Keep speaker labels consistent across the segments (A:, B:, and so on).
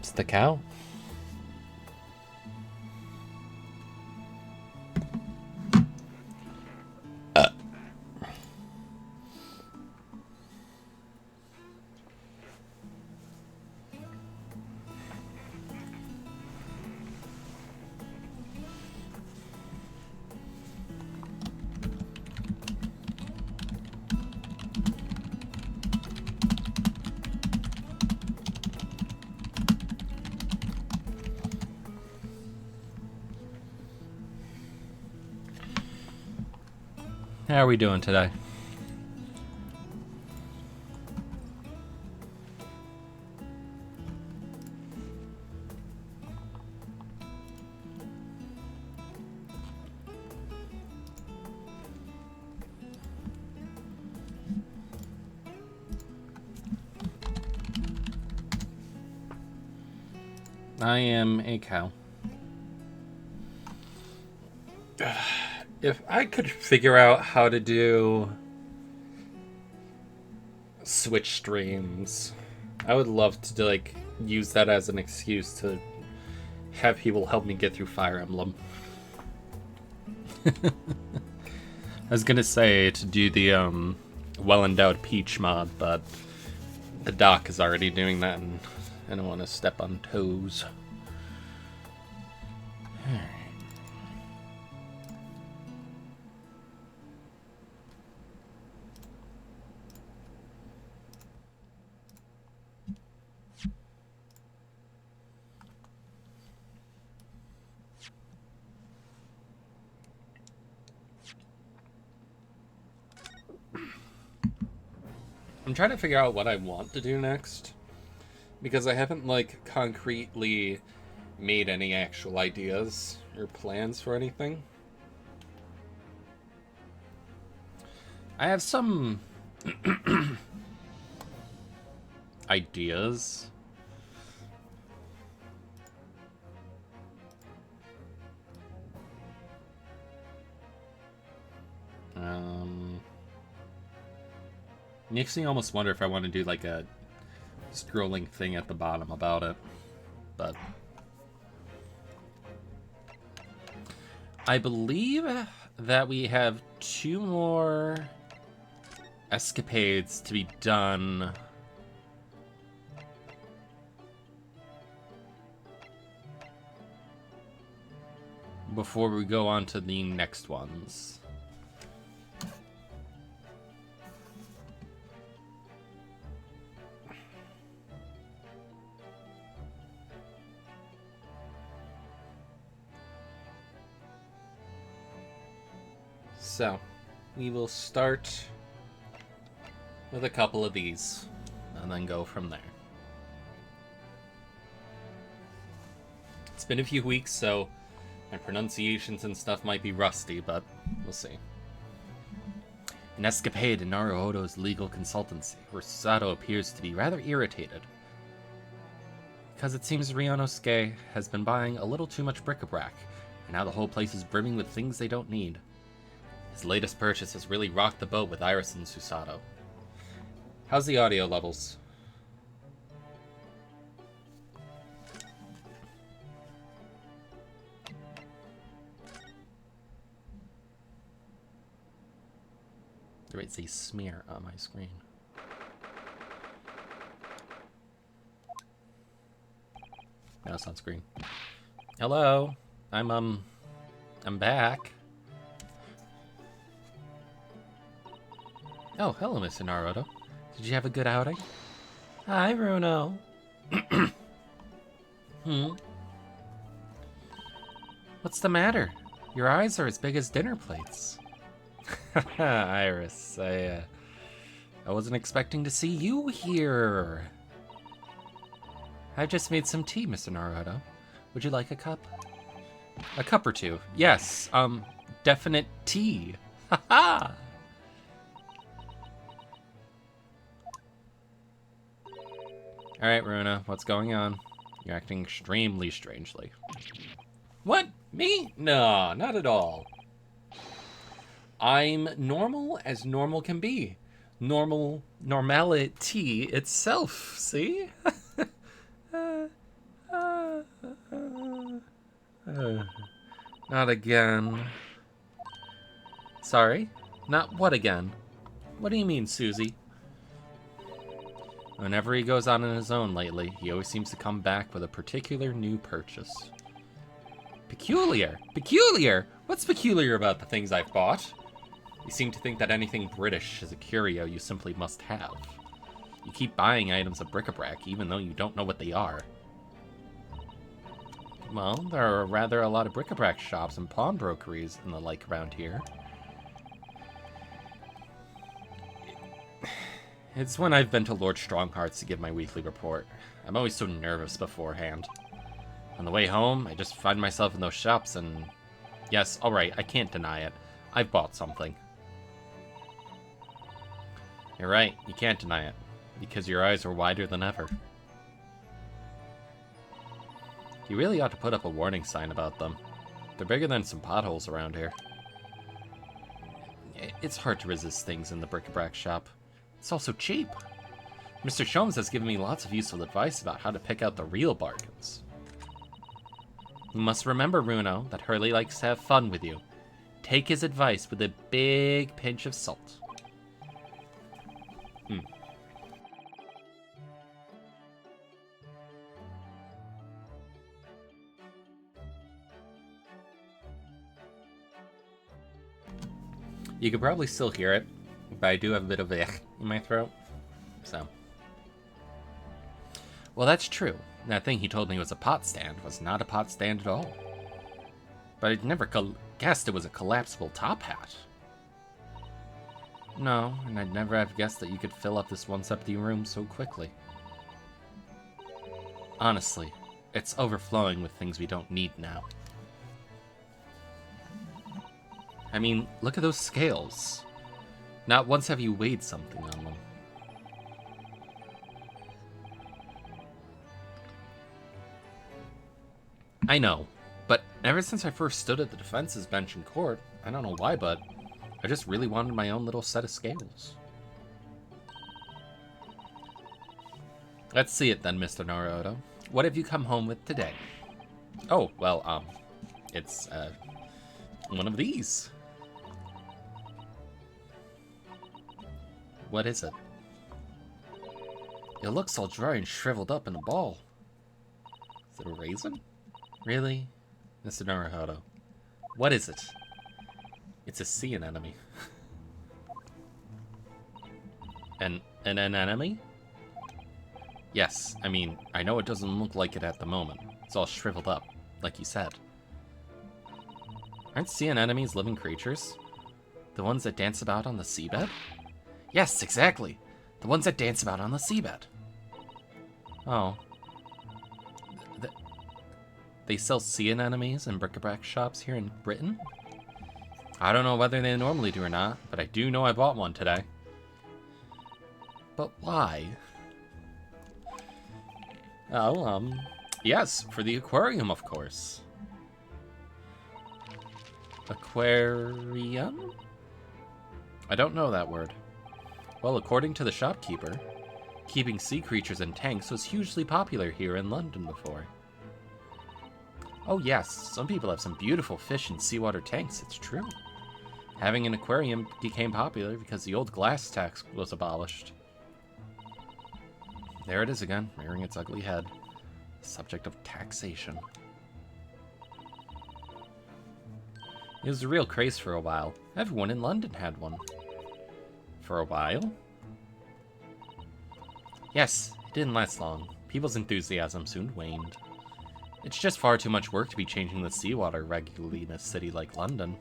A: It's the cow. How are we doing today? I am a cow. If I could figure out how to do Switch streams, I would love to like use that as an excuse to have people help me get through Fire Emblem. I was gonna say to do the well-endowed Peach mod, but the doc is already doing that, and I don't want to step on toes. I'm trying to figure out what I want to do next, because I haven't like concretely made any actual ideas or plans for anything. I have some ideas. Makes me almost wonder if I want to do like a scrolling thing at the bottom about it, but I believe that we have 2 more escapades to be done before we go on to the next ones. So, we will start with a couple of these, and then go from there. It's been a few weeks, so my pronunciations and stuff might be rusty, but we'll see. An escapade in Naruhodo's legal consultancy, where Susato appears to be rather irritated, because it seems Ryunosuke has been buying a little too much bric-a-brac, and now the whole place is brimming with things they don't need. His latest purchase has really rocked the boat with Iris and Susato. How's the audio levels? There is a smear on my screen. Now it's on screen. Hello, I'm back. Oh, hello, Mr. Naruto. Did you have a good outing? Hi, Bruno. What's the matter? Your eyes are as big as dinner plates. Iris, I wasn't expecting to see you here. I just made some tea, Mr. Naruto. Would you like a cup? A cup or two. Yes, definite tea. Haha! Alright, Runa, what's going on? You're acting extremely strangely. What? Me? No, not at all. I'm normal as normal can be. Normality itself, see? Not again. Sorry? Not what again? What do you mean, Susie? Whenever he goes out on his own lately, he always seems to come back with a particular new purchase. Peculiar? Peculiar? What's peculiar about the things I've bought? You seem to think that anything British is a curio you simply must have. You keep buying items of bric-a-brac even though you don't know what they are. Well, there are rather a lot of bric-a-brac shops and pawnbrokeries and the like around here. It's when I've been to Lord Strongheart's to give my weekly report. I'm always so nervous beforehand. On the way home, I just find myself in those shops and... Yes, alright, I can't deny it. I've bought something. You're right, you can't deny it. Because your eyes are wider than ever. You really ought to put up a warning sign about them. They're bigger than some potholes around here. It's hard to resist things in the bric-a-brac shop. It's also cheap. Mr. Sholmes has given me lots of useful advice about how to pick out the real bargains. You must remember, Runo, that Hurley likes to have fun with you. Take his advice with a big pinch of salt. You could probably still hear it, but I do have a bit of a in my throat, so. Well, that's true. That thing he told me was a pot stand was not a pot stand at all. But I'd never guessed it was a collapsible top hat. No, and I'd never have guessed that you could fill up this once empty room so quickly. Honestly, it's overflowing with things we don't need now. I mean, look at those scales. Not once have you weighed something on them. I know, but ever since I first stood at the defense's bench in court, I don't know why, but I just really wanted my own little set of scales. Let's see it then, Mr. Naruto. What have you come home with today? Oh, well, it's, one of these. What is it? It looks all dry and shriveled up in a ball. Is it a raisin? Really? Mr. Naruto. What is it? It's a sea anemone. An anemone? Yes, I mean, I know it doesn't look like it at the moment. It's all shriveled up, like you said. Aren't sea anemones living creatures? The ones that dance about on the seabed? Yes, exactly. The ones that dance about on the seabed. Oh. They sell sea anemones in bric-a-brac shops here in Britain? I don't know whether they normally do or not, but I do know I bought one today. But why? Oh, yes, for the aquarium, of course. Aquarium? I don't know that word. Well, according to the shopkeeper, keeping sea creatures in tanks was hugely popular here in London before. Oh yes, some people have some beautiful fish in seawater tanks, it's true. Having an aquarium became popular because the old glass tax was abolished. There it is again, rearing its ugly head. Subject of taxation. It was a real craze for a while. Everyone in London had one. For a while? Yes, it didn't last long. People's enthusiasm soon waned. It's just far too much work to be changing the seawater regularly in a city like London.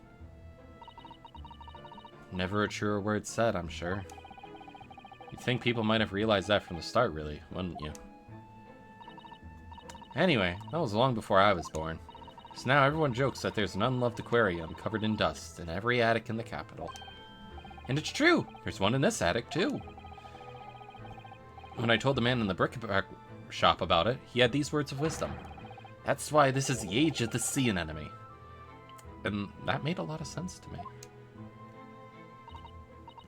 A: Never a truer word said, I'm sure. You'd think people might have realized that from the start, really, wouldn't you? Anyway, that was long before I was born. So now everyone jokes that there's an unloved aquarium covered in dust in every attic in the capital. And it's true! There's one in this attic, too. When I told the man in the bric-a-brac shop about it, he had these words of wisdom. That's why this is the age of the sea anemone. And that made a lot of sense to me.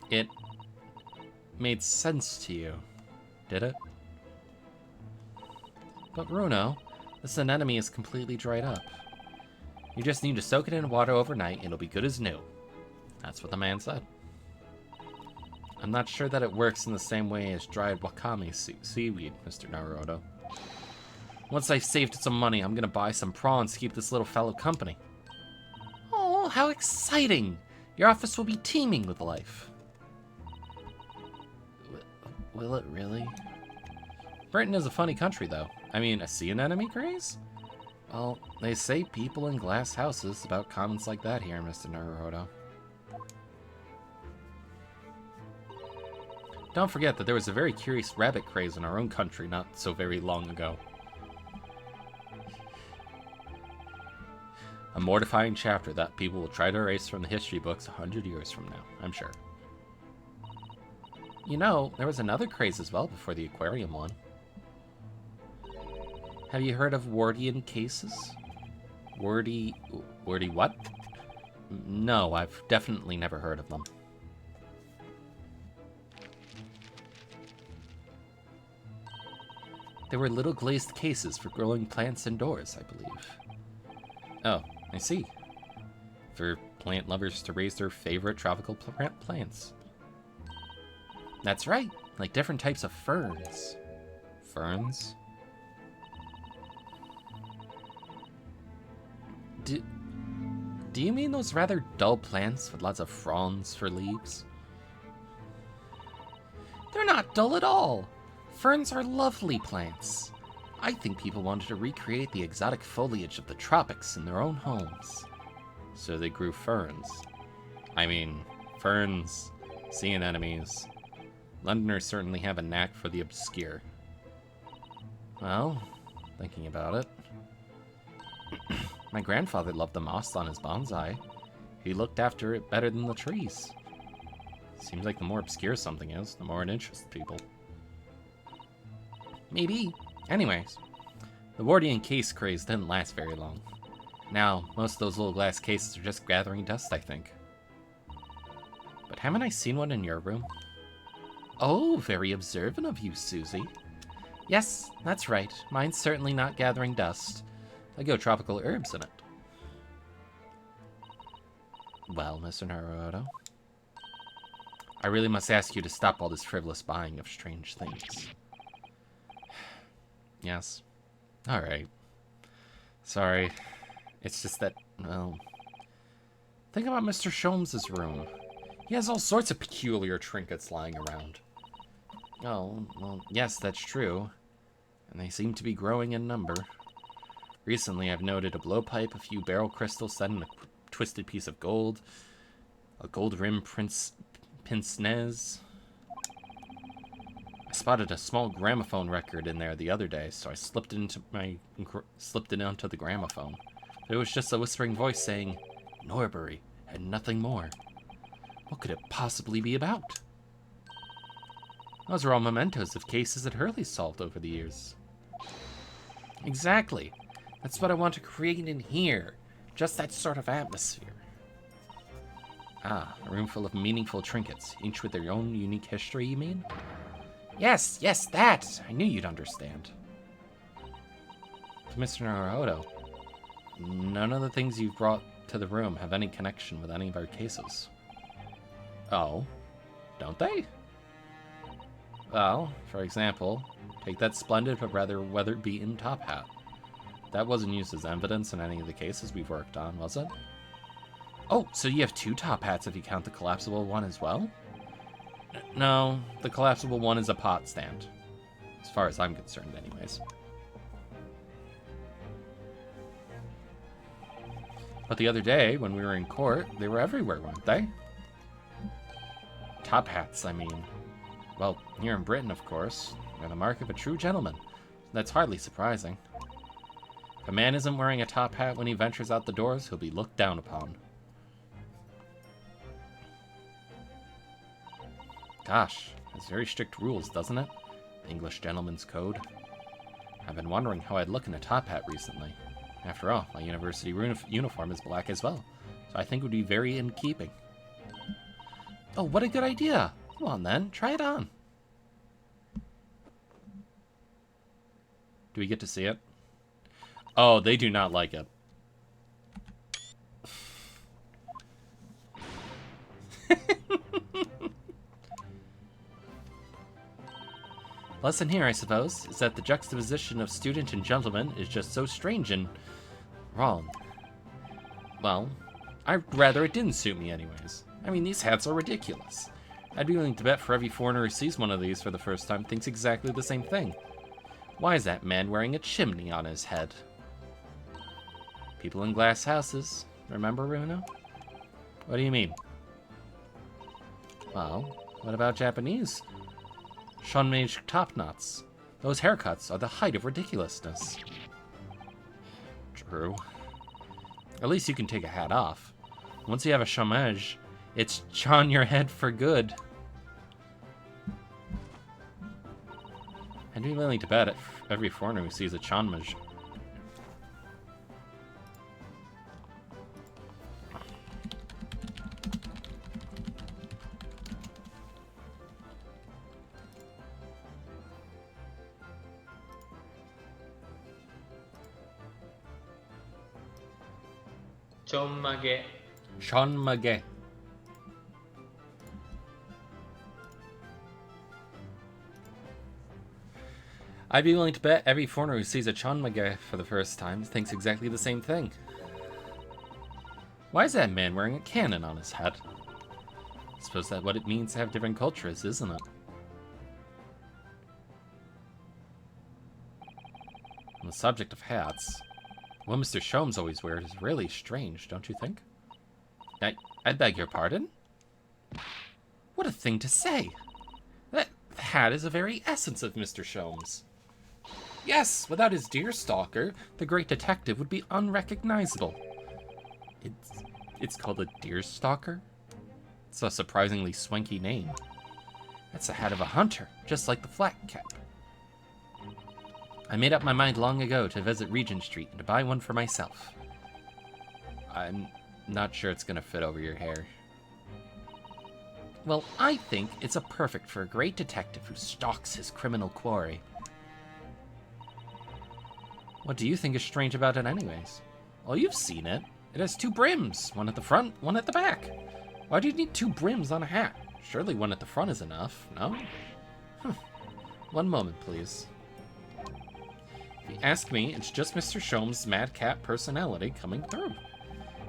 A: It made sense to you, did it? But Runo, this anemone is completely dried up. You just need to soak it in water overnight and it'll be good as new. That's what the man said. I'm not sure that it works in the same way as dried wakame seaweed, Mr. Naruto. Once I've saved some money, I'm gonna buy some prawns to keep this little fellow company. Oh, how exciting! Your office will be teeming with life. Will it really? Britain is a funny country, though. I mean, a sea anemone craze? Well, they say people in glass houses about comments like that here, Mr. Naruto. Don't forget that there was a very curious rabbit craze in our own country not so very long ago. A mortifying chapter that people will try to erase from the history books 100 years from now, I'm sure. You know, there was another craze as well before the aquarium one. Have you heard of Wardian cases? Wardy what? No, I've definitely never heard of them. They were little glazed cases for growing plants indoors, I believe. Oh, I see. For plant lovers to raise their favorite tropical plants. That's right, like different types of ferns. Ferns? Do you mean those rather dull plants with lots of fronds for leaves? They're not dull at all. Ferns are lovely plants. I think people wanted to recreate the exotic foliage of the tropics in their own homes. So they grew ferns. I mean, ferns, sea anemones. Londoners certainly have a knack for the obscure. Well, thinking about it. My grandfather loved the moss on his bonsai. He looked after it better than the trees. Seems like the more obscure something is, the more it interests people. Maybe. Anyways, the Wardian case craze didn't last very long. Now, most of those little glass cases are just gathering dust, I think. But haven't I seen one in your room? Oh, very observant of you, Susie. Yes, that's right. Mine's certainly not gathering dust. I grow tropical herbs in it. Well, Mr. Naruto, I really must ask you to stop all this frivolous buying of strange things. Yes. Alright. Sorry. It's just that, well... Think about Mr. Sholmes' room. He has all sorts of peculiar trinkets lying around. Oh, well, yes, that's true. And they seem to be growing in number. Recently, I've noted a blowpipe, a few barrel crystals set in a twisted piece of gold, a gold-rimmed pince-nez. I spotted a small gramophone record in there the other day, so I slipped it onto the gramophone. But it was just a whispering voice saying, Norbury, and nothing more. What could it possibly be about? Those are all mementos of cases that Hurley solved over the years. Exactly. That's what I want to create in here. Just that sort of atmosphere. Ah, a room full of meaningful trinkets, each with their own unique history, you mean? Yes, that! I knew you'd understand. To Mr. Naruto, none of the things you've brought to the room have any connection with any of our cases. Oh, don't they? Well, for example, take that splendid but rather weather-beaten top hat. That wasn't used as evidence in any of the cases we've worked on, was it? Oh, so you have two top hats if you count the collapsible one as well? No, the collapsible one is a pot stand. As far as I'm concerned, anyways. But the other day, when we were in court, they were everywhere, weren't they? Top hats, I mean. Well, here in Britain, of course, they're the mark of a true gentleman. That's hardly surprising. If a man isn't wearing a top hat when he ventures out the doors, he'll be looked down upon. Gosh, has very strict rules, doesn't it? The English Gentleman's Code. I've been wondering how I'd look in a top hat recently. After all, my university uniform is black as well, so I think it would be very in keeping. Oh, what a good idea! Come on then, try it on. Do we get to see it? Oh, they do not like it. Lesson here, I suppose, is that the juxtaposition of student and gentleman is just so strange and wrong. Well, I'd rather it didn't suit me anyways. I mean, these hats are ridiculous. I'd be willing to bet for every foreigner who sees one of these for the first time thinks exactly the same thing. Why is that man wearing a chimney on his head? People in glass houses. Remember, Runo? What do you mean? Well, what about Japanese? Shunmage top knots. Those haircuts are the height of ridiculousness. True. At least you can take a hat off. Once you have a shunmage, it's on your head for good. I'd be willing to bet every foreigner who sees a chanmage.
B: Chonmage.
A: Chanmage. I'd be willing to bet every foreigner who sees a chanmage for the first time thinks exactly the same thing. Why is that man wearing a cannon on his head? I suppose that's what it means to have different cultures, isn't it? On the subject of hats, what Mr. Sholmes always wears is really strange, don't you think? I beg your pardon? What a thing to say! That hat is the very essence of Mr. Sholmes. Yes, without his deerstalker, the great detective would be unrecognizable. It's called a deerstalker? It's a surprisingly swanky name. That's the hat of a hunter, just like the flat cap. I made up my mind long ago to visit Regent Street and to buy one for myself. I'm not sure it's gonna fit over your hair. Well, I think it's a perfect for a great detective who stalks his criminal quarry. What do you think is strange about it anyways? Well, you've seen it. It has two brims, one at the front, one at the back. Why do you need two brims on a hat? Surely one at the front is enough, no? One moment, please. If you ask me, it's just Mr. Sholmes' madcap personality coming through.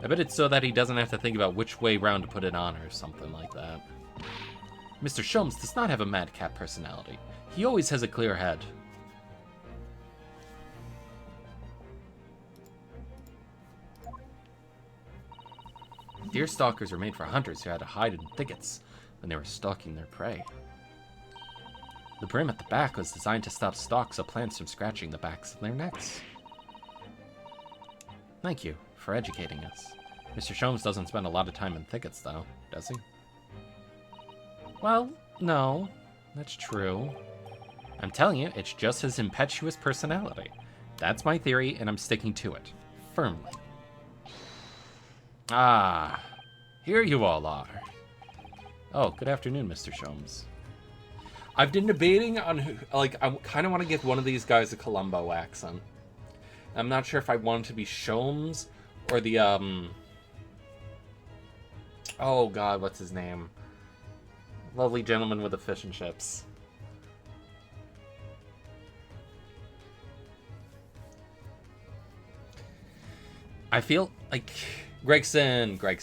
A: I bet it's so that he doesn't have to think about which way round to put it on or something like that. Mr. Sholmes does not have a madcap personality. He always has a clear head. Deerstalkers were made for hunters who had to hide in thickets when they were stalking their prey. The brim at the back was designed to stop stalks of plants from scratching the backs of their necks. Thank you for educating us. Mr. Sholmes doesn't spend a lot of time in thickets, though, does he? Well, no, that's true. I'm telling you, it's just his impetuous personality. That's my theory, and I'm sticking to it. Firmly. Ah, here you all are. Oh, good afternoon, Mr. Sholmes. I've been debating on who, I kind of want to give one of these guys a Columbo accent. I'm not sure if I want it to be Sholmes or the, oh god, what's his name? Lovely gentleman with the fish and chips. I feel like Gregson. I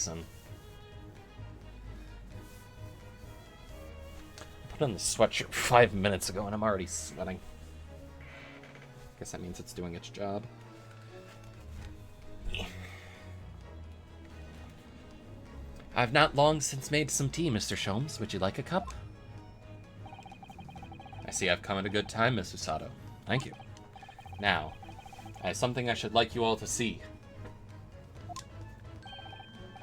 A: put on the sweatshirt 5 minutes ago and I'm already sweating. Guess that means it's doing its job. I've not long since made some tea, Mr. Sholmes. Would you like a cup? I see I've come at a good time, Miss Usato. Thank you. Now, I have something I should like you all to see.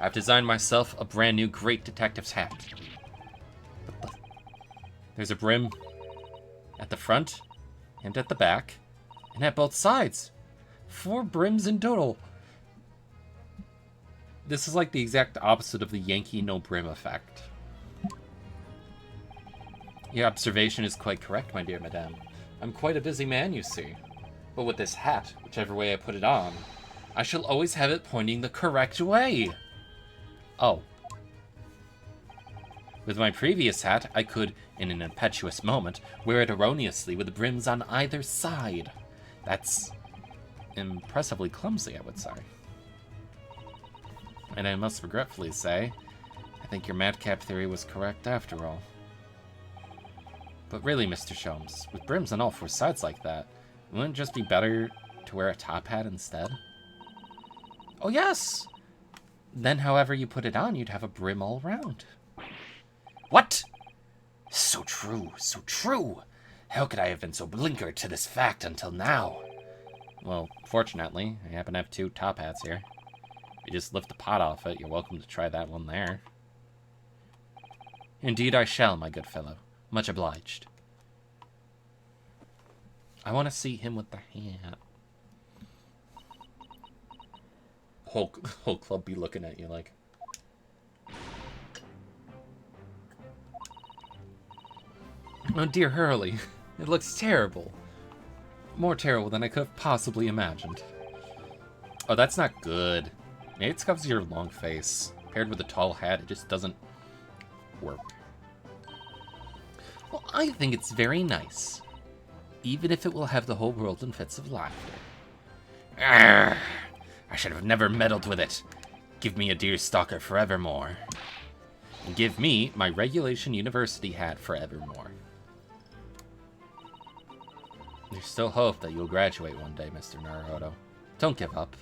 A: I've designed myself a brand new Great Detective's hat. There's a brim at the front and at the back and at both sides. 4 brims in total. This is like the exact opposite of the Yankee no brim effect. Your observation is quite correct, my dear madame. I'm quite a busy man, you see. But with this hat, whichever way I put it on, I shall always have it pointing the correct way. Oh. With my previous hat, I could, in an impetuous moment, wear it erroneously with brims on either side. That's impressively clumsy, I would say. And I must regretfully say, I think your madcap theory was correct after all. But really, Mr. Sholmes, with brims on all four sides like that, wouldn't it just be better to wear a top hat instead? Oh yes! Then however you put it on, you'd have a brim all around. What? So true, so true! How could I have been so blinkered to this fact until now? Well, fortunately, I happen to have two top hats here. If you just lift the pot off it, you're welcome to try that one there. Indeed I shall, my good fellow. Much obliged. I want to see him with the hat. Whole club be looking at you like... Oh dear Hurley, it looks terrible. More terrible than I could have possibly imagined. Oh, that's not good. Maybe it's because of your long face. Paired with a tall hat, it just doesn't work. Well, I think it's very nice. Even if it will have the whole world in fits of laughter. Arrgh, I should have never meddled with it. Give me a deer stalker forevermore. And give me my regulation university hat forevermore. There's still hope that you'll graduate one day, Mr. Naruhodo. Don't give up.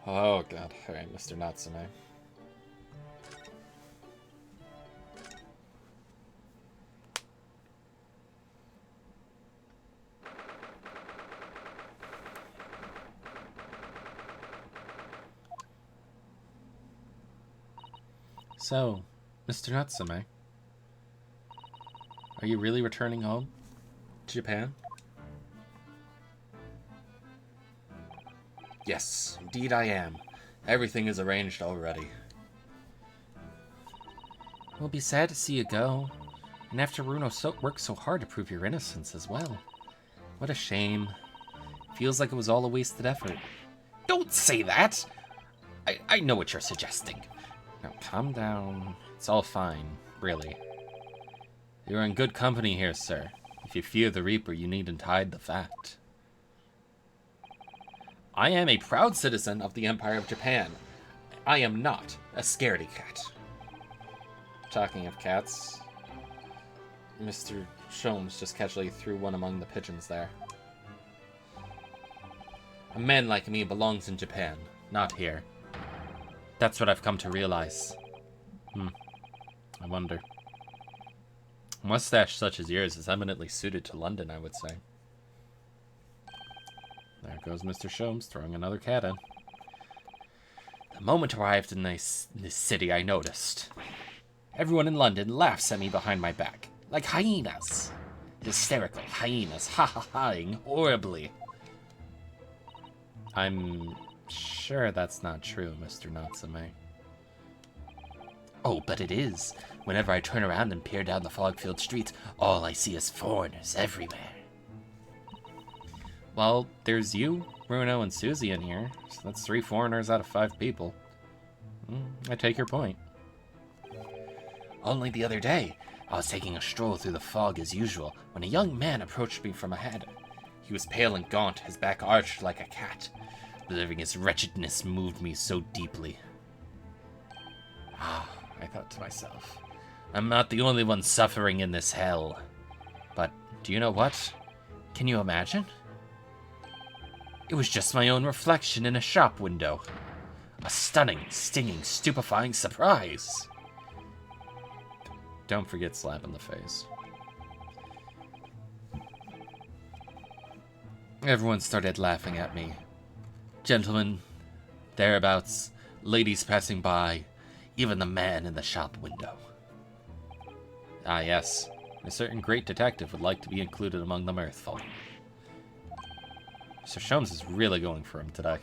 A: Oh god, alright, Mr. Natsume. So, Mr. Natsume, are you really returning home to Japan? Yes, indeed I am. Everything is arranged already. We'll be sad to see you go. And after Runo worked so hard to prove your innocence as well. What a shame. Feels like it was all a wasted effort. Don't say that! I know what you're suggesting. Now calm down. It's all fine, really. You're in good company here, sir. If you fear the Reaper, you needn't hide the fact. I am a proud citizen of the Empire of Japan. I am not a scaredy cat. Talking of cats, Mr. Sholmes just casually threw one among the pigeons there. A man like me belongs in Japan, not here. That's what I've come to realize. I wonder. A mustache such as yours is eminently suited to London, I would say. There goes Mr. Sholmes throwing another cat in. The moment arrived in this city, I noticed. Everyone in London laughs at me behind my back, like hyenas. Hysterical hyenas, ha-ha-haing horribly. I'm sure that's not true, Mr. Natsume. Oh, but it is. Whenever I turn around and peer down the fog-filled streets, all I see is foreigners everywhere. Well, there's you, Runo, and Susie in here, so that's 3 foreigners out of 5 people. I take your point. Only the other day, I was taking a stroll through the fog as usual, when a young man approached me from ahead. He was pale and gaunt, his back arched like a cat. Observing his wretchedness moved me so deeply. Ah, I thought to myself, I'm not the only one suffering in this hell. But, do you know what? Can you imagine? It was just my own reflection in a shop window. A stunning, stinging, stupefying surprise. Don't forget slap in the face. Everyone started laughing at me. Gentlemen, thereabouts, ladies passing by, even the man in the shop window. Ah yes, a certain great detective would like to be included among the mirthful. Mr. Sholmes is really going for him today.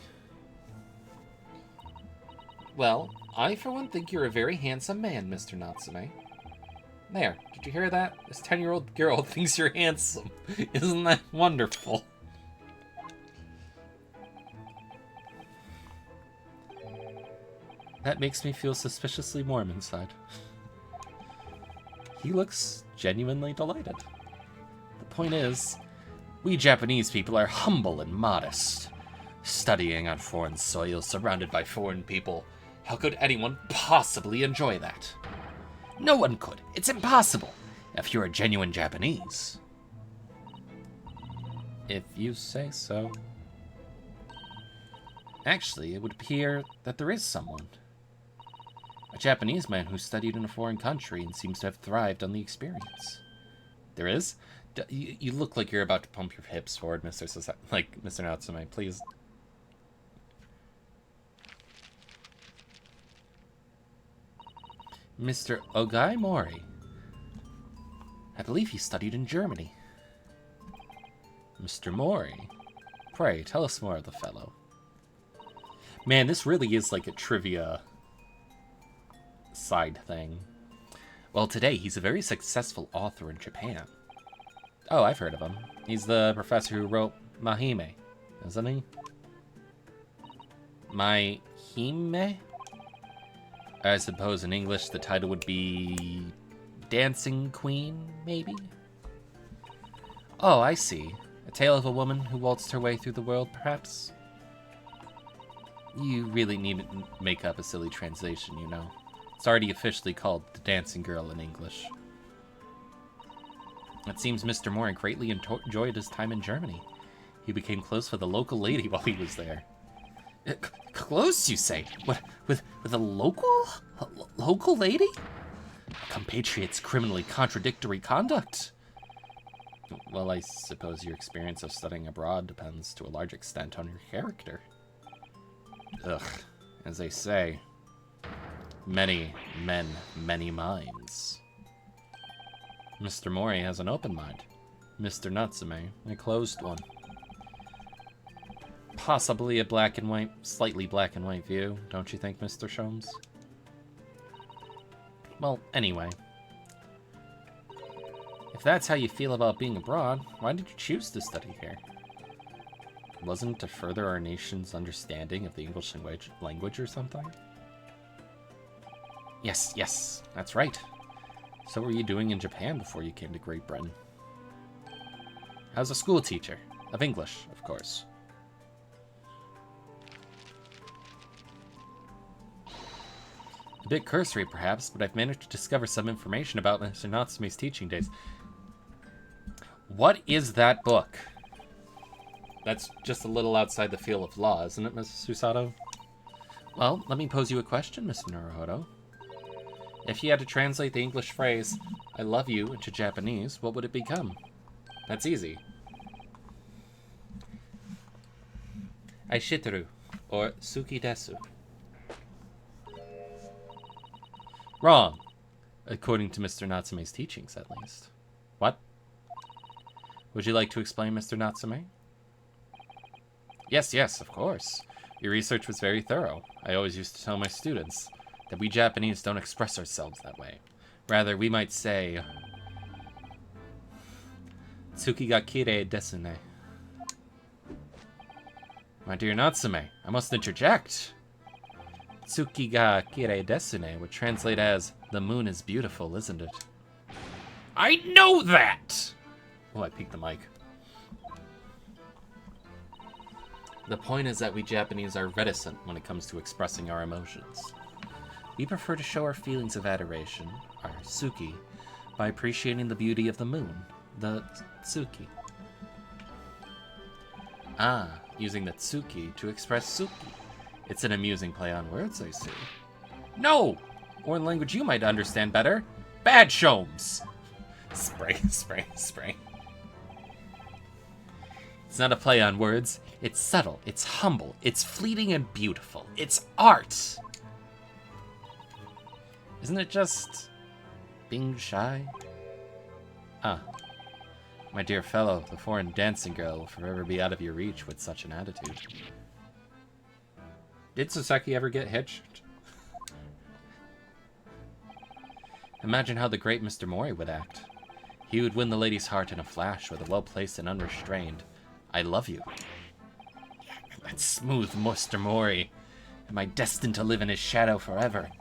A: Well, I for one think you're a very handsome man, Mr. Natsume. There, did you hear that? This 10-year-old girl thinks you're handsome. Isn't that wonderful? That makes me feel suspiciously warm inside. He looks genuinely delighted. The point is, we Japanese people are humble and modest. Studying on foreign soil, surrounded by foreign people, how could anyone possibly enjoy that? No one could. It's impossible, if you're a genuine Japanese. If you say so. Actually, it would appear that there is someone. A Japanese man who studied in a foreign country and seems to have thrived on the experience. There is? You look like you're about to pump your hips forward, Mr. Natsume, please. Mr. Ogai Mori. I believe he studied in Germany. Mr. Mori. Pray, tell us more of the fellow. Man, this really is like a trivia side thing. Well, today he's a very successful author in Japan. Oh, I've heard of him. He's the professor who wrote Mahime, isn't he? Mahime? I suppose in English the title would be Dancing Queen, maybe? Oh, I see. A tale of a woman who waltzed her way through the world, perhaps? You really needn't make up a silly translation, you know. It's already officially called The Dancing Girl in English. It seems Mr. Mori greatly enjoyed his time in Germany. He became close with a local lady while he was there. Close, you say? What, with a local lady? A compatriot's criminally contradictory conduct. Well, I suppose your experience of studying abroad depends to a large extent on your character. Ugh, as they say, many men, many minds. Mr. Mori has an open mind. Mr. Natsume, a closed one. Possibly a black and white, slightly black and white view, don't you think, Mr. Sholmes? Well, anyway. If that's how you feel about being abroad, why did you choose to study here? Wasn't it to further our nation's understanding of the English language or something? Yes, that's right. So what were you doing in Japan before you came to Great Britain? I was a school teacher. Of English, of course. A bit cursory, perhaps, but I've managed to discover some information about Mr. Natsume's teaching days. What is that book? That's just a little outside the field of law, isn't it, Mrs. Susato? Well, let me pose you a question, Mr. Naruhodo. If you had to translate the English phrase, I love you, into Japanese, what would it become? That's easy. Aishiteru, or Suki desu. Wrong. According to Mr. Natsume's teachings, at least. What? Would you like to explain, Mr. Natsume? Yes, of course. Your research was very thorough. I always used to tell my students that we Japanese don't express ourselves that way. Rather, we might say, Tsuki ga kirei desu ne. My dear Natsume, I must interject. Tsuki ga kirei desu ne would translate as, the moon is beautiful, isn't it? I know that! Oh, I peeked the mic. The point is that we Japanese are reticent when it comes to expressing our emotions. We prefer to show our feelings of adoration, our Tsuki, by appreciating the beauty of the moon, the Tsuki. Ah, using the Tsuki to express Suki. It's an amusing play on words, I see. No! Or in language you might understand better. Bad Sholmes! Spray. It's not a play on words. It's subtle, it's humble, it's fleeting and beautiful. It's art! Isn't it just being shy? Ah. My dear fellow, the foreign dancing girl will forever be out of your reach with such an attitude. Did Sasaki ever get hitched? Imagine how the great Mr. Mori would act. He would win the lady's heart in a flash with a well-placed and unrestrained, "I love you." That smooth Mr. Mori. Am I destined to live in his shadow forever?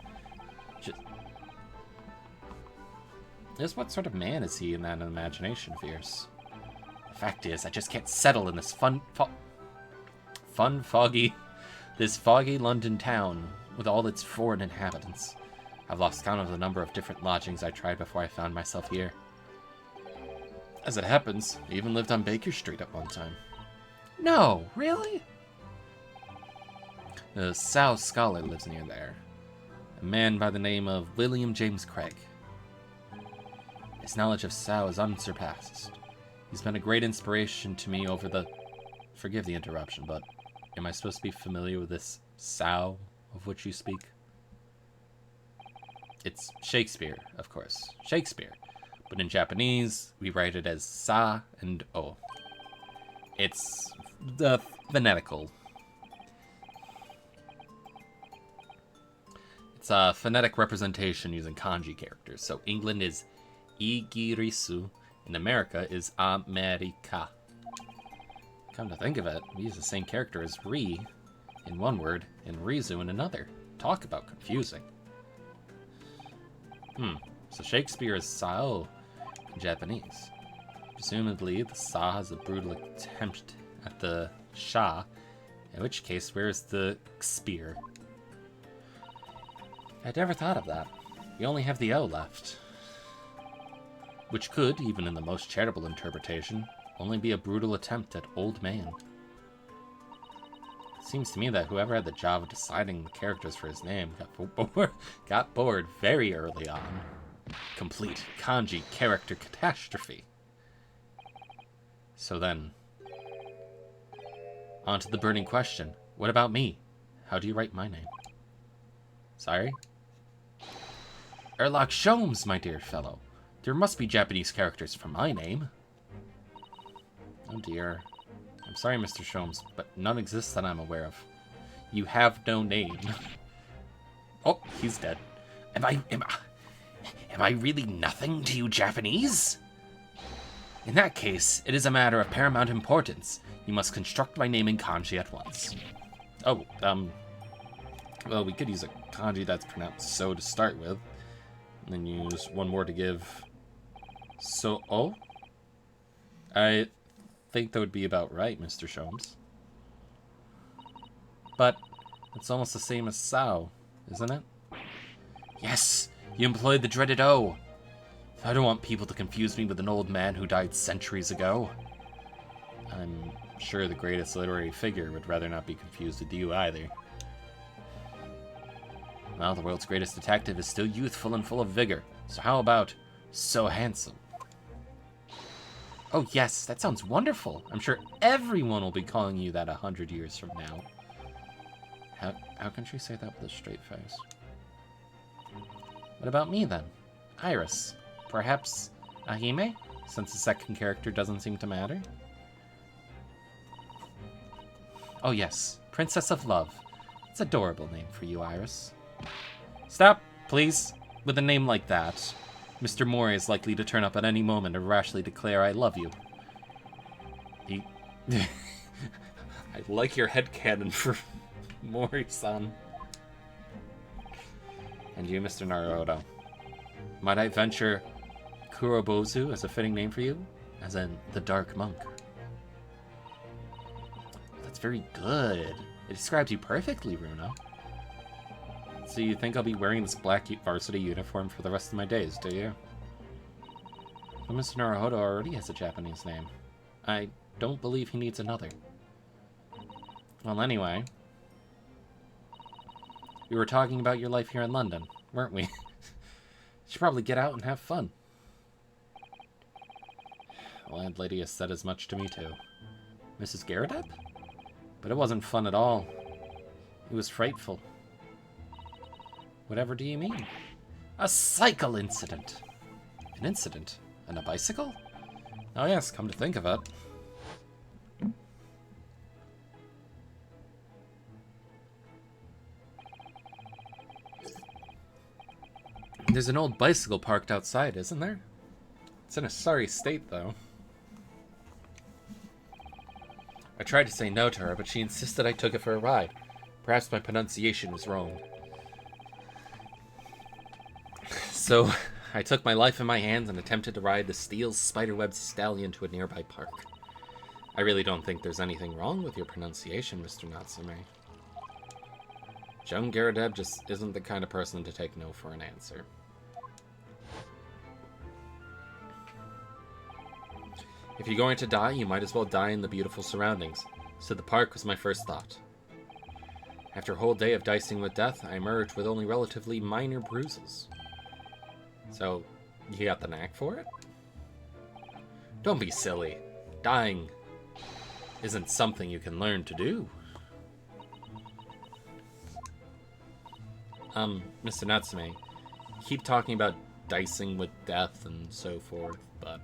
A: Just what sort of man is he in that imagination of yours? The fact is, I just can't settle in this foggy London town with all its foreign inhabitants. I've lost count of the number of different lodgings I tried before I found myself here. As it happens, I even lived on Baker Street at one time. No, really? A Sao scholar lives near there. A man by the name of William James Craig. His knowledge of Sao is unsurpassed. He's been a great inspiration to me over the... Forgive the interruption, but am I supposed to be familiar with this Sao of which you speak? It's Shakespeare, of course. Shakespeare. But in Japanese, we write it as Sa and O. It's the phonetical. It's a phonetic representation using kanji characters. So England is Igirisu, and America is America. Come to think of it, we use the same character as Ri in one word and Rizu in another. Talk about confusing. So Shakespeare is Sao in Japanese. Presumably, the Sa is a brutal attempt at the Sha, in which case, where's the spear? I'd never thought of that. We only have the O left. Which could, even in the most charitable interpretation, only be a brutal attempt at old man. It seems to me that whoever had the job of deciding the characters for his name got bored very early on. Complete kanji character catastrophe. So then, on to the burning question. What about me? How do you write my name? Sorry? Erlock Sholmes, my dear fellow. There must be Japanese characters for my name. Oh dear. I'm sorry, Mr. Sholmes, but none exist that I'm aware of. You have no name. Oh, he's dead. Am I really nothing to you Japanese? In that case, it is a matter of paramount importance. You must construct my name in kanji at once. Oh, well, we could use a kanji that's pronounced so to start with, and then use one more to give so-o. I think that would be about right, Mr. Sholmes. But it's almost the same as Sao, isn't it? Yes, you employed the dreaded O. I don't want people to confuse me with an old man who died centuries ago. I'm sure the greatest literary figure would rather not be confused with you either. Well, the world's greatest detective is still youthful and full of vigor, so how about so handsome? Oh yes, that sounds wonderful. I'm sure everyone will be calling you that 100 years from now. How can she say that with a straight face? What about me then? Iris. Perhaps Ahime, since the second character doesn't seem to matter? Oh yes, Princess of Love. It's an adorable name for you, Iris. Stop, please, with a name like that. Mr. Mori is likely to turn up at any moment and rashly declare I love you. I like your headcanon for Mori-san. And you, Mr. Naruto. Might I venture Kurobozu as a fitting name for you? As in, the Dark Monk. That's very good. It describes you perfectly, Runo. So you think I'll be wearing this black varsity uniform for the rest of my days, do you? But Mr. Naruhodo already has a Japanese name. I don't believe he needs another. Well, anyway. We were talking about your life here in London, weren't we? You should probably get out and have fun. The landlady has said as much to me, too. Mrs. Garradeb? But it wasn't fun at all. It was frightful. Whatever do you mean? A cycle incident. An incident? On a bicycle? Oh yes, come to think of it. There's an old bicycle parked outside, isn't there? It's in a sorry state, though. I tried to say no to her, but she insisted I took it for a ride. Perhaps my pronunciation was wrong. So, I took my life in my hands and attempted to ride the steel spiderweb stallion to a nearby park. I really don't think there's anything wrong with your pronunciation, Mr. Natsume. Joan Garadeb just isn't the kind of person to take no for an answer. If you're going to die, you might as well die in the beautiful surroundings, so the park was my first thought. After a whole day of dicing with death, I emerged with only relatively minor bruises. So, you got the knack for it? Don't be silly. Dying isn't something you can learn to do. Mr. Natsume, you keep talking about dicing with death and so forth, but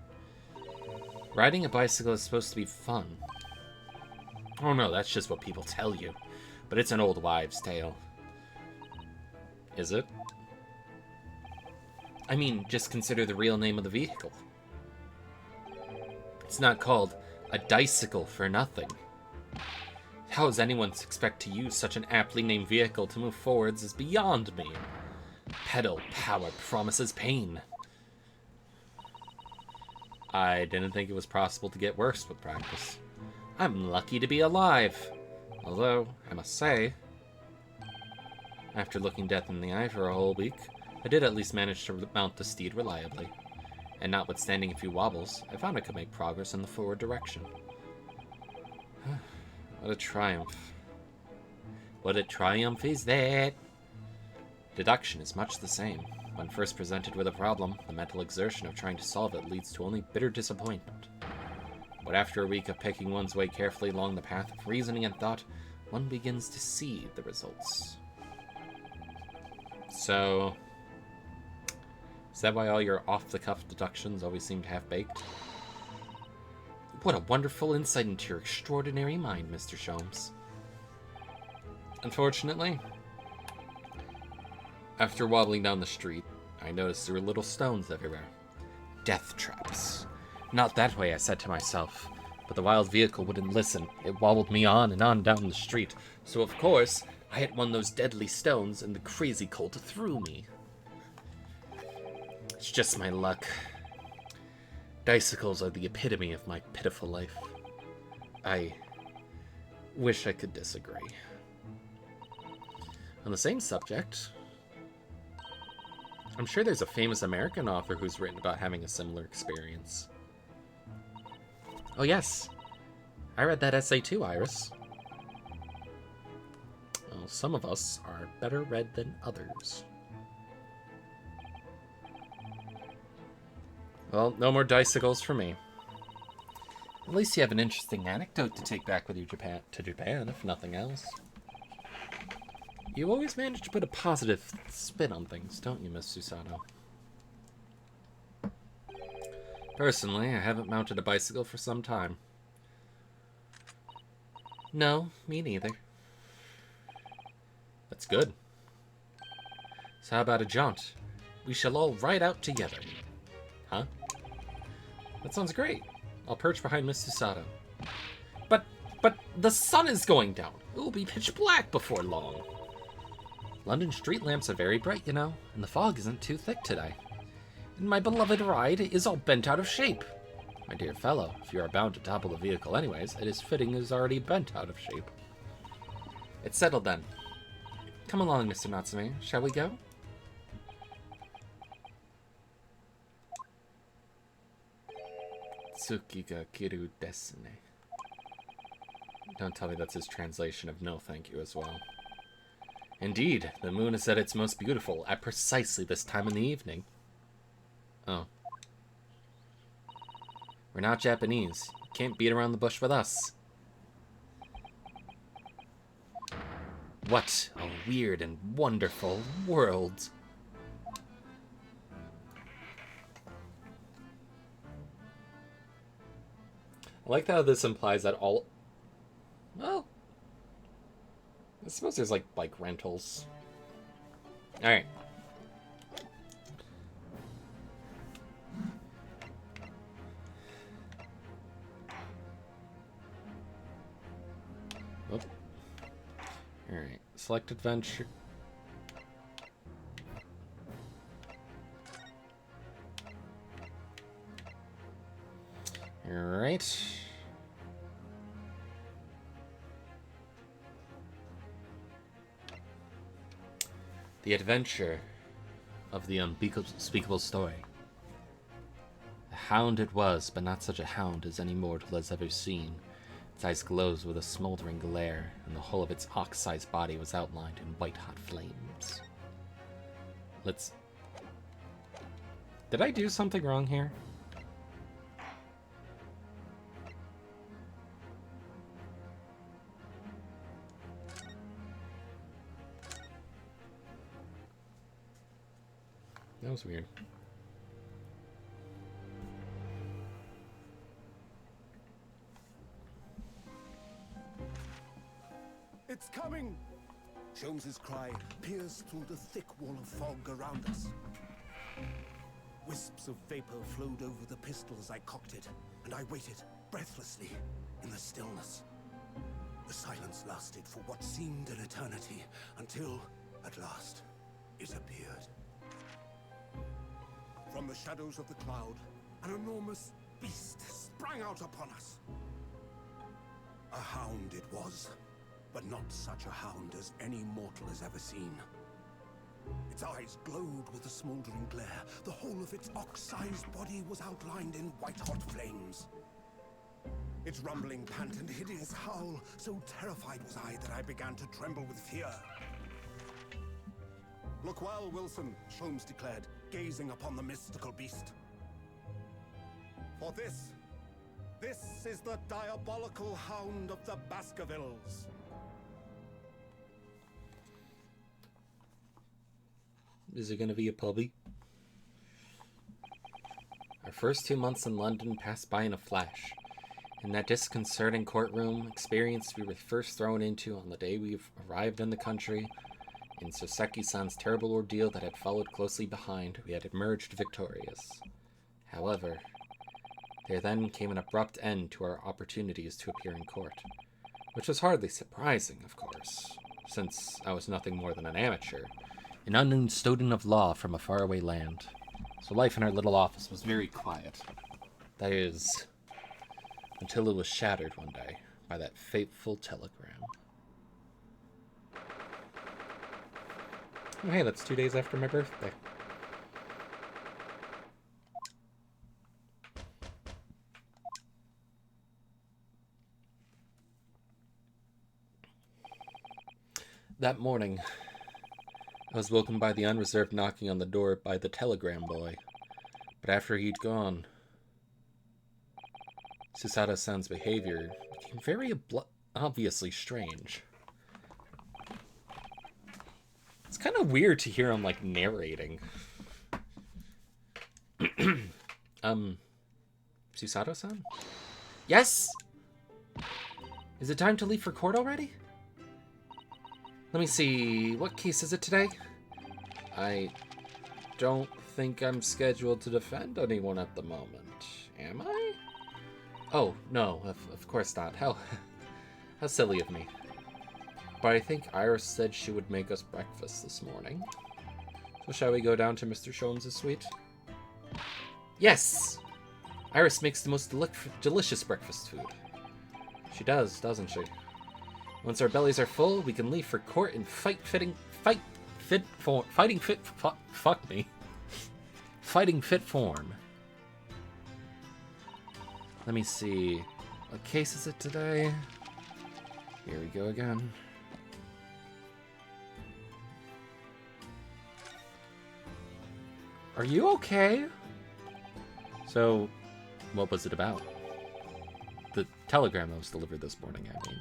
A: riding a bicycle is supposed to be fun. Oh no, that's just what people tell you. But it's an old wives' tale. Is it? I mean, just consider the real name of the vehicle. It's not called a dicycle for nothing. How does anyone expect to use such an aptly named vehicle to move forwards is beyond me. Pedal power promises pain. I didn't think it was possible to get worse with practice. I'm lucky to be alive. Although, I must say, after looking death in the eye for a whole week, I did at least manage to mount the steed reliably. And notwithstanding a few wobbles, I found I could make progress in the forward direction. What a triumph. What a triumph is that? Deduction is much the same. When first presented with a problem, the mental exertion of trying to solve it leads to only bitter disappointment. But after a week of picking one's way carefully along the path of reasoning and thought, one begins to see the results. So, is that why all your off-the-cuff deductions always seem half-baked? What a wonderful insight into your extraordinary mind, Mr. Sholmes. Unfortunately, after wobbling down the street, I noticed there were little stones everywhere. Death traps. Not that way, I said to myself. But the wild vehicle wouldn't listen. It wobbled me on and on down the street. So of course, I hit one of those deadly stones and the crazy colt threw me. It's just my luck. Dicicles are the epitome of my pitiful life. I wish I could disagree. On the same subject, I'm sure there's a famous American author who's written about having a similar experience. Oh yes, I read that essay too, Iris. Well, some of us are better read than others. Well, no more dicicles for me. At least you have an interesting anecdote to take back with you to Japan, if nothing else. You always manage to put a positive spin on things, don't you, Miss Susato? Personally, I haven't mounted a bicycle for some time. No, me neither. That's good. So how about a jaunt? We shall all ride out together. Huh? That sounds great. I'll perch behind Miss Susato. But the sun is going down. It will be pitch black before long. London street lamps are very bright, you know, and the fog isn't too thick today. And my beloved ride is all bent out of shape. My dear fellow, if you are bound to topple the vehicle anyways, it is fitting it is already bent out of shape. It's settled then. Come along, Mr. Natsume. Shall we go? Tsuki ga kiru desu ne. Don't tell me that's his translation of no thank you as well. Indeed, the moon is at its most beautiful at precisely this time in the evening. Oh. We're not Japanese. You can't beat around the bush with us. What a weird and wonderful world. I like how this implies that all... Well... I suppose there's like bike rentals. Alright. Alright, select adventure. Alright. The adventure of the unspeakable story. A hound it was, but not such a hound as any mortal has ever seen. Its eyes glowed with a smoldering glare, and the whole of its ox-sized body was outlined in white-hot flames. Let's... Did I do something wrong here? That was weird.
B: It's coming! Sholmes's cry pierced through the thick wall of fog around us. Wisps of vapor flowed over the pistol as I cocked it, and I waited breathlessly in the stillness. The silence lasted for what seemed an eternity, until, at last, it appeared. From the shadows of the cloud, an enormous beast sprang out upon us. A hound it was, but not such a hound as any mortal has ever seen. Its eyes glowed with a smoldering glare. The whole of its ox-sized body was outlined in white-hot flames. Its rumbling pant and hideous howl, so terrified was I that I began to tremble with fear. "Look well, Wilson," Sholmes declared, gazing upon the mystical beast. "For this is the diabolical hound of the Baskervilles."
A: Is it going to be a puppy? Our first 2 months in London passed by in a flash. In that disconcerting courtroom experience we were first thrown into on the day we arrived in the country, in Soseki-san's terrible ordeal that had followed closely behind, we had emerged victorious. However, there then came an abrupt end to our opportunities to appear in court, which was hardly surprising, of course, since I was nothing more than an amateur, an unknown student of law from a faraway land. So life in our little office was very quiet. That is, until it was shattered one day by that fateful telegram. Oh, hey, that's 2 days after my birthday. That morning, I was woken by the unreserved knocking on the door by the telegram boy. But after he'd gone, Susato-san's behavior became very obviously strange. It's kind of weird to hear him, like, narrating. Susato-san? Yes? Is it time to leave for court already? Let me see, what case is it today? I don't think I'm scheduled to defend anyone at the moment. Am I? Oh, no, of course not. How silly of me. But I think Iris said she would make us breakfast this morning. So shall we go down to Mr. Sholmes' suite? Yes! Iris makes the most delicious breakfast food. She does, doesn't she? Once our bellies are full, we can leave for court in fighting fit form. Let me see. What case is it today? Here we go again. Are you okay? So, what was it about? The telegram that was delivered this morning, I mean.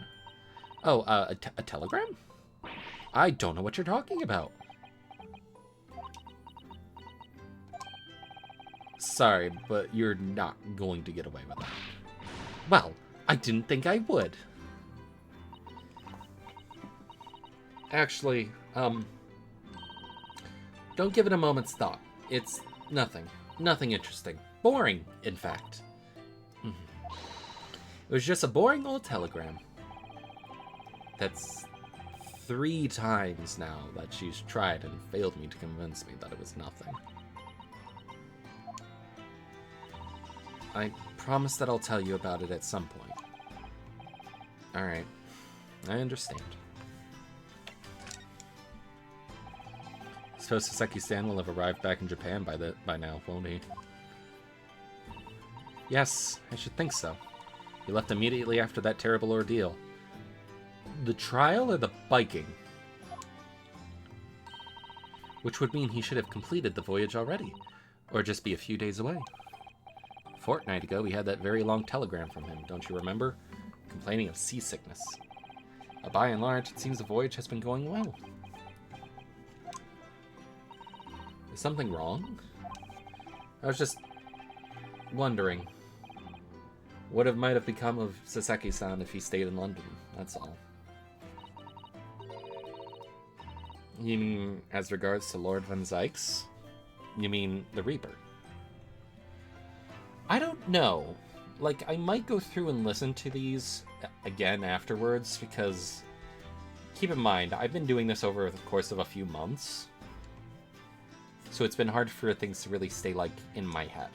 A: Oh, a telegram? I don't know what you're talking about. Sorry, but you're not going to get away with that. Well, I didn't think I would. Actually, don't give it a moment's thought. It's nothing. Nothing interesting. Boring, in fact. It was just a boring old telegram. That's 3 times now that she's tried and failed me to convince me that it was nothing. I promise that I'll tell you about it at some point. Alright. I understand. I suppose Saseki-san will have arrived back in Japan by now, won't he? Yes, I should think so. He left immediately after that terrible ordeal. The trial or the biking? Which would mean he should have completed the voyage already, or just be a few days away. A fortnight ago, we had that very long telegram from him, don't you remember? Complaining of seasickness. By and large, it seems the voyage has been going well. Is something wrong? I was just wondering what might have become of Saseki-san if he stayed in London, that's all. You mean as regards to Lord Van Zykes? You mean the Reaper? I don't know. Like, I might go through and listen to these again afterwards, because keep in mind, I've been doing this over the course of a few months, so it's been hard for things to really stay, like, in my head.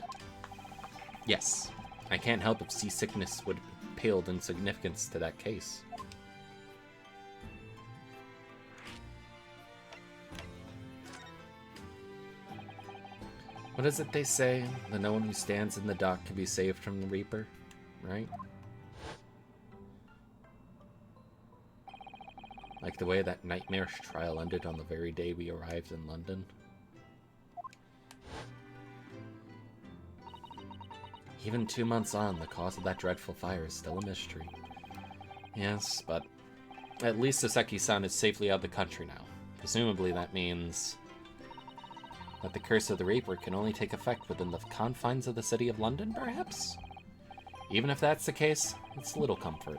A: Yes, I can't help if seasickness would have paled in significance to that case. What is it they say? That no one who stands in the dock can be saved from the Reaper, right? Like the way that nightmarish trial ended on the very day we arrived in London. Even 2 months on, the cause of that dreadful fire is still a mystery. Yes, but at least Saseki-san is safely out of the country now. Presumably that means that the curse of the Reaper can only take effect within the confines of the city of London, perhaps? Even if that's the case, it's little comfort.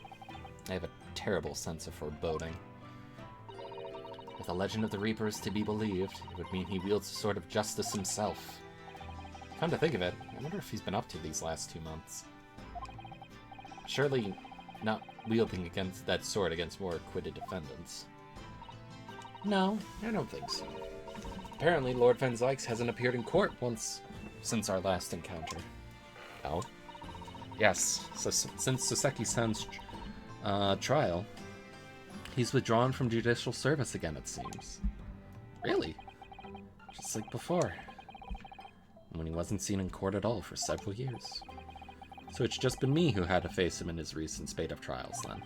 A: I have a terrible sense of foreboding. If the legend of the Reaper is to be believed, it would mean he wields a sword of justice himself. Come to think of it, I wonder if he's been up to these last 2 months. Surely not wielding against that sword against more acquitted defendants. No, I don't think so. Apparently, Lord Van Zykes hasn't appeared in court once since our last encounter. Oh? Yes, so since Saseki-san's trial, he's withdrawn from judicial service again, it seems. Really? Just like before. When he wasn't seen in court at all for several years. So it's just been me who had to face him in his recent spate of trials, then.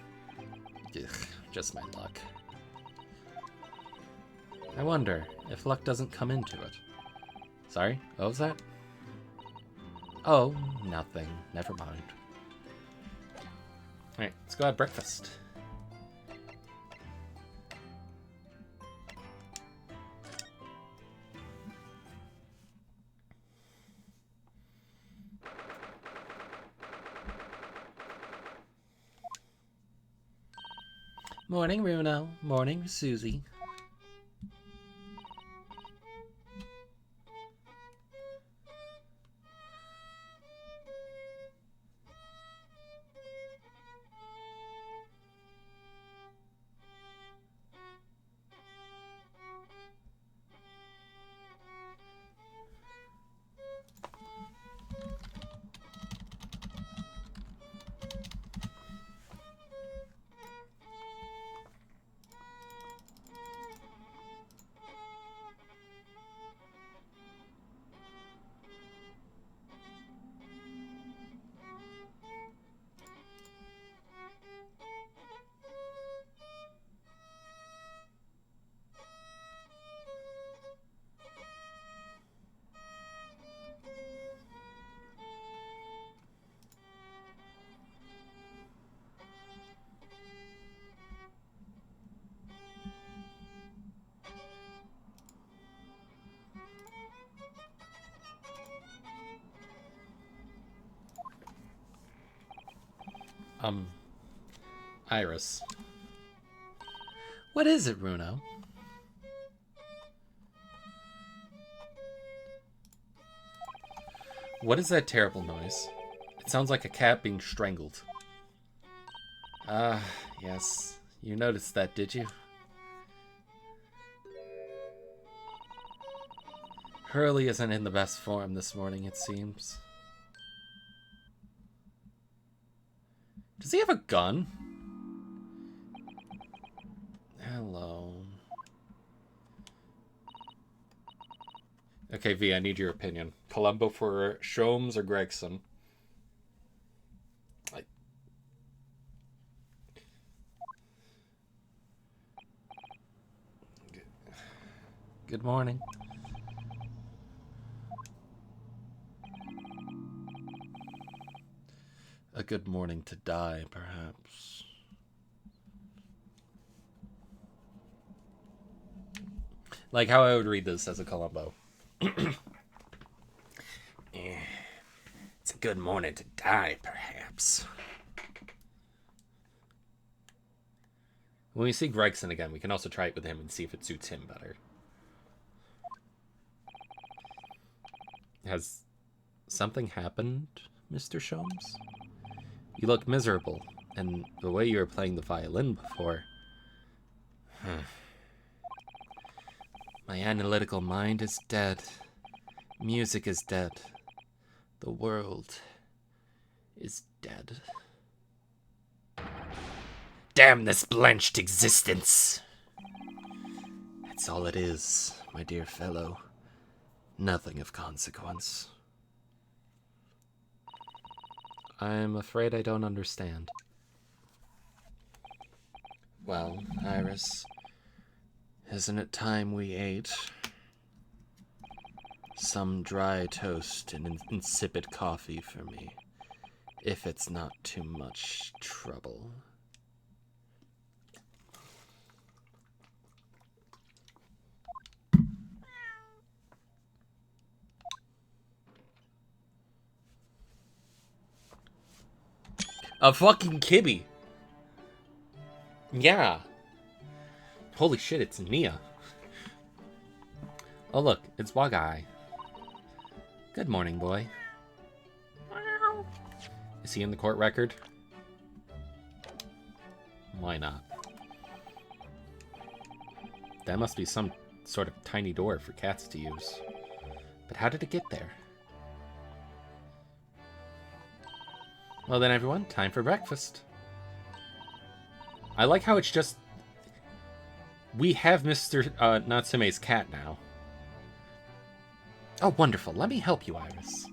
A: Ugh, just my luck. I wonder if luck doesn't come into it. Sorry, what was that? Oh, nothing. Never mind. Alright, let's go have breakfast. Morning, Runo. Morning, Susie. Iris. What is it, Runo? What is that terrible noise? It sounds like a cat being strangled. Ah, yes. You noticed that, did you? Hurley isn't in the best form this morning, it seems. Does he have a gun? Hello. Okay, V, I need your opinion. Columbo for Sholmes or Gregson? Good morning. A good morning to die, perhaps. Like how I would read this as a Columbo. It's a good morning to die, perhaps. When we see Gregson again, we can also try it with him and see if it suits him better. Has something happened, Mr. Sholmes? You look miserable, and the way you were playing the violin before... My analytical mind is dead. Music is dead. The world is dead. Damn this blanched existence! That's all it is, my dear fellow. Nothing of consequence. I'm afraid I don't understand. Well, Iris, isn't it time we ate? Some dry toast and insipid coffee for me, if it's not too much trouble. A fucking Kibby. Yeah. Holy shit, it's Nia. Oh look, it's Wagai. Good morning, boy. Is he in the court record? Why not? That must be some sort of tiny door for cats to use. But how did it get there? Well then, everyone, time for breakfast. I like how it's just... We have Mr. Natsume's cat now. Oh, wonderful. Let me help you, Iris.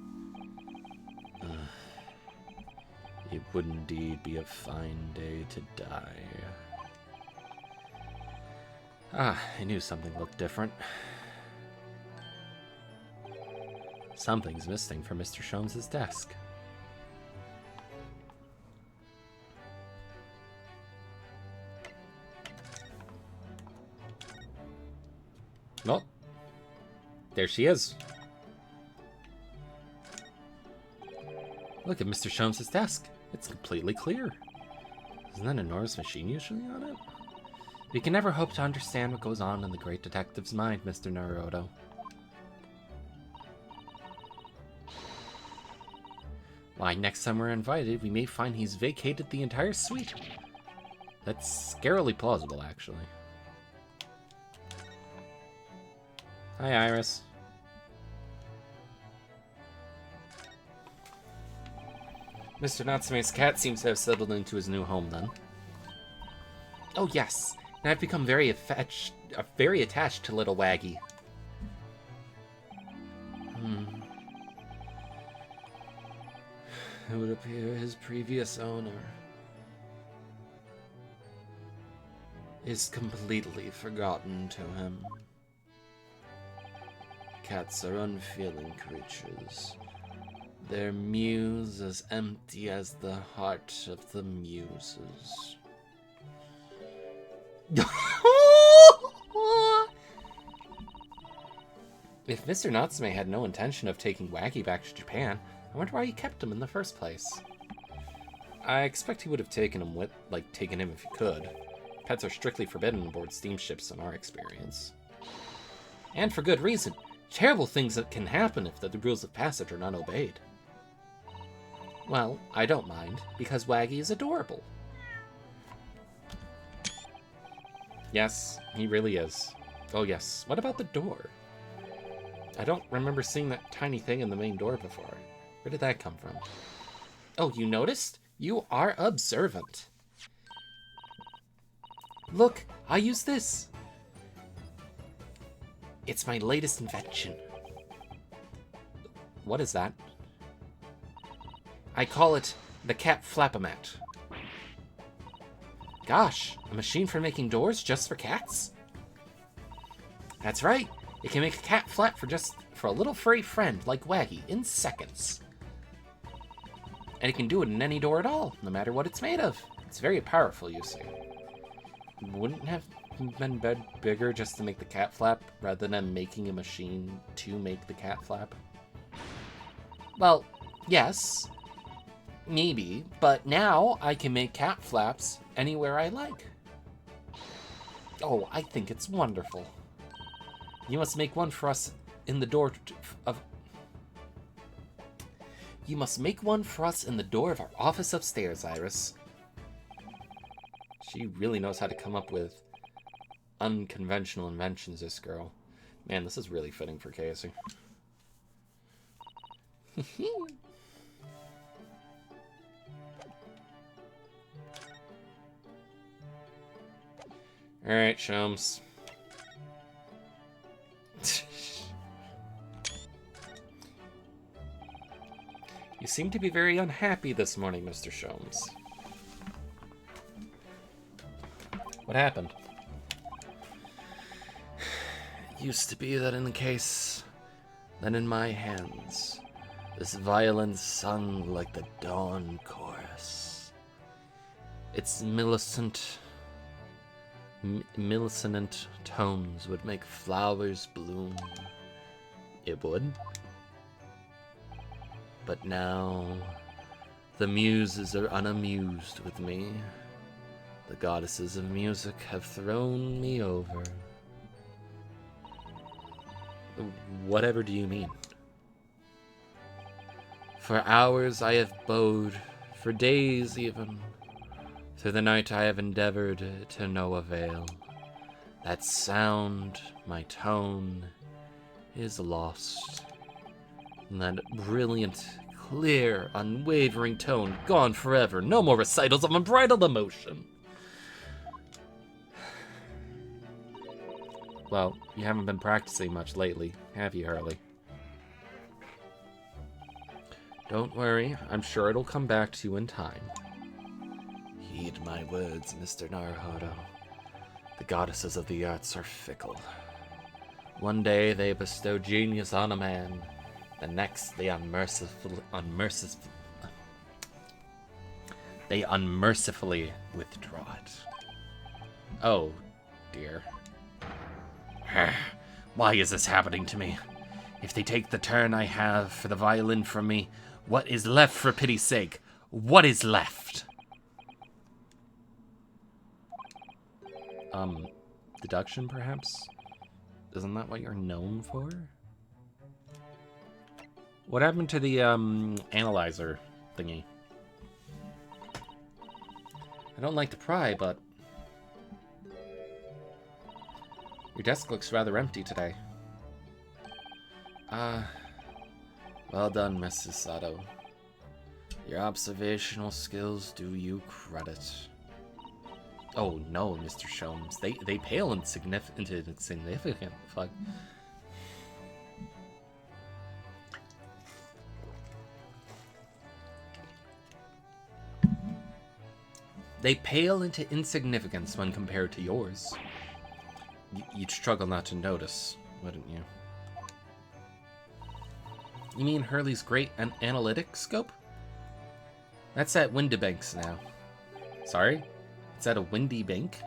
A: It would indeed be a fine day to die. Ah, I knew something looked different. Something's missing from Mr. Sholmes' desk. Well, there she is. Look at Mr. Sholmes' desk. It's completely clear. Isn't that a Norris machine usually on it? We can never hope to understand what goes on in the great detective's mind, Mr. Naruto. Why, next time we're invited, we may find he's vacated the entire suite. That's scarily plausible, actually. Hi, Iris. Mr. Natsume's cat seems to have settled into his new home, then. Oh, yes. And I've become very attached to little Waggy. It would appear his previous owner is completely forgotten to him. Cats are unfeeling creatures. Their muse as empty as the heart of the muses. If Mr. Natsume had no intention of taking Waggy back to Japan, I wonder why he kept him in the first place. I expect he would have taken him if he could. Pets are strictly forbidden aboard steamships in our experience. And for good reason. Terrible things that can happen if the rules of passage are not obeyed. Well, I don't mind, because Waggy is adorable. Yes, he really is. Oh yes, what about the door? I don't remember seeing that tiny thing in the main door before. Where did that come from? Oh, you noticed? You are observant. Look, I use this. It's my latest invention. What is that? I call it the Cat Flapomat. Gosh, a machine for making doors just for cats? That's right. It can make a cat flap for a little furry friend like Waggy in seconds. And it can do it in any door at all, no matter what it's made of. It's very powerful, you see. Wouldn't it have been bigger just to make the cat flap rather than making a machine to make the cat flap? Well, yes. Maybe, but now I can make cat flaps anywhere I like. Oh, I think it's wonderful. You must make one for us in the door of... You must make one for us in the door of our office upstairs, Iris. She really knows how to come up with unconventional inventions, this girl. Man, this is really fitting for Casey. Alright, Shums. You seem to be very unhappy this morning, Mr. Shums. What happened? It used to be that in the case, then in my hands, this violin sung like the dawn chorus. Its millicent tones would make flowers bloom. It would. But now, the muses are unamused with me. The goddesses of music have thrown me over. Whatever do you mean? For hours I have bowed, for days even. Through the night I have endeavored to no avail. That sound, my tone, is lost. And that brilliant, clear, unwavering tone, gone forever. No more recitals of unbridled emotion. Well, you haven't been practicing much lately, have you, Hurley? Don't worry, I'm sure it'll come back to you in time. Heed my words, Mr. Naruhodo. The goddesses of the arts are fickle. One day they bestow genius on a man, the next they unmercifully withdraw it. Oh, dear. Why is this happening to me? If they take the turn I have for the violin from me, what is left, for pity's sake? What is left? Deduction, perhaps? Isn't that what you're known for? What happened to the, analyzer thingy? I don't like to pry, but... Your desk looks rather empty today. Well done, Mrs. Sato. Your observational skills do you credit. Oh no, Mr. Shums. They pale into insignificant. Fuck. They pale into insignificance when compared to yours. You'd struggle not to notice, wouldn't you? You mean Hurley's great analytic scope? That's at Windy Banks now. Sorry? It's at a windy bank?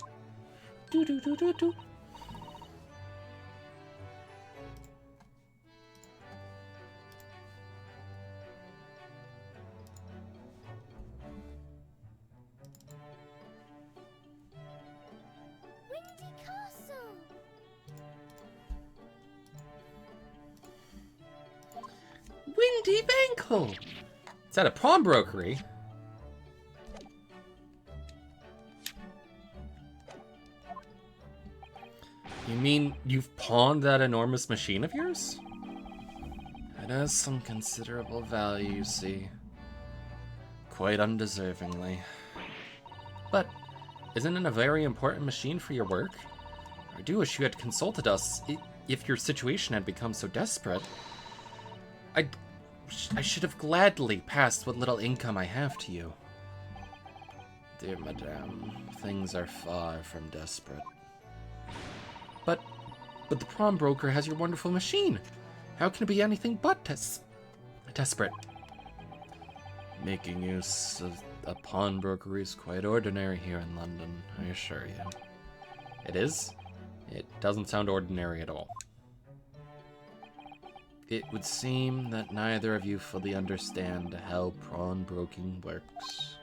A: Do-do-do-do-do. Windy Bank. It's at a pawnbrokery. You mean you've pawned that enormous machine of yours? It has some considerable value, you see. Quite undeservingly. But isn't it a very important machine for your work? I do wish you had consulted us if your situation had become so desperate. I should have gladly passed what little income I have to you. Dear madame, things are far from desperate. But the pawnbroker has your wonderful machine. How can it be anything but desperate? Making use of a pawnbroker is quite ordinary here in London, I assure you. It is? It doesn't sound ordinary at all. It would seem that neither of you fully understand how pawnbroking works.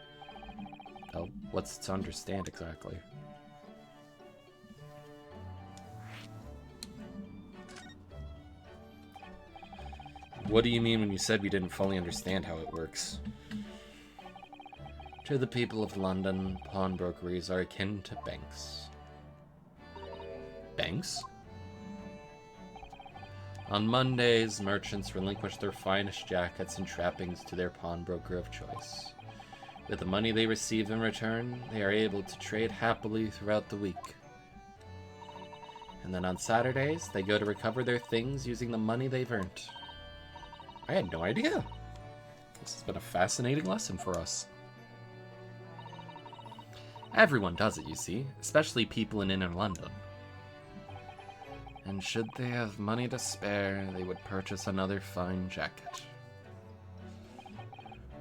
A: Oh, what's to understand exactly? What do you mean when you said we didn't fully understand how it works? To the people of London, pawnbrokeries are akin to banks. Banks? On Mondays, merchants relinquish their finest jackets and trappings to their pawnbroker of choice. With the money they receive in return, they are able to trade happily throughout the week. And then on Saturdays, they go to recover their things using the money they've earned. I had no idea. This has been a fascinating lesson for us. Everyone does it, you see, especially people in inner London. And should they have money to spare, they would purchase another fine jacket.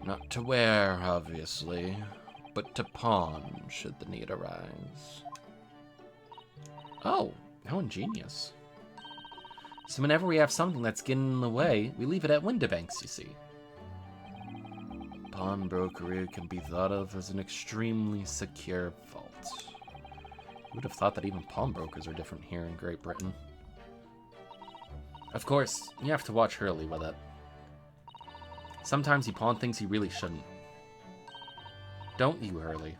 A: Not to wear, obviously, but to pawn should the need arise. Oh, how ingenious. So whenever we have something that's getting in the way, we leave it at Windibanks, you see. Pawnbrokery can be thought of as an extremely secure vault. Who would have thought that even pawnbrokers are different here in Great Britain? Of course, you have to watch Hurley with it. Sometimes he pawn things he really shouldn't. Don't you, Hurley?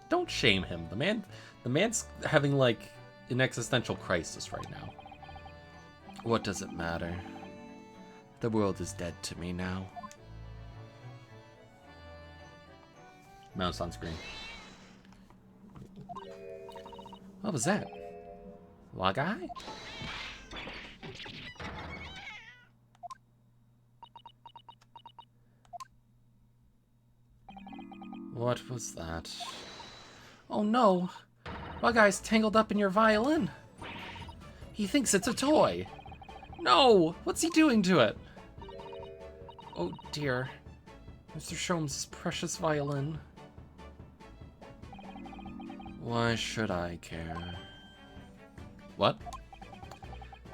A: Don't shame him. The man's having like an existential crisis right now. What does it matter? The world is dead to me now. Mouse on screen. What was that? Wagai? What was that? Oh no! Wagai's tangled up in your violin! He thinks it's a toy! No! What's he doing to it? Oh dear. Mr. Sholmes' precious violin. Why should I care? What?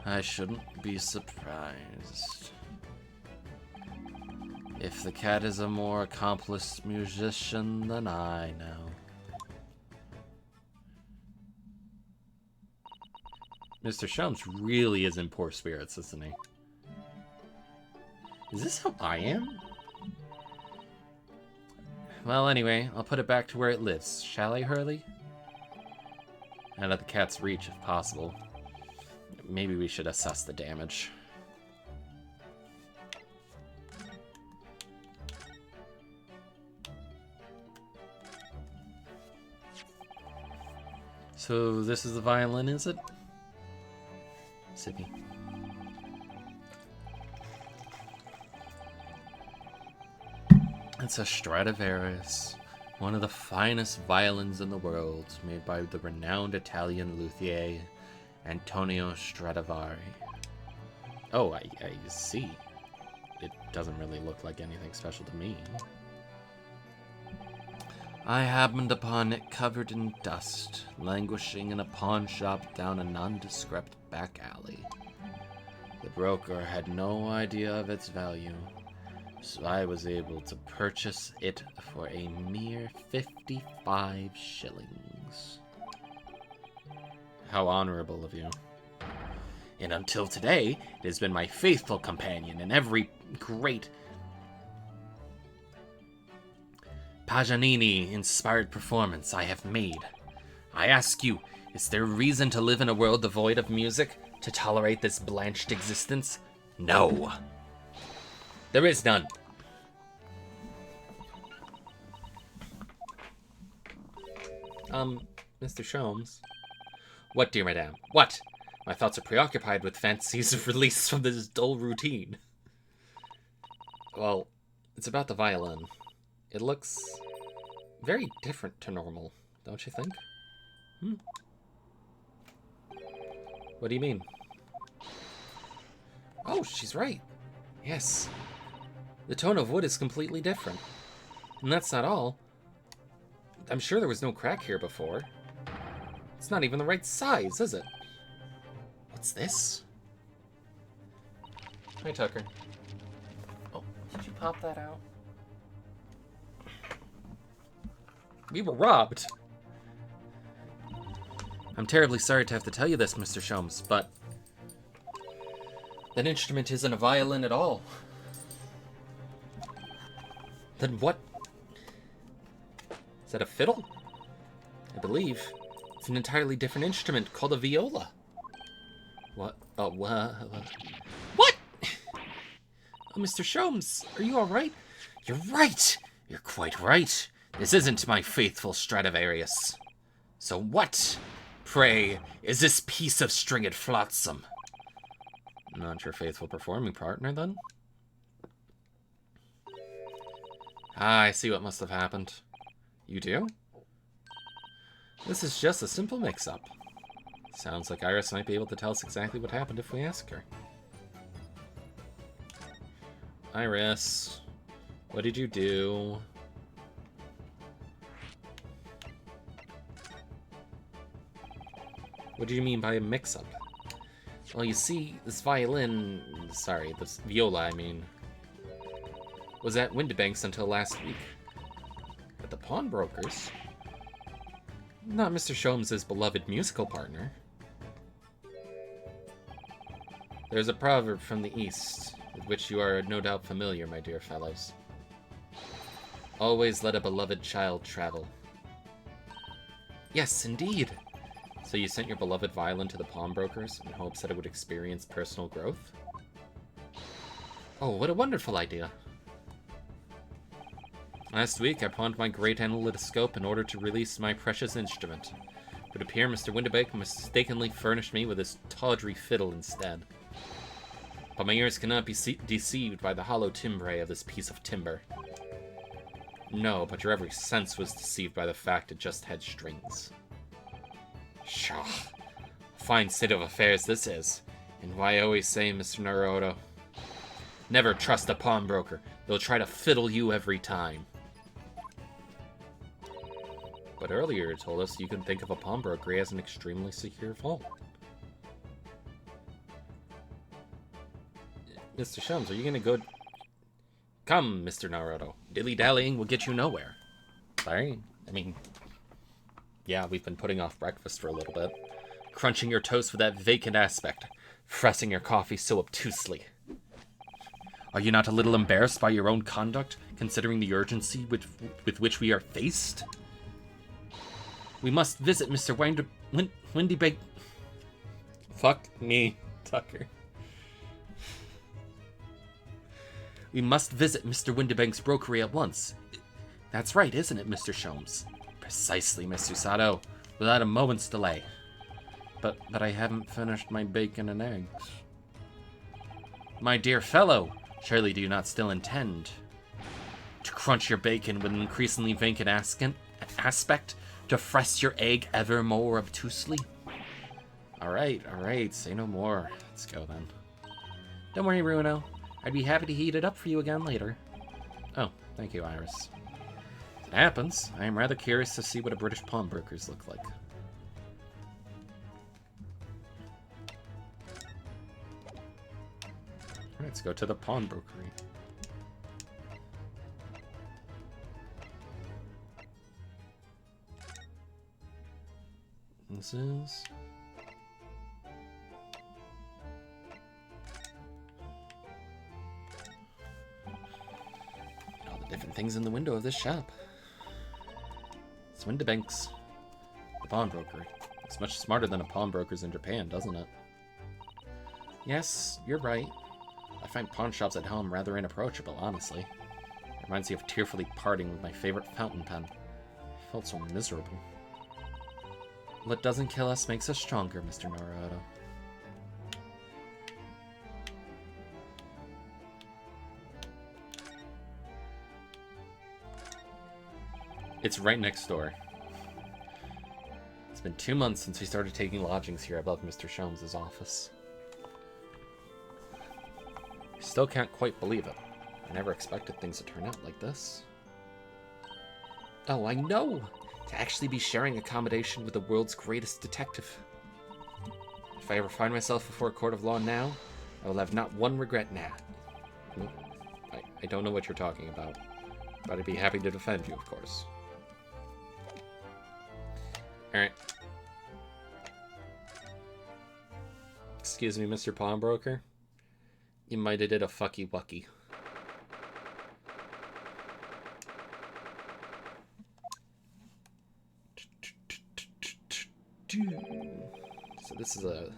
A: I shouldn't be surprised. If the cat is a more accomplished musician than I know. Mr. Sholmes really is in poor spirits, isn't he? Is this how I am? Well, anyway, I'll put it back to where it lives, shall I, Hurley? Out of the cat's reach, if possible. Maybe we should assess the damage. So this is the violin, is it? Sippy. It's a Stradivarius, one of the finest violins in the world, made by the renowned Italian luthier Antonio Stradivari. Oh, I see. It doesn't really look like anything special to me. I happened upon it covered in dust, languishing in a pawn shop down a nondescript back alley. The broker had no idea of its value, so I was able to purchase it for a mere 55 shillings. How honorable of you. And until today, it has been my faithful companion in every great Paganini-inspired performance I have made. I ask you, Is there reason to live in a world devoid of music? To tolerate this blanched existence? No. There is none. Mr. Sholmes. What, dear madame? What? My thoughts are preoccupied with fantasies of release from this dull routine. Well, it's about the violin. It looks very different to normal, don't you think? What do you mean? Oh, she's right. Yes. The tone of wood is completely different. And that's not all. I'm sure there was no crack here before. It's not even the right size, is it? What's this? Hi, Tucker. Oh, did you pop that out? We were robbed. I'm terribly sorry to have to tell you this, Mr. Sholmes, but that instrument isn't a violin at all. Then what? Is that a fiddle? I believe it's an entirely different instrument called a viola. What? Oh, what? What? Oh, Mr. Sholmes, are you all right? You're right. You're quite right. This isn't my faithful Stradivarius. So what, pray, is this piece of stringed flotsam? Not your faithful performing partner, then? Ah, I see what must have happened. You do? This is just a simple mix-up. Sounds like Iris might be able to tell us exactly what happened if we ask her. Iris, what did you do? What do you mean by a mix-up? Well, you see, this viola, I mean, was at Windibanks until last week. At the pawnbroker's? Not Mr. Sholmes' beloved musical partner. There's a proverb from the East, with which you are no doubt familiar, my dear fellows. Always let a beloved child travel. Yes, indeed. So you sent your beloved violin to the pawnbrokers in hopes that it would experience personal growth? Oh, what a wonderful idea. Last week, I pawned my great analytoscope in order to release my precious instrument. It would appear Mr. Windibank mistakenly furnished me with his tawdry fiddle instead. But my ears cannot be deceived by the hollow timbre of this piece of timber. No, but your every sense was deceived by the fact it just had strings. Pshaw. Fine state of affairs this is. And why I always say, Mr. Naruto, never trust a pawnbroker. They'll try to fiddle you every time. But earlier you told us you can think of a pawnbroker as an extremely secure vault. Mr. Sholmes, are you gonna go... Come, Mr. Naruto. Dilly-dallying will get you nowhere. Sorry? I mean... Yeah, we've been putting off breakfast for a little bit. Crunching your toast with that vacant aspect. Pressing your coffee so obtusely. Are you not a little embarrassed by your own conduct, considering the urgency with which we are faced? We must visit Mr. Windibank... Fuck me, Tucker. We must visit Mr. Windibank's brokery at once. That's right, isn't it, Mr. Sholmes? Precisely, Miss Susato, without a moment's delay. But I haven't finished my bacon and eggs. My dear fellow, surely do you not still intend to crunch your bacon with an increasingly vacant aspect, to press your egg ever more obtusely? Alright, say no more. Let's go then. Don't worry, Bruno. I'd be happy to heat it up for you again later. Oh, thank you, Iris. As it happens, I am rather curious to see what a British pawnbrokers look like. Let's go to the pawnbrokery. This is... all the different things in the window of this shop. It's Windibanks. The pawnbrokery. It's much smarter than a pawnbroker's in Japan, doesn't it? Yes, you're right. I find pawn shops at home rather inapproachable, honestly. It reminds me of tearfully parting with my favorite fountain pen. I felt so miserable. What doesn't kill us makes us stronger, Mr. Naruto. It's right next door. It's been 2 months since we started taking lodgings here above Mr. Sholmes' office. I still can't quite believe it. I never expected things to turn out like this. Oh, I know! To actually be sharing accommodation with the world's greatest detective. If I ever find myself before a court of law now, I will have not one regret now. I don't know what you're talking about, but I'd be happy to defend you, of course. Alright. Excuse me, Mr. Pawnbroker. You might have did a fucky wucky. So this is a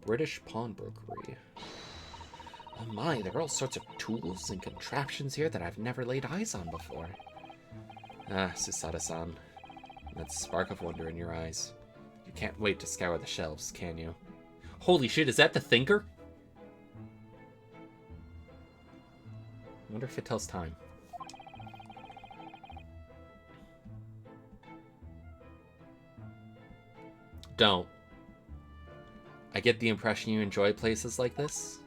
A: British pawnbrokery. Oh my, there are all sorts of tools and contraptions here that I've never laid eyes on before. Ah, Susada-san. That spark of wonder in your eyes. You can't wait to scour the shelves, can you? Holy shit, is that the Thinker? I wonder if it tells time. Don't. I get the impression you enjoy places like this.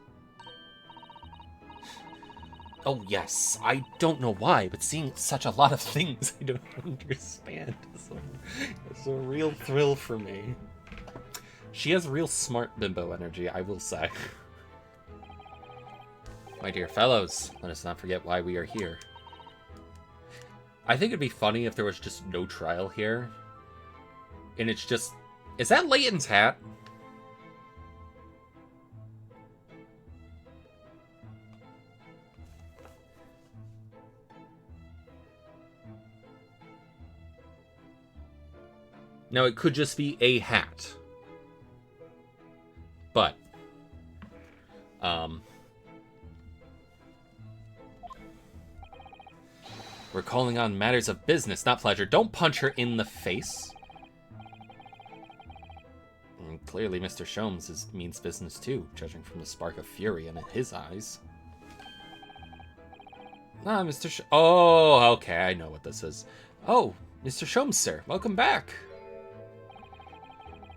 A: Oh, yes. I don't know why, but seeing such a lot of things I don't understand is a real thrill for me. She has real smart bimbo energy, I will say. My dear fellows, let us not forget why we are here. I think it'd be funny if there was just no trial here. And it's just... Is that Layton's hat? Now, it could just be a hat. But, we're calling on matters of business, not pleasure. Don't punch her in the face. And clearly, Mr. Sholmes means business too, judging from the spark of fury in his eyes. Ah, Mr. Oh, okay, I know what this is. Oh, Mr. Sholmes, sir, welcome back.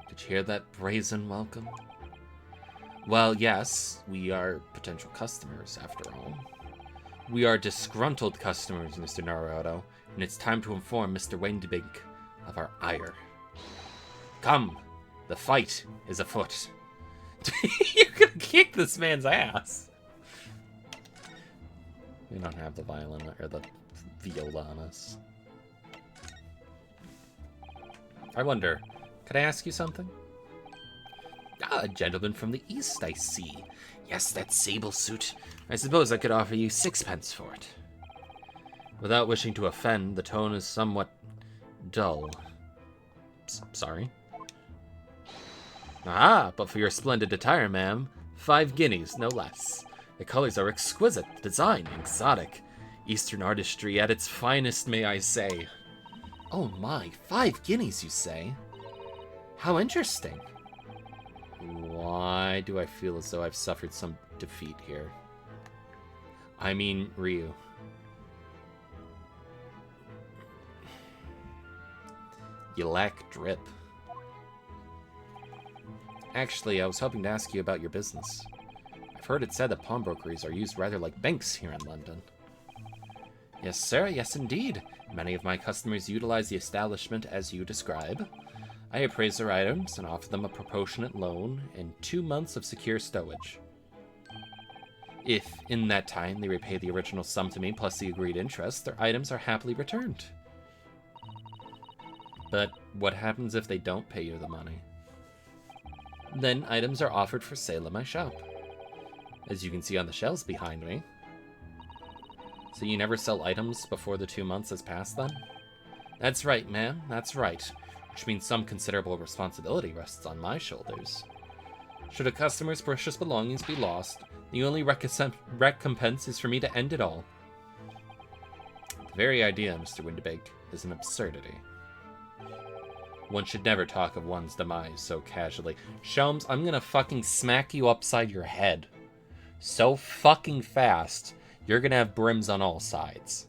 A: Did you hear that brazen welcome? Well, yes, we are potential customers, after all. We are disgruntled customers, Mr. Naruto, and it's time to inform Mr. Wendibink of our ire. Come, the fight is afoot. You're gonna kick this man's ass. We don't have the violin or the viola on us. I wonder, could I ask you something? Ah, a gentleman from the East, I see. Yes, that sable suit. I suppose I could offer you 6 pence for it. Without wishing to offend, the tone is somewhat dull. Sorry? Ah, but for your splendid attire, ma'am, 5 guineas, no less. The colors are exquisite, the design exotic. Eastern artistry at its finest, may I say. Oh my, 5 guineas, you say? How interesting. Why do I feel as though I've suffered some defeat here? I mean, Ryu. You lack drip. Actually, I was hoping to ask you about your business. I've heard it said that pawnbrokeries are used rather like banks here in London. Yes, sir, yes indeed. Many of my customers utilize the establishment as you describe. I appraise their items and offer them a proportionate loan and 2 months of secure stowage. If, in that time, they repay the original sum to me plus the agreed interest, their items are happily returned. But what happens if they don't pay you the money? Then items are offered for sale in my shop. As you can see on the shelves behind me. So you never sell items before the 2 months has passed then? That's right, ma'am, that's right. which means some considerable responsibility rests on my shoulders. Should a customer's precious belongings be lost, the only recompense is for me to end it all. The very idea, Mr. Windibank, is an absurdity. One should never talk of one's demise so casually. Shelms, I'm gonna fucking smack you upside your head. So fucking fast, you're gonna have brims on all sides.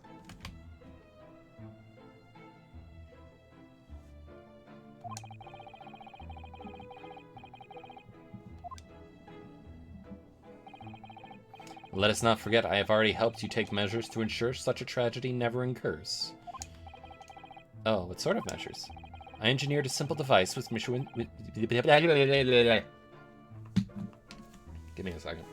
A: Let us not forget, I have already helped you take measures to ensure such a tragedy never incurs. Oh, what sort of measures? I engineered a simple device with Michelin... Give me a second.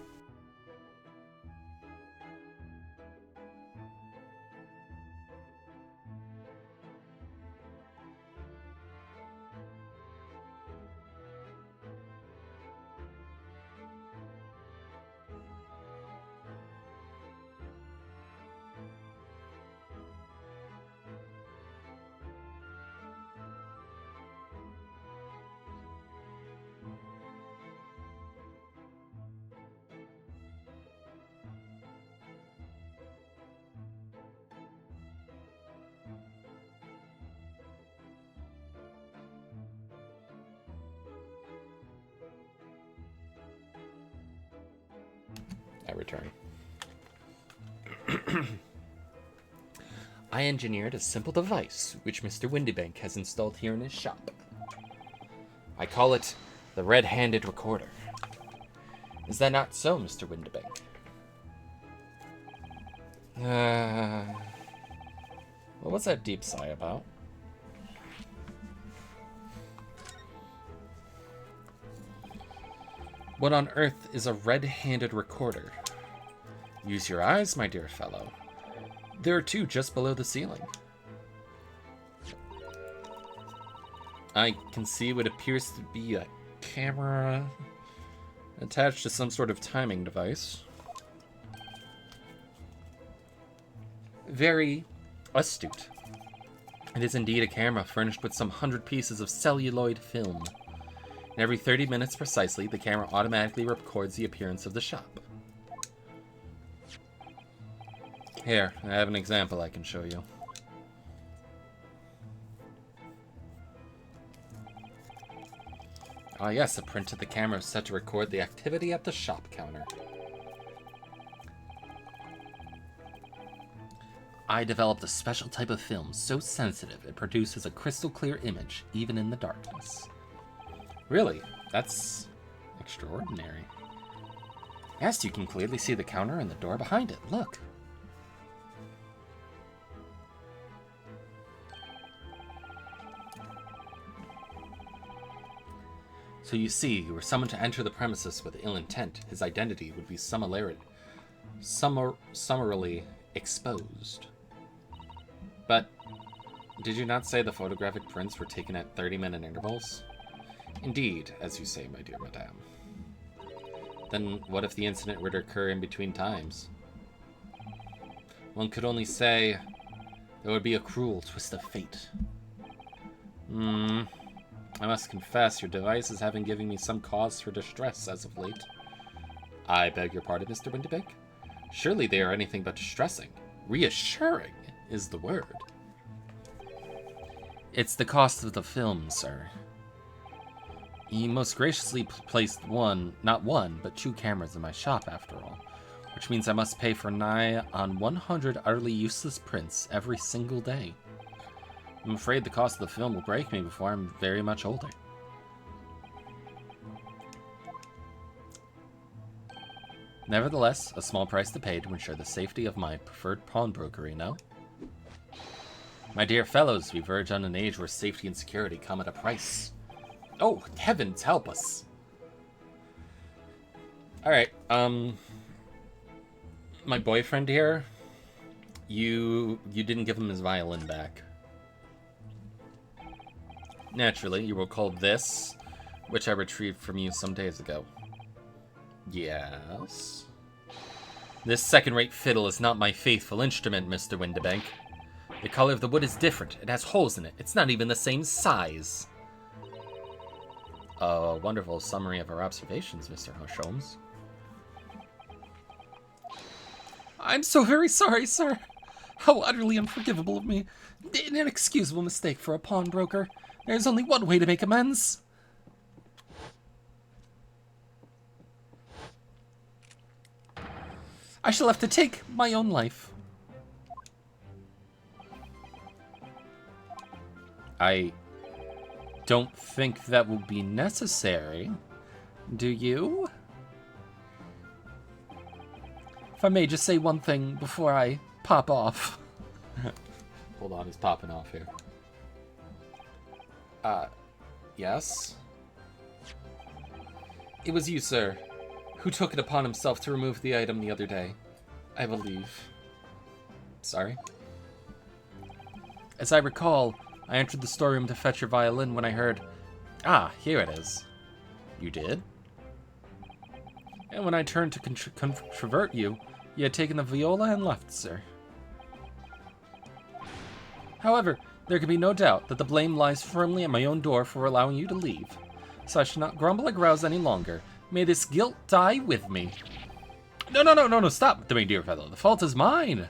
A: I return. I engineered a simple device which Mr. Windibank has installed here in his shop. I call it the Red-Handed Recorder. Is that not so, Mr. Windibank? What was that deep sigh about? What on earth is a red-handed recorder? Use your eyes, my dear fellow. There are two just below the ceiling. I can see what appears to be a camera attached to some sort of timing device. Very astute. It is indeed a camera furnished with some 100 pieces of celluloid film. And every 30 minutes precisely, the camera automatically records the appearance of the shop. Here, I have an example I can show you. Ah yes, a print of the camera is set to record the activity at the shop counter. I developed a special type of film so sensitive it produces a crystal clear image, even in the darkness. Really? That's extraordinary. Yes, you can clearly see the counter and the door behind it. Look. So you see, were someone to enter the premises with ill intent, his identity would be summarily exposed. But did you not say the photographic prints were taken at 30-minute intervals? Indeed, as you say, my dear madame. Then what if the incident were to occur in between times? One could only say there would be a cruel twist of fate. I must confess, your devices haven't given me some cause for distress as of late. I beg your pardon, Mr. Windibank? Surely they are anything but distressing. Reassuring is the word. It's the cost of the film, sir. He most graciously placed not one, but 2 cameras in my shop, after all. Which means I must pay for nigh on 100 utterly useless prints every single day. I'm afraid the cost of the film will break me before I'm very much older. Nevertheless, a small price to pay to ensure the safety of my preferred pawnbrokery, no? My dear fellows, we verge on an age where safety and security come at a price. Oh, heavens help us. Alright, my boyfriend here, you didn't give him his violin back. Naturally, you will call this, which I retrieved from you some days ago. Yes? This second-rate fiddle is not my faithful instrument, Mr. Windibank. The color of the wood is different. It has holes in it. It's not even the same size. A wonderful summary of our observations, Mr. Holmes. I'm so very sorry, sir. How utterly unforgivable of me. An inexcusable mistake for a pawnbroker. There's only one way to make amends. I shall have to take my own life. I don't think that will be necessary. Do you? If I may just say one thing before I pop off. Hold on, he's popping off here. Yes? It was you, sir, who took it upon himself to remove the item the other day, I believe. Sorry? As I recall, I entered the storeroom to fetch your violin when I heard... Ah, here it is. You did? And when I turned to controvert you, you had taken the viola and left, sir. However, there can be no doubt that the blame lies firmly at my own door for allowing you to leave. So I should not grumble or grouse any longer. May this guilt die with me. No, stop, my dear fellow. The fault is mine.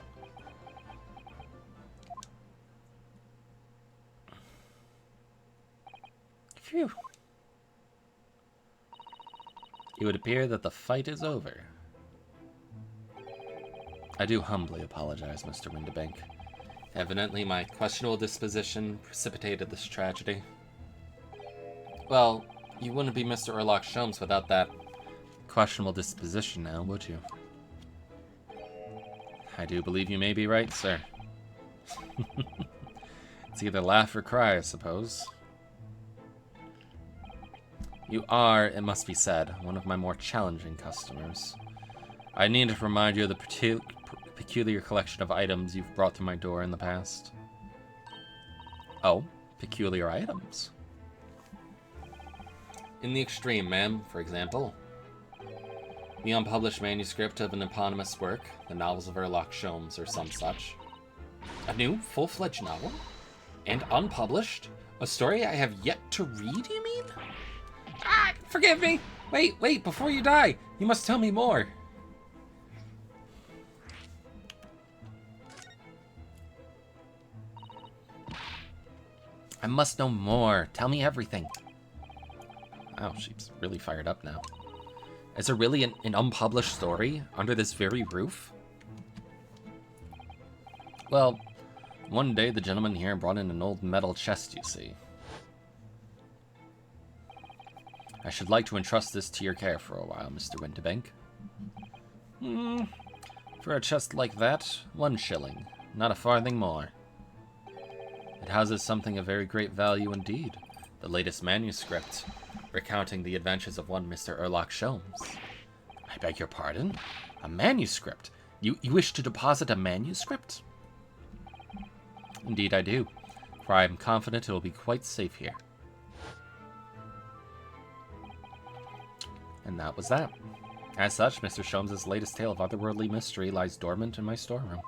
A: Phew. It would appear that the fight is over. I do humbly apologize, Mr. Windibank. Evidently, my questionable disposition precipitated this tragedy. Well, you wouldn't be Mr. Sherlock Holmes without that questionable disposition now, would you? I do believe you may be right, sir. It's either laugh or cry, I suppose. You are, it must be said, one of my more challenging customers. I need to remind you of the peculiar collection of items you've brought to my door in the past. Oh, peculiar items. In the extreme, ma'am, for example. The unpublished manuscript of an eponymous work, the novels of Sherlock Holmes or some such. A new, full-fledged novel? And unpublished? A story I have yet to read, you mean? Ah, forgive me! Wait, before you die, you must tell me more. I must know more. Tell me everything. Oh, she's really fired up now. Is there really an unpublished story under this very roof? Well, one day the gentleman here brought in an old metal chest, you see. I should like to entrust this to your care for a while, Mr. Windibank. For a chest like that, 1 shilling, not a farthing more. It houses something of very great value indeed. The latest manuscript, recounting the adventures of one Mr. Sherlock Holmes. I beg your pardon? A manuscript? You wish to deposit a manuscript? Indeed I do, for I am confident it will be quite safe here. And that was that. As such, Mr. Sholmes' latest tale of otherworldly mystery lies dormant in my storeroom.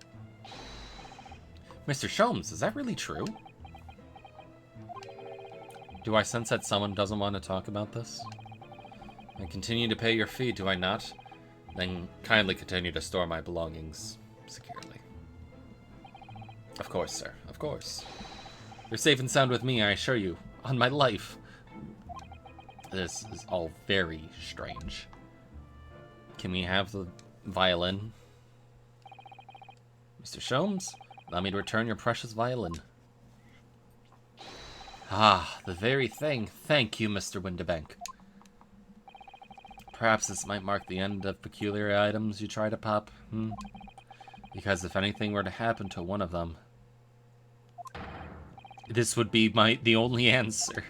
A: Mr. Sholmes, is that really true? Do I sense that someone doesn't want to talk about this? I continue to pay your fee, do I not? Then kindly continue to store my belongings securely. Of course, sir, of course. You're safe and sound with me, I assure you, on my life. This is all very strange. Can we have the violin? Mr. Sholmes, allow me to return your precious violin. Ah, the very thing. Thank you, Mr. Windibank. Perhaps this might mark the end of peculiar items you try to pop, Because if anything were to happen to one of them, this would be the only answer.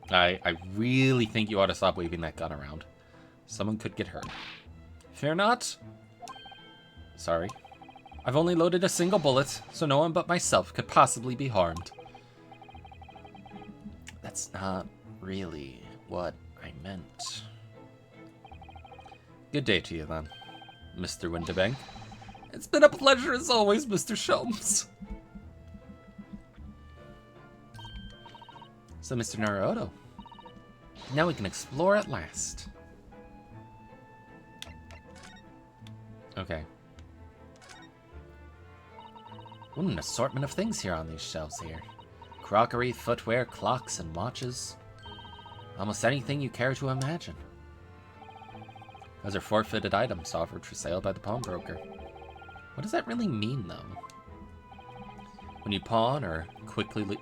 A: I really think you ought to stop waving that gun around. Someone could get hurt. Fear not. Sorry. I've only loaded a single bullet, so no one but myself could possibly be harmed. That's not really what I meant. Good day to you, then, Mr. Windibank. It's been a pleasure as always, Mr. Sholmes. So, Mr. Naruto, now we can explore at last. Okay. What an assortment of things here on these shelves here. Crockery, footwear, clocks, and watches. Almost anything you care to imagine. Those are forfeited items offered for sale by the pawnbroker. What does that really mean, though? When you pawn or quickly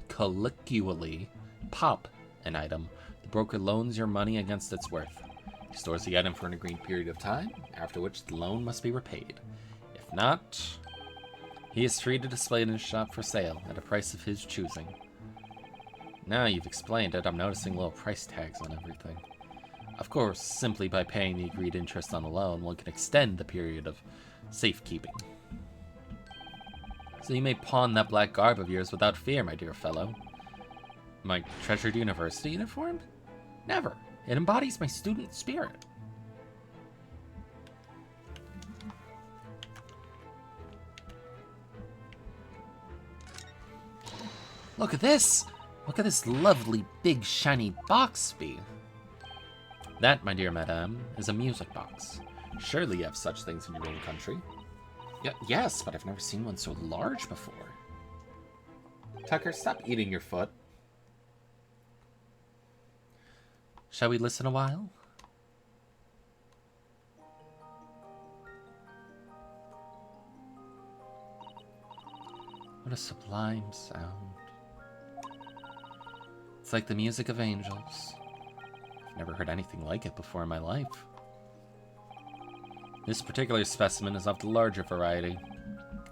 A: colloquially pop an item, the broker loans your money against its worth. He stores the item for an agreed period of time, after which the loan must be repaid. If not, he is free to display it in his shop for sale at a price of his choosing. Now you've explained it, I'm noticing little price tags on everything. Of course, simply by paying the agreed interest on the loan, one can extend the period of safekeeping. So you may pawn that black garb of yours without fear, my dear fellow. My treasured university uniform? Never. It embodies my student spirit. Look at this! Look at this lovely, big, shiny box, Bee. That, my dear madame, is a music box. Surely you have such things in your own country. Yes, but I've never seen one so large before. Tucker, stop eating your foot. Shall we listen a while? What a sublime sound. It's like the music of angels. I've never heard anything like it before in my life. This particular specimen is of the larger variety,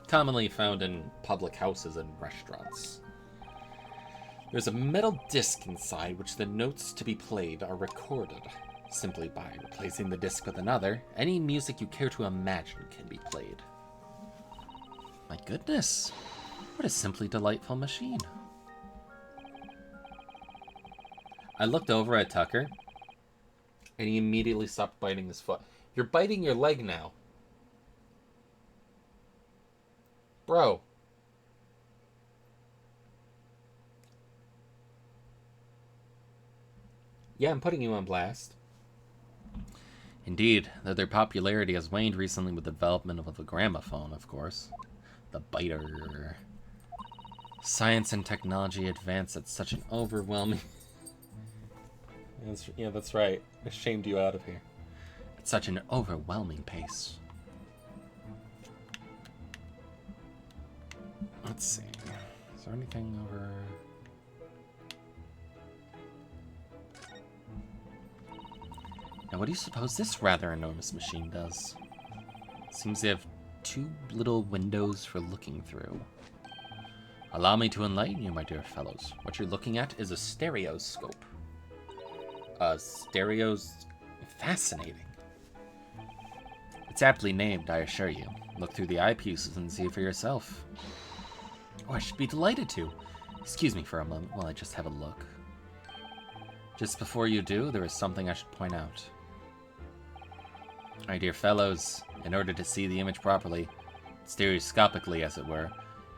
A: commonly found in public houses and restaurants. There's a metal disc inside which the notes to be played are recorded. Simply by replacing the disc with another, any music you care to imagine can be played. My goodness, what a simply delightful machine. I looked over at Tucker, and he immediately stopped biting his foot. You're biting your leg now. Bro. Yeah, I'm putting you on blast. Indeed, though their popularity has waned recently with the development of the gramophone, of course. The biter. Science and technology advance at such an overwhelming... Yeah, that's right. I shamed you out of here. At such an overwhelming pace. Let's see. Is there anything over... Now, what do you suppose this rather enormous machine does? Seems to have two little windows for looking through. Allow me to enlighten you, my dear fellows. What you're looking at is a stereoscope. Stereos... Fascinating. It's aptly named, I assure you. Look through the eyepieces and see for yourself. Oh, I should be delighted to. Excuse me for a moment while I just have a look. Just before you do, there is something I should point out. My dear fellows, in order to see the image properly, stereoscopically as it were,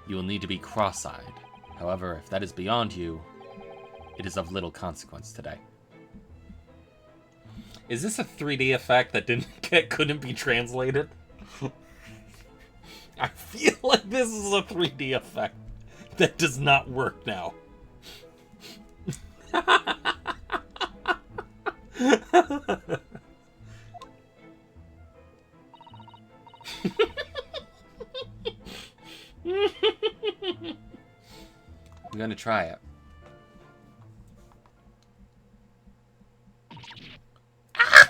A: you will need to be cross-eyed. However, if that is beyond you, it is of little consequence today. Is this a 3D effect that couldn't be translated? I feel like this is a 3D effect that does not work now. I'm gonna try it. Ah!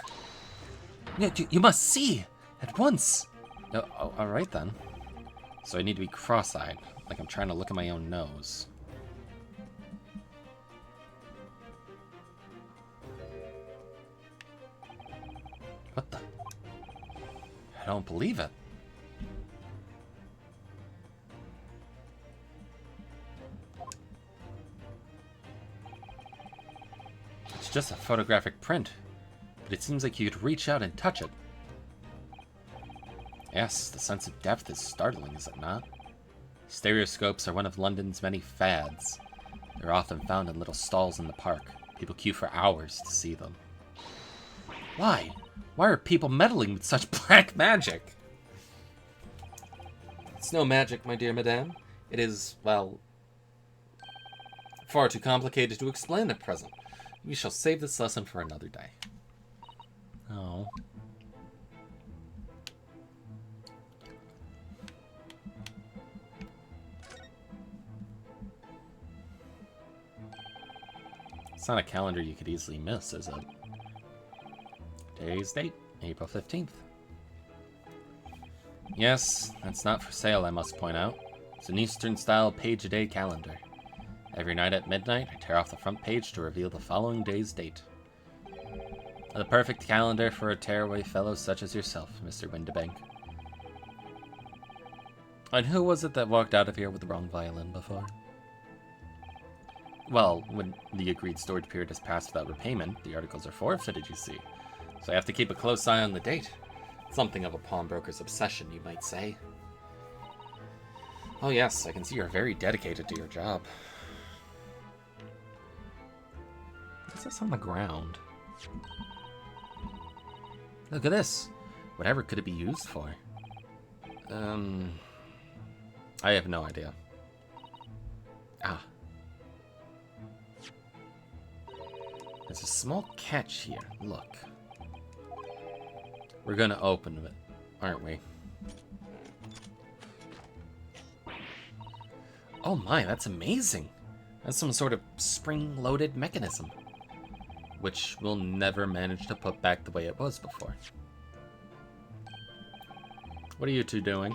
A: You must see at once. Oh, all right then. So I need to be cross-eyed, like I'm trying to look at my own nose. What the? I don't believe it. It's just a photographic print, but it seems like you could reach out and touch it. Yes, the sense of depth is startling, is it not? Stereoscopes are one of London's many fads. They're often found in little stalls in the park. People queue for hours to see them. Why? Why are people meddling with such black magic? It's no magic, my dear madame. It is, well, far too complicated to explain at present. We shall save this lesson for another day. Oh. It's not a calendar you could easily miss, is it? Today's date, April 15th. Yes, that's not for sale, I must point out. It's an Eastern-style page-a-day calendar. Every night at midnight, I tear off the front page to reveal the following day's date. The perfect calendar for a tearaway fellow such as yourself, Mr. Windibank. And who was it that walked out of here with the wrong violin before? Well, when the agreed storage period has passed without repayment, the articles are forfeited, you see. So I have to keep a close eye on the date. Something of a pawnbroker's obsession, you might say. Oh yes, I can see you're very dedicated to your job. What's this on the ground? Look at this. Whatever could it be used for? I have no idea. Ah. There's a small catch here. Look. We're gonna open it, aren't we? Oh my, that's amazing. That's some sort of spring-loaded mechanism, which we'll never manage to put back the way it was before. What are you two doing?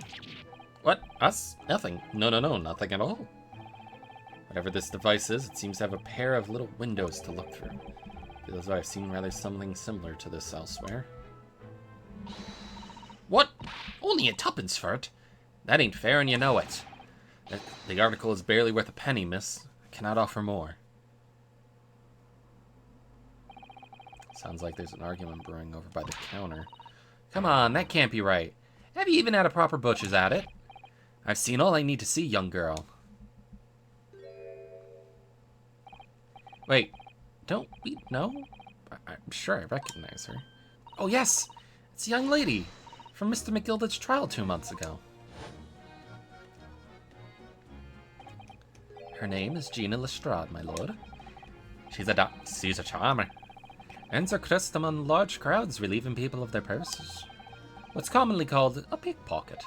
A: What? Us? Nothing. No, nothing at all. Whatever this device is, it seems to have a pair of little windows to look through. Feels as though I've seen rather something similar to this elsewhere. What? Only a tuppence for it? That ain't fair and you know it. The article is barely worth a penny, miss. I cannot offer more. Sounds like there's an argument brewing over by the counter. Come on, that can't be right. Have you even had a proper butcher's at it? I've seen all I need to see, young girl. Wait, don't we know? I'm sure I recognize her. Oh yes, it's a young lady from Mr. McGilded's trial 2 months ago. Her name is Gina Lestrade, my lord. She's a charmer. Earns her crest among large crowds, relieving people of their purses. What's commonly called a pickpocket.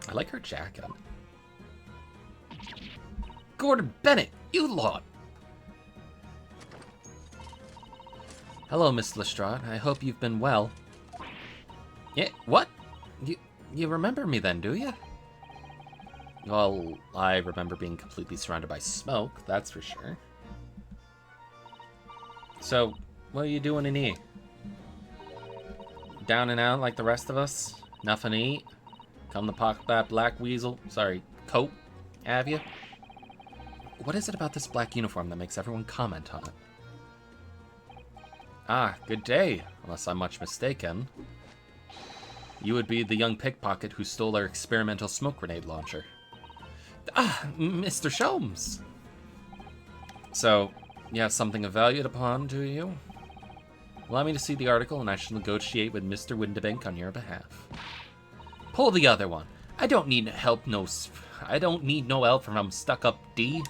A: I like her jacket. Gordon Bennett, you lot! Hello, Miss Lestrade. I hope you've been well. Yeah, what? You remember me then, do you? Well, I remember being completely surrounded by smoke, that's for sure. So, what are you doing in here? Down and out like the rest of us? Nothing to eat? Come to pocket that black weasel, coat, have you? What is it about this black uniform that makes everyone comment on it? Ah, good day, unless I'm much mistaken. You would be the young pickpocket who stole our experimental smoke grenade launcher. Ah, Mr. Sholmes! So, you have something of value to pawn, do you? Allow me to see the article and I shall negotiate with Mr. Windibank on your behalf. Pull the other one. I don't need help, no help from stuck-up D.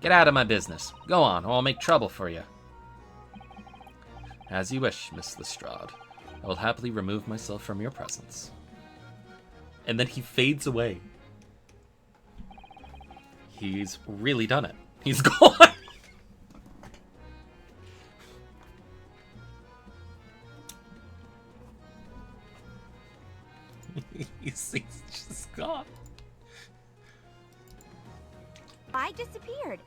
A: Get out of my business. Go on, or I'll make trouble for you. As you wish, Miss Lestrade. I will happily remove myself from your presence. And then he fades away. He's really done it. He's gone. He's just gone.
C: I disappeared.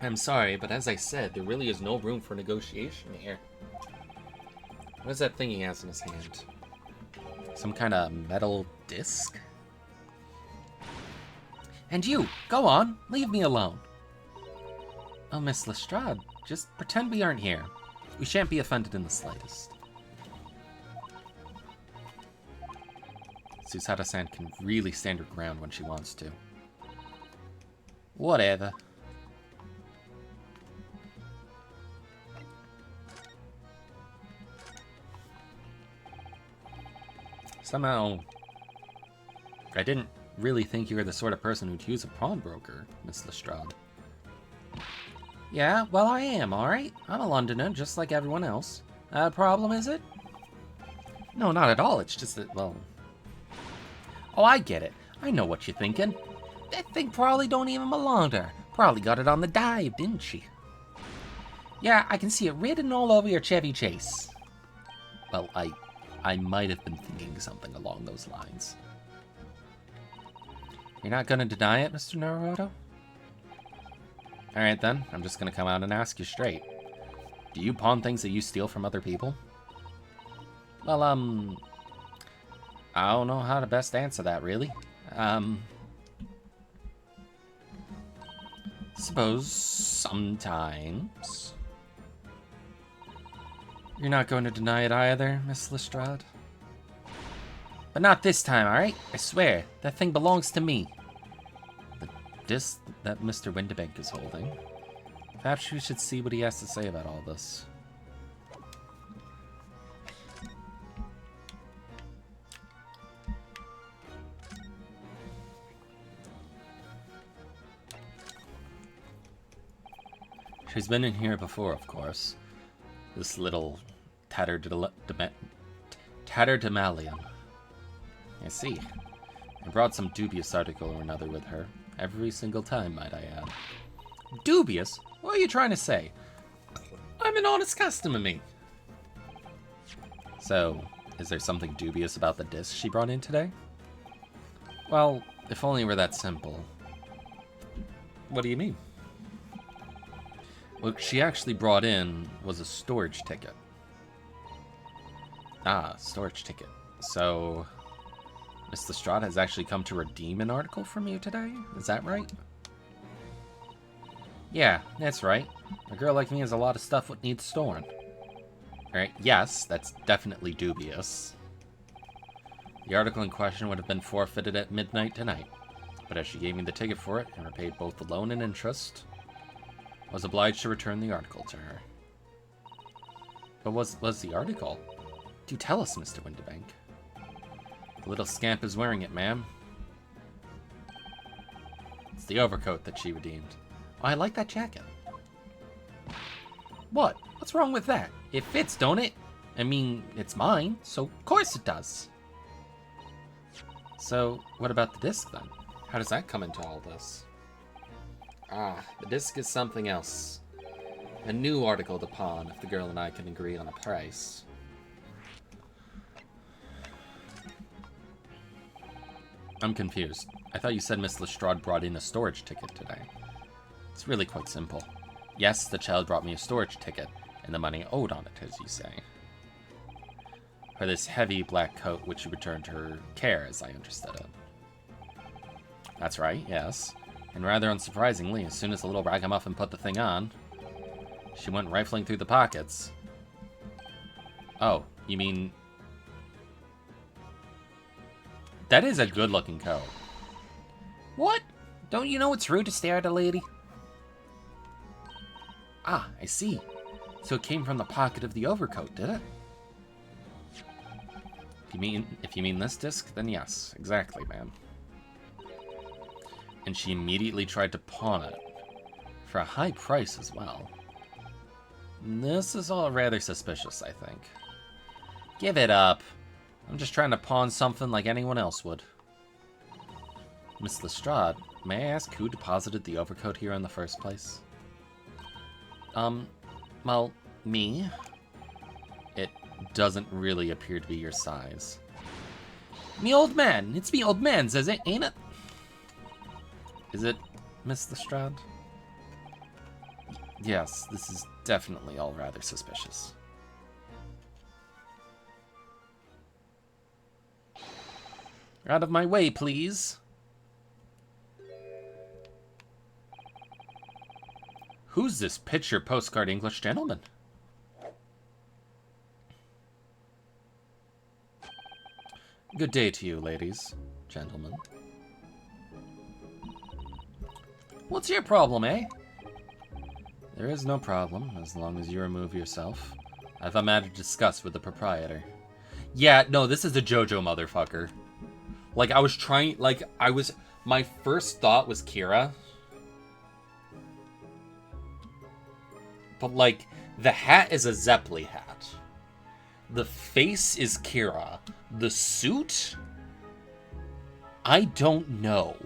A: I'm sorry, but as I said, there really is no room for negotiation here. What is that thing he has in his hand? Some kind of metal disc? And you, go on, leave me alone. Oh, Miss Lestrade, just pretend we aren't here. We shan't be offended in the slightest. Susada-san can really stand her ground when she wants to. Whatever. Somehow, I didn't really think you were the sort of person who'd use a pawnbroker, Miss Lestrade. Yeah, well, I am, alright? I'm a Londoner, just like everyone else. Problem, is it? No, not at all. It's just that, well... Oh, I get it. I know what you're thinking. That thing probably don't even belong to her. Probably got it on the dive, didn't she? Yeah, I can see it written all over your Chevy Chase. Well, I might have been thinking something along those lines. You're not gonna deny it, Mr. Naruto? Alright then, I'm just gonna come out and ask you straight. Do you pawn things that you steal from other people? Well, I don't know how to best answer that, really. Suppose sometimes. You're not going to deny it either, Miss Lestrade? But not this time, alright? I swear, that thing belongs to me. The disc that Mr. Windibank is holding. Perhaps we should see what he has to say about all this. She's been in here before, of course. This little tatterdemalion. I see. I brought some dubious article or another with her. Every single time, might I add. Dubious? What are you trying to say? I'm an honest customer, me. So, is there something dubious about the disc she brought in today? Well, if only it were that simple. What do you mean? What she actually brought in was a storage ticket. Ah, storage ticket. So, Miss Lestrade has actually come to redeem an article from you today? Is that right? Yeah, that's right. A girl like me has a lot of stuff what needs storing. Alright, yes, that's definitely dubious. The article in question would have been forfeited at midnight tonight. But as she gave me the ticket for it and repaid both the loan and interest, I was obliged to return the article to her. But what was the article? Do tell us, Mr. Windibank. The little scamp is wearing it, ma'am. It's the overcoat that she redeemed. Oh, I like that jacket. What? What's wrong with that? It fits, don't it? I mean, it's mine, so of course it does. So, what about the disc then? How does that come into all this? Ah, the disc is something else. A new article to pawn if the girl and I can agree on a price. I'm confused. I thought you said Miss Lestrade brought in a storage ticket today. It's really quite simple. Yes, the child brought me a storage ticket, and the money owed on it, as you say. For this heavy black coat which you returned to her care, as I understood it. That's right, yes. And rather unsurprisingly, as soon as the little ragamuffin put the thing on, she went rifling through the pockets. Oh, you mean... That is a good-looking coat. What? Don't you know it's rude to stare at a lady? Ah, I see. So it came from the pocket of the overcoat, did it? If you mean this disc, then yes, exactly, ma'am. And she immediately tried to pawn it. For a high price as well. This is all rather suspicious, I think. Give it up. I'm just trying to pawn something like anyone else would. Miss Lestrade, may I ask who deposited the overcoat here in the first place? Well, me. It doesn't really appear to be your size. Me old man. It's me old man's, is it? Ain't it? Is it, Miss Lestrade? Yes, this is definitely all rather suspicious. Out of my way, please. Who's this picture postcard English gentleman? Good day to you, ladies, gentlemen. What's your problem, eh? There is no problem, as long as you remove yourself. I have a matter to discuss with the proprietor. Yeah, no, this is a JoJo motherfucker. Like, my first thought was Kira. But, like, the hat is a Zeppeli hat. The face is Kira. The suit? I don't know.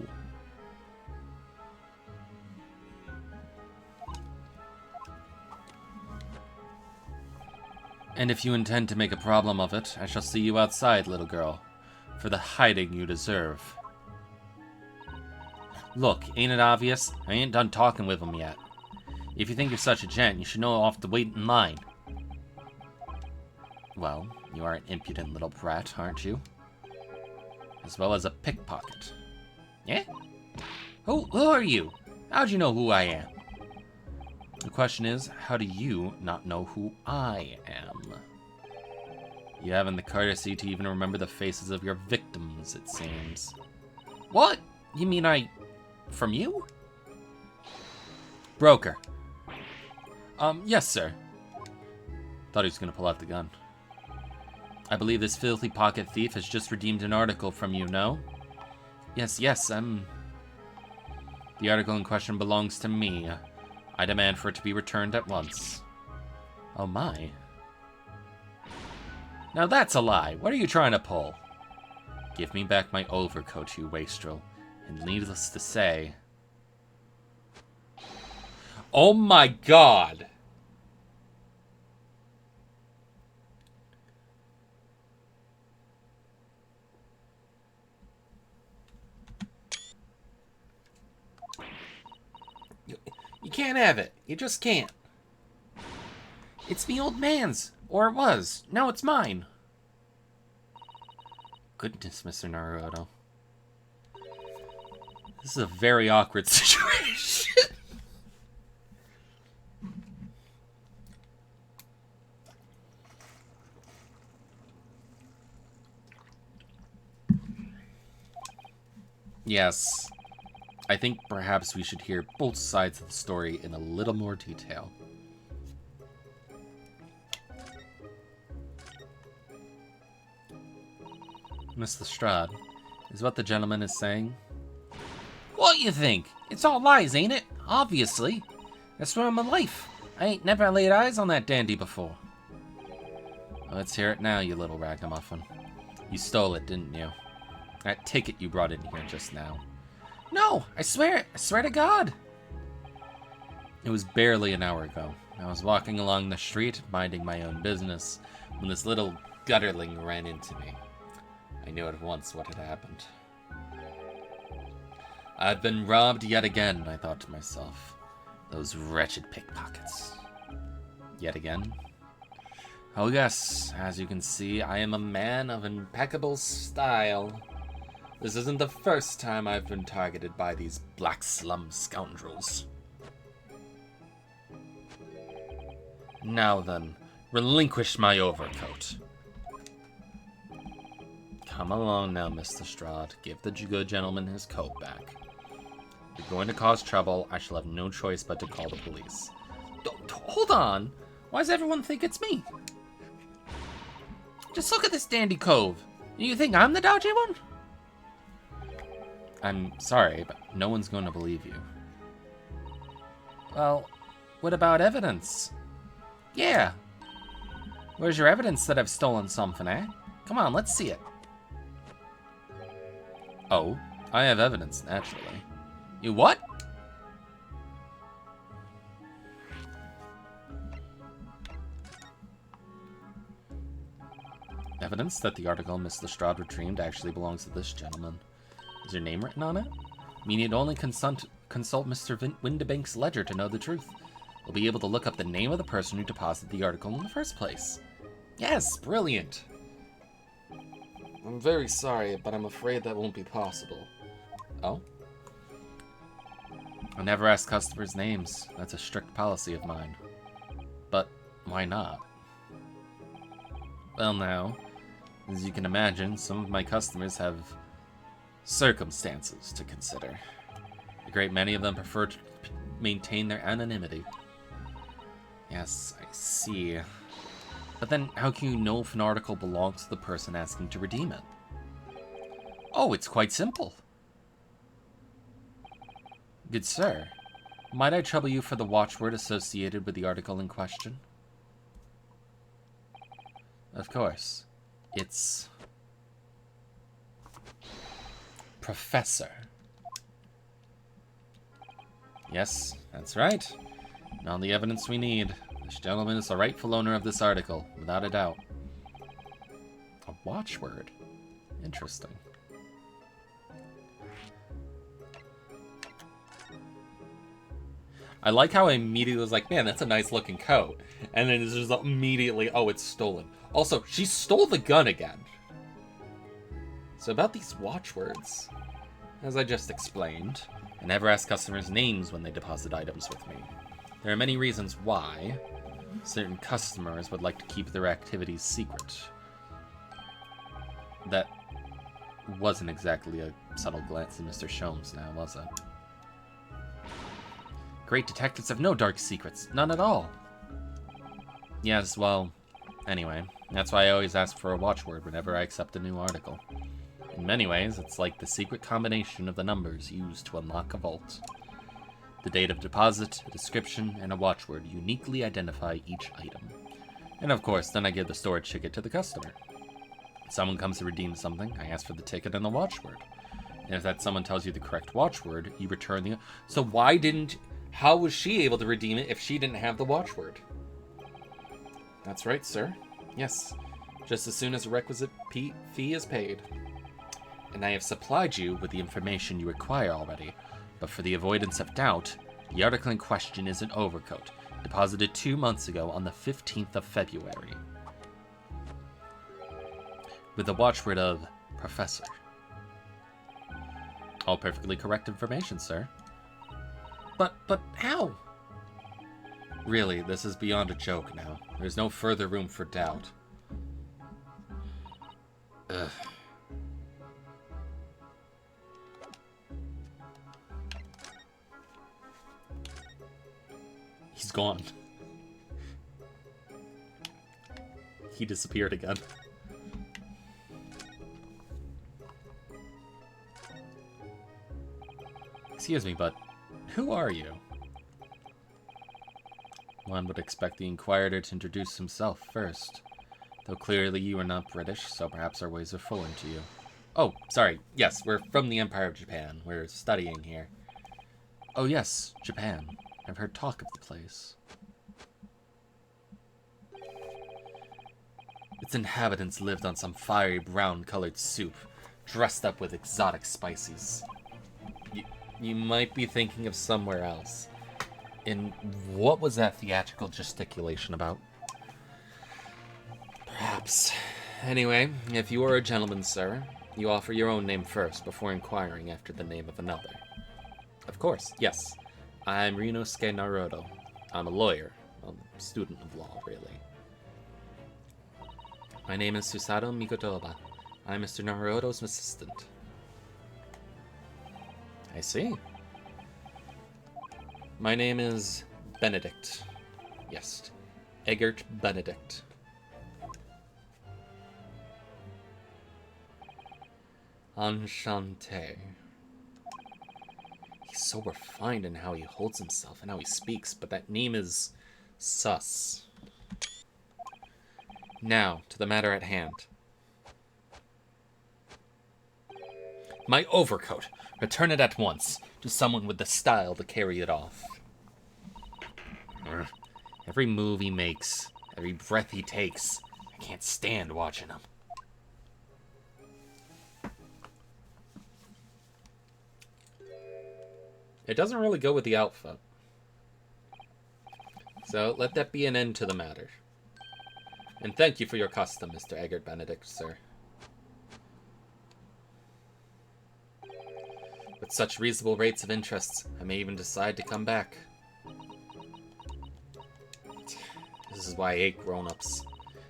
A: And if you intend to make a problem of it, I shall see you outside, little girl, for the hiding you deserve. Look, ain't it obvious? I ain't done talking with him yet. If you think you're such a gent, you should know off to wait in line. Well, you are an impudent little brat, aren't you? As well as a pickpocket. Yeah? Who are you? How'd you know who I am? The question is, how do you not know who I am? You haven't the courtesy to even remember the faces of your victims, it seems. What? You mean from you? Broker. Yes, sir. Thought he was gonna pull out the gun. I believe this filthy pocket thief has just redeemed an article from you, no? Yes, the article in question belongs to me. I demand for it to be returned at once. Oh my. Now that's a lie. What are you trying to pull? Give me back my overcoat, you wastrel. And needless to say... Oh my god! You can't have it. You just can't. It's the old man's. Or it was. Now it's mine. Goodness, Mr. Naruto. This is a very awkward situation. Yes. I think perhaps we should hear both sides of the story in a little more detail. Miss Lestrade, is what the gentleman is saying? What you think? It's all lies, ain't it? Obviously. I swear on my life. I ain't never laid eyes on that dandy before. Let's hear it now, you little ragamuffin. You stole it, didn't you? That ticket you brought in here just now. No, I swear to God. It was barely an hour ago. I was walking along the street, minding my own business, when this little gutterling ran into me. I knew at once what had happened. I'd been robbed yet again, I thought to myself. Those wretched pickpockets. Yet again? Oh yes, as you can see, I am a man of impeccable style. This isn't the first time I've been targeted by these black slum scoundrels. Now then, relinquish my overcoat. Come along now, Mr. Lestrade. Give the good gentleman his coat back. If you're going to cause trouble, I shall have no choice but to call the police. Hold on! Why does everyone think it's me? Just look at this dandy cove. You think I'm the dodgy one? I'm sorry, but no one's going to believe you. Well, what about evidence? Yeah. Where's your evidence that I've stolen something, eh? Come on, let's see it. Oh, I have evidence, naturally. You what? Evidence that the article Miss Lestrade retrieved actually belongs to this gentleman. Is your name written on it? You need only consult Mr. Windibank's ledger to know the truth. You'll be able to look up the name of the person who deposited the article in the first place. Yes, brilliant. I'm very sorry, but I'm afraid that won't be possible. Oh? I never ask customers' names. That's a strict policy of mine. But why not? Well now, as you can imagine, some of my customers have circumstances to consider. A great many of them prefer to maintain their anonymity. Yes, I see. But then, how can you know if an article belongs to the person asking to redeem it? Oh, it's quite simple. Good sir, might I trouble you for the watchword associated with the article in question? Of course. It's... Professor. Yes, that's right. And all the evidence we need. This gentleman is the rightful owner of this article, without a doubt. A watchword? Interesting. I like how I immediately was like, man, that's a nice looking coat. And then it's just immediately, oh, it's stolen. Also, she stole the gun again. So about these watchwords, as I just explained, I never ask customers' names when they deposit items with me. There are many reasons why certain customers would like to keep their activities secret. That wasn't exactly a subtle glance at Mr. Sholmes now, was it? Great detectives have no dark secrets. None at all. Yes, well, anyway, that's why I always ask for a watchword whenever I accept a new article. In many ways, it's like the secret combination of the numbers used to unlock a vault. The date of deposit, a description, and a watchword uniquely identify each item. And of course, then I give the storage ticket to the customer. If someone comes to redeem something, I ask for the ticket and the watchword. And if that someone tells you the correct watchword, you return the... So why didn't... How was she able to redeem it if she didn't have the watchword? That's right, sir. Yes. Just as soon as a requisite fee is paid. And I have supplied you with the information you require already, but for the avoidance of doubt, the article in question is an overcoat, deposited 2 months ago on the 15th of February. With the watchword of Professor. All perfectly correct information, sir. But how? Really, this is beyond a joke now. There's no further room for doubt. Ugh. He's gone. He disappeared again. Excuse me, but who are you? One would expect the Inquirer to introduce himself first. Though clearly you are not British, so perhaps our ways are foreign to you. Oh, sorry. Yes, we're from the Empire of Japan. We're studying here. Oh yes, Japan. I've heard talk of the place. Its inhabitants lived on some fiery brown-colored soup, dressed up with exotic spices. You might be thinking of somewhere else. And what was that theatrical gesticulation about? Perhaps. Anyway, if you are a gentleman, sir, you offer your own name first before inquiring after the name of another. Of course, yes. I'm Ryunosuke Naruto. I'm a lawyer. A student of law, really. My name is Susato Mikotoba. I'm Mr. Naruto's assistant. I see. My name is Benedict. Yes, Eggert Benedict. Enchanté. He's so refined in how he holds himself and how he speaks, but that name is sus. Now, to the matter at hand. My overcoat. Return it at once to someone with the style to carry it off. Every move he makes, every breath he takes, I can't stand watching him. It doesn't really go with the outfit. So let that be an end to the matter. And thank you for your custom, Mr. Eggert Benedict, sir. With such reasonable rates of interest, I may even decide to come back. This is why I hate grown-ups.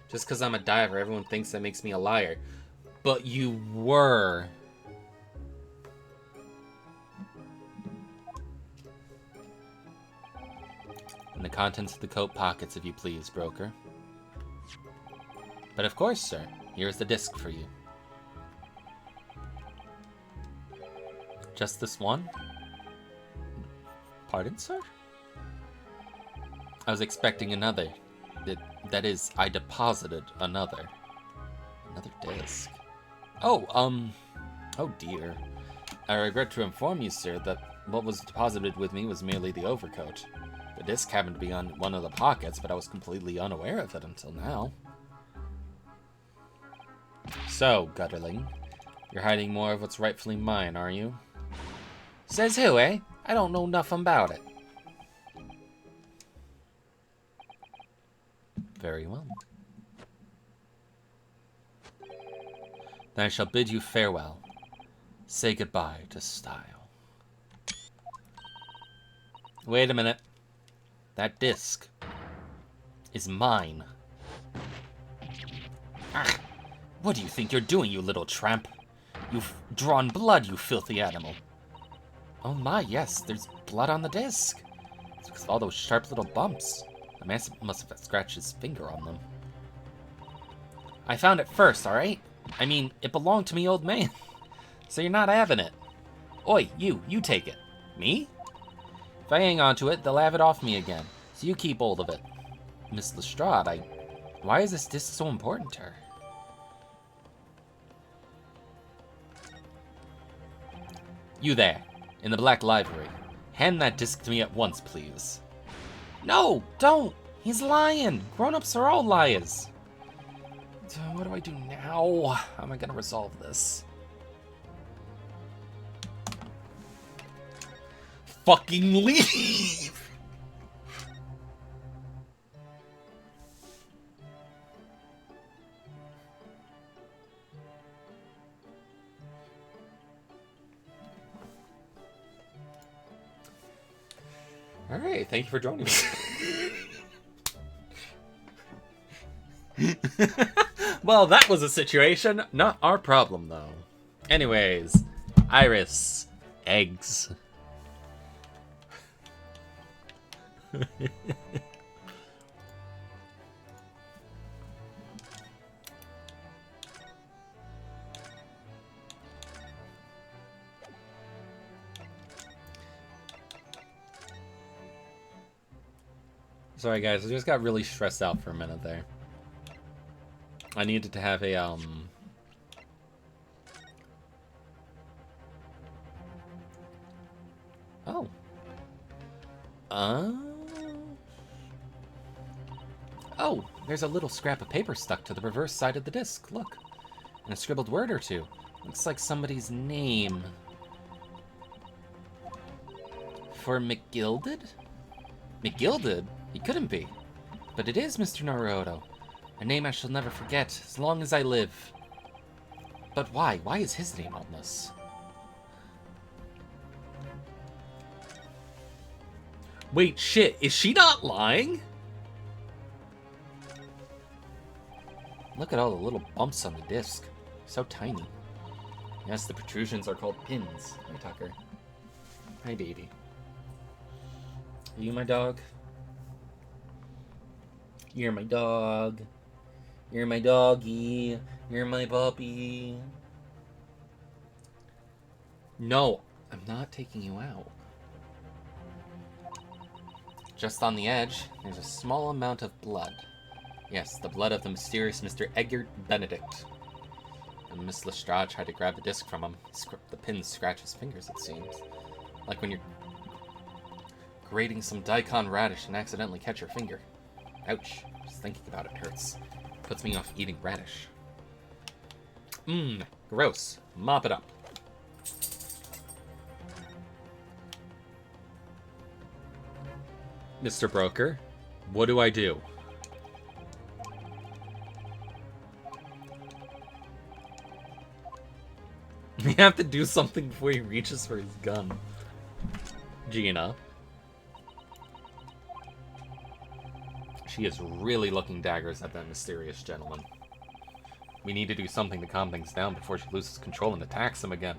A: Just because I'm a diver, everyone thinks that makes me a liar. But you were. And the contents of the coat pockets, if you please, broker. But of course, sir. Here's the disc for you. Just this one? Pardon, sir? I was expecting another. That is, I deposited another. Another disc. Oh dear. I regret to inform you, sir, that what was deposited with me was merely the overcoat. The disc happened to be on one of the pockets, but I was completely unaware of it until now. So, Gutterling, you're hiding more of what's rightfully mine, are you? Says who, eh? I don't know nothing about it. Very well. Then I shall bid you farewell. Say goodbye to style. Wait a minute. That disc is mine. Ah, what do you think you're doing, you little tramp? You've drawn blood, you filthy animal. Oh my, yes, there's blood on the disc. It's because of all those sharp little bumps. The man must have scratched his finger on them. I found it first, alright? I mean, it belonged to me, old man. So you're not having it. Oi, you take it. Me? If I hang on to it, they'll have it off me again. So you keep hold of it. Miss Lestrade, why is this disc so important to her? You there, in the Black Library. Hand that disc to me at once, please. No, don't! He's lying! Grown-ups are all liars. So what do I do now? How am I gonna resolve this? Fucking leave! Alright, thank you for joining me. Well, that was a situation. Not our problem, though. Anyways, Iris. Eggs. Sorry guys, I just got really stressed out for a minute there. I needed to have a Oh. Oh, there's a little scrap of paper stuck to the reverse side of the disc. Look. And a scribbled word or two. Looks like somebody's name. For McGilded? McGilded? He couldn't be. But it is Mr. Naruto. A name I shall never forget, as long as I live. But why? Why is his name on this? Wait, shit, is she not lying? Look at all the little bumps on the disc. So tiny. Yes, the protrusions are called pins. Hi, Tucker. Hi, baby. Are you my dog? You're my dog. You're my doggy. You're my puppy. No, I'm not taking you out. Just on the edge, there's a small amount of blood. Yes, the blood of the mysterious Mr. Edgar Benedict. And Miss Lestrade tried to grab the disc from him. The pins scratch his fingers, it seems. Like when you're grating some daikon radish and accidentally catch your finger. Ouch. Just thinking about it hurts. Puts me off eating radish. Mmm, gross. Mop it up. Mr. Broker, what do I do? We have to do something before he reaches for his gun. Gina. She is really looking daggers at that mysterious gentleman. We need to do something to calm things down before she loses control and attacks him again.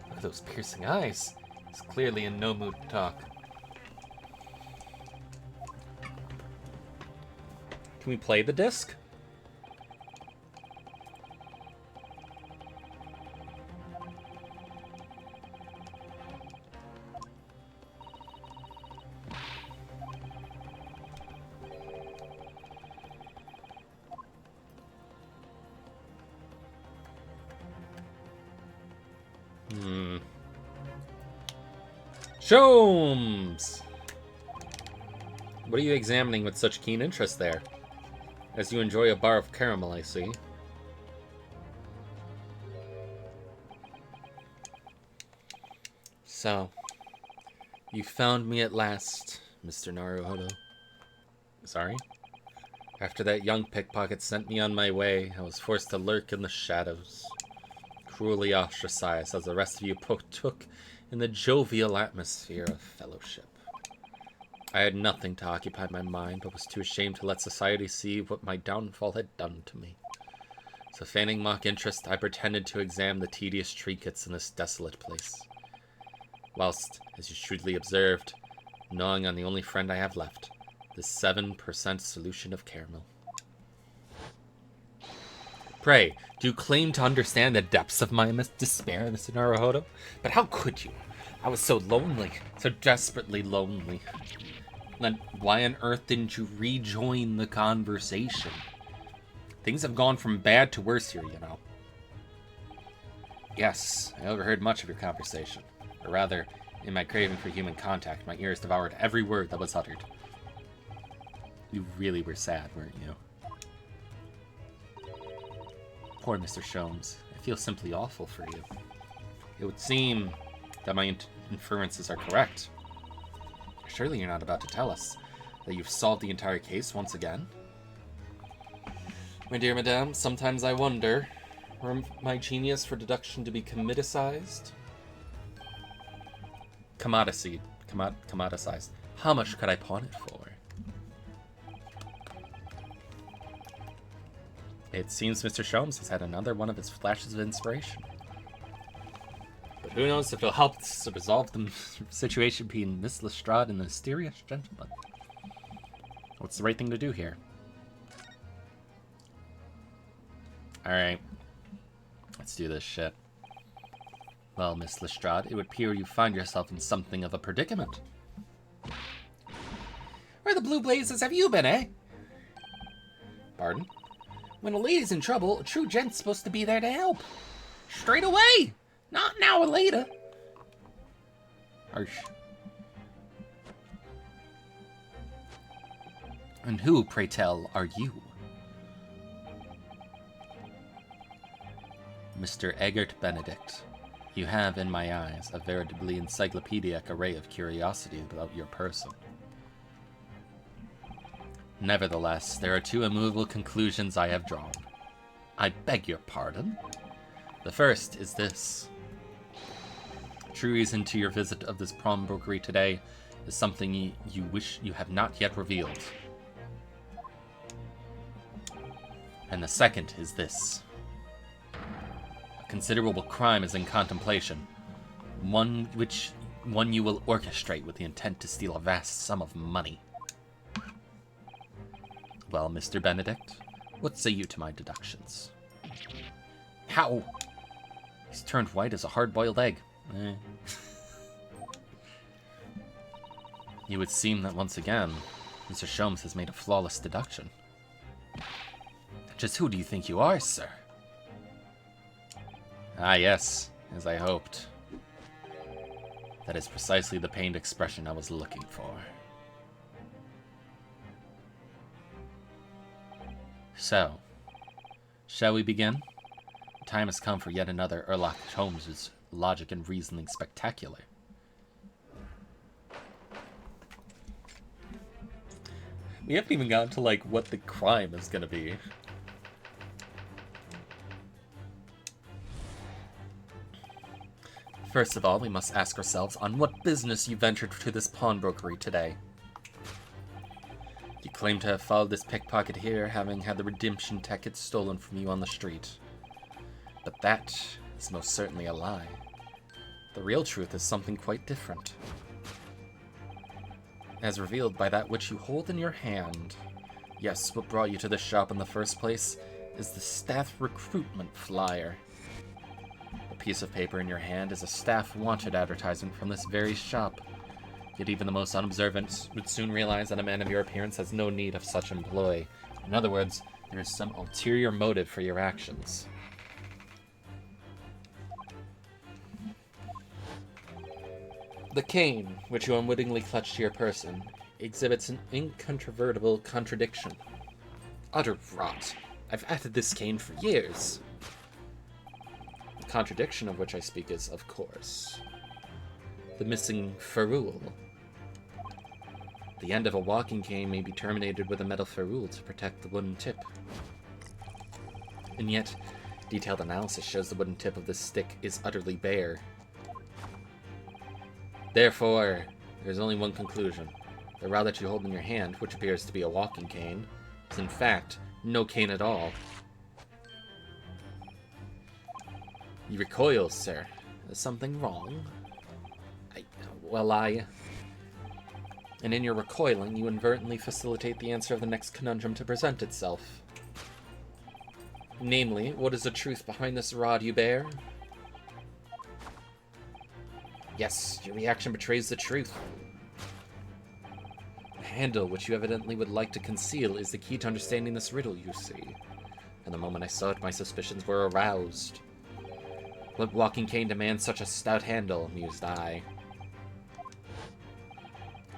A: Look at those piercing eyes. He's clearly in no mood to talk. Can we play the disc? Sholmes! What are you examining with such keen interest there? As you enjoy a bar of caramel, I see. So, you found me at last, Mr. Naruhodo. Sorry? After that young pickpocket sent me on my way, I was forced to lurk in the shadows, cruelly ostracized as the rest of you partook in the jovial atmosphere of fellowship. I had nothing to occupy my mind, but was too ashamed to let society see what my downfall had done to me. So feigning mock interest, I pretended to examine the tedious trinkets in this desolate place. Whilst, as you shrewdly observed, gnawing on the only friend I have left, the 7% solution of caramel. Pray, do you claim to understand the depths of my despair, Mr. Naruhodo? But how could you? I was so lonely, so desperately lonely. Then why on earth didn't you rejoin the conversation? Things have gone from bad to worse here, you know. Yes, I overheard much of your conversation. Or rather, in my craving for human contact, my ears devoured every word that was uttered. You really were sad, weren't you? Poor Mr. Sholmes. I feel simply awful for you. It would seem that my inferences are correct. Surely you're not about to tell us that you've solved the entire case once again? My dear madame, sometimes I wonder, were my genius for deduction to be commodicized? Commodicized. How much could I pawn it for? It seems Mr. Sholmes has had another one of his flashes of inspiration. But who knows if it'll help to resolve the situation between Miss Lestrade and the mysterious gentleman. What's the right thing to do here? Alright. Let's do this shit. Well, Miss Lestrade, it would appear you find yourself in something of a predicament. Where the blue blazes have you been, eh? Pardon? When a lady's in trouble, a true gent's supposed to be there to help. Straight away! Not an hour later. Harsh. And who, pray tell, are you? Mr. Eggert Benedict. You have, in my eyes, a veritably encyclopedic array of curiosity about your person. Nevertheless, there are two immovable conclusions I have drawn. I beg your pardon. The first is this. True reason to your visit of this pawnbrokery today is something you wish you have not yet revealed. And the second is this. A considerable crime is in contemplation. One you will orchestrate with the intent to steal a vast sum of money. Well, Mr. Benedict, what say you to my deductions? How? He's turned white as a hard-boiled egg. It would seem that once again, Mr. Sholmes has made a flawless deduction. Just who do you think you are, sir? Ah, yes, as I hoped. That is precisely the pained expression I was looking for. So, shall we begin? The time has come for yet another Sherlock Holmes' logic and reasoning spectacular. We haven't even gotten to, like, what the crime is gonna be. First of all, we must ask ourselves on what business you ventured to this pawnbrokery today. You claim to have followed this pickpocket here, having had the redemption ticket stolen from you on the street. But that is most certainly a lie. The real truth is something quite different. As revealed by that which you hold in your hand. Yes, what brought you to this shop in the first place is the staff recruitment flyer. The piece of paper in your hand is a staff wanted advertisement from this very shop. Yet even the most unobservant would soon realize that a man of your appearance has no need of such employ. In other words, there is some ulterior motive for your actions. The cane, which you unwittingly clutch to your person, exhibits an incontrovertible contradiction. Utter rot. I've added this cane for years. The contradiction of which I speak is, of course, the missing ferrule. The end of a walking cane may be terminated with a metal ferrule to protect the wooden tip. And yet, detailed analysis shows the wooden tip of this stick is utterly bare. Therefore, there's only one conclusion. The rod that you hold in your hand, which appears to be a walking cane, is in fact no cane at all. You recoil, sir. Is something wrong? And in your recoiling, you inadvertently facilitate the answer of the next conundrum to present itself. Namely, what is the truth behind this rod you bear? Yes, your reaction betrays the truth. The handle, which you evidently would like to conceal, is the key to understanding this riddle, you see. And the moment I saw it, my suspicions were aroused. What walking cane demands such a stout handle, mused I.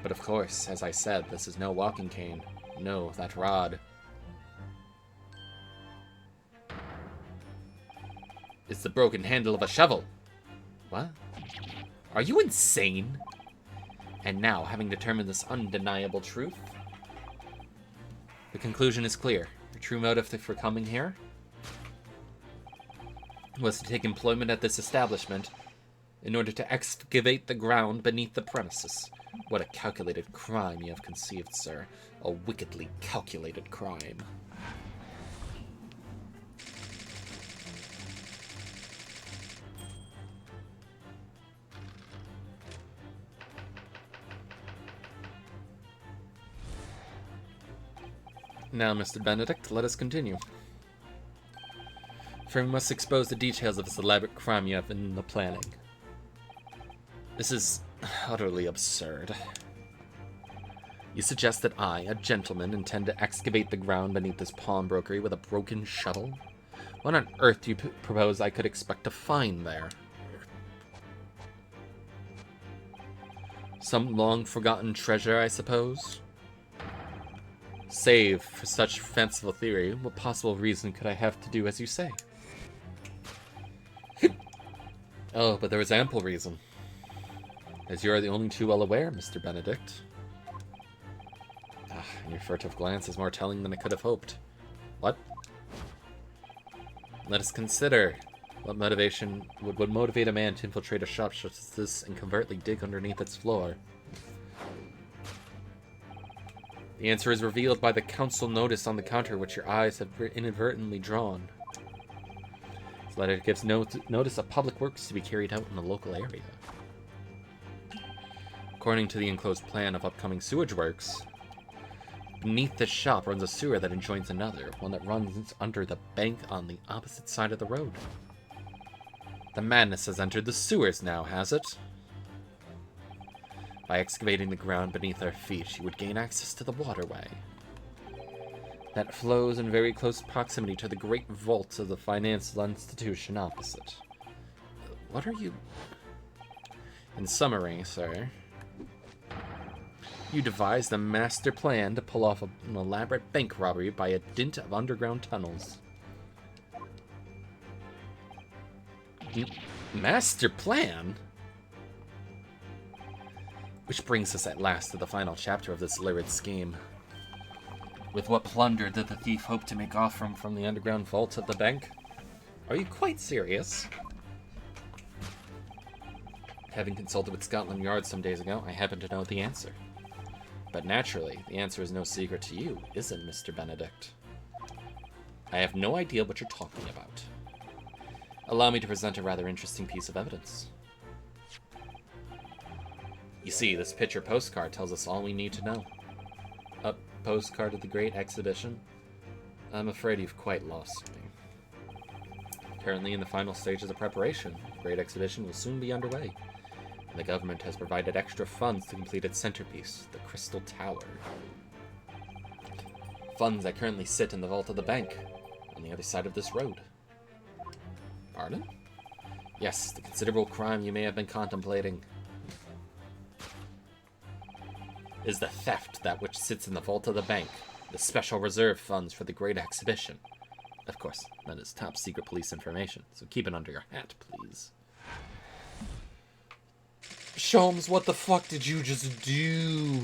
A: But of course, as I said, this is no walking cane. No, that rod is the broken handle of a shovel. What? Are you insane? And now, having determined this undeniable truth, the conclusion is clear. Your true motive for coming here was to take employment at this establishment in order to excavate the ground beneath the premises. What a calculated crime you have conceived, sir. A wickedly calculated crime. Now, Mr. Benedict, let us continue. For we must expose the details of this elaborate crime you have in the planning. This is utterly absurd. You suggest that I, a gentleman, intend to excavate the ground beneath this pawnbrokery with a broken shuttle? What on earth do you propose I could expect to find there? Some long-forgotten treasure, I suppose? Save for such fanciful theory, what possible reason could I have to do as you say? Oh, but there is ample reason. As you are the only too well aware, Mr. Benedict. Your furtive glance is more telling than I could have hoped. What? Let us consider what motivation would motivate a man to infiltrate a shop such as this and covertly dig underneath its floor. The answer is revealed by the council notice on the counter which your eyes have inadvertently drawn. This letter gives notice of public works to be carried out in the local area. According to the enclosed plan of upcoming sewage works, beneath this shop runs a sewer that adjoins another, one that runs under the bank on the opposite side of the road. The madness has entered the sewers now, has it? By excavating the ground beneath our feet, you would gain access to the waterway that flows in very close proximity to the great vaults of the financial institution opposite. What are you... In summary, sir, you devised a master plan to pull off an elaborate bank robbery by a dint of underground tunnels. Master plan? Which brings us at last to the final chapter of this lurid scheme. With what plunder did the thief hope to make off from the underground vault of the bank? Are you quite serious? Having consulted with Scotland Yard some days ago, I happen to know the answer. But naturally, the answer is no secret to you, is it, Mr. Benedict? I have no idea what you're talking about. Allow me to present a rather interesting piece of evidence. You see, this picture postcard tells us all we need to know. A postcard of the Great Exhibition? I'm afraid you've quite lost me. Currently in the final stages of preparation, the Great Exhibition will soon be underway. And the government has provided extra funds to complete its centerpiece, the Crystal Tower. Funds that currently sit in the vault of the bank, on the other side of this road. Pardon? Yes, the considerable crime you may have been contemplating is the theft that which sits in the vault of the bank, the special reserve funds for the Great Exhibition. Of course, that is top secret police information, so keep it under your hat, please. Sholmes, what the fuck did you just do?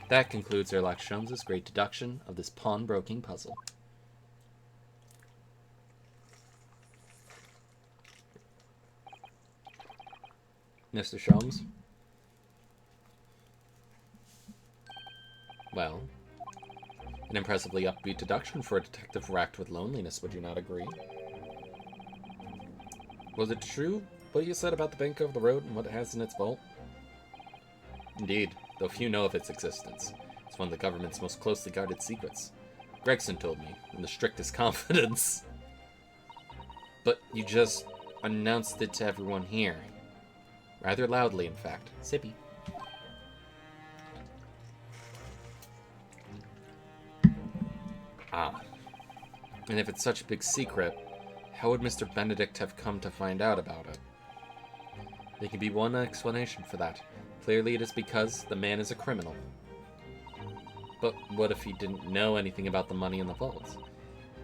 A: That concludes Sherlock Sholmes' great deduction of this pawnbroking puzzle. Mr. Sholmes? Well, an impressively upbeat deduction for a detective racked with loneliness, would you not agree? Was it true what you said about the bank over the road and what it has in its vault? Indeed, though few know of its existence. It's one of the government's most closely guarded secrets. Gregson told me, in the strictest confidence. But you just announced it to everyone here. Rather loudly, in fact. Sippy. Ah. And if it's such a big secret, how would Mr. Benedict have come to find out about it? There can be one explanation for that. Clearly it is because the man is a criminal. But what if he didn't know anything about the money in the vault?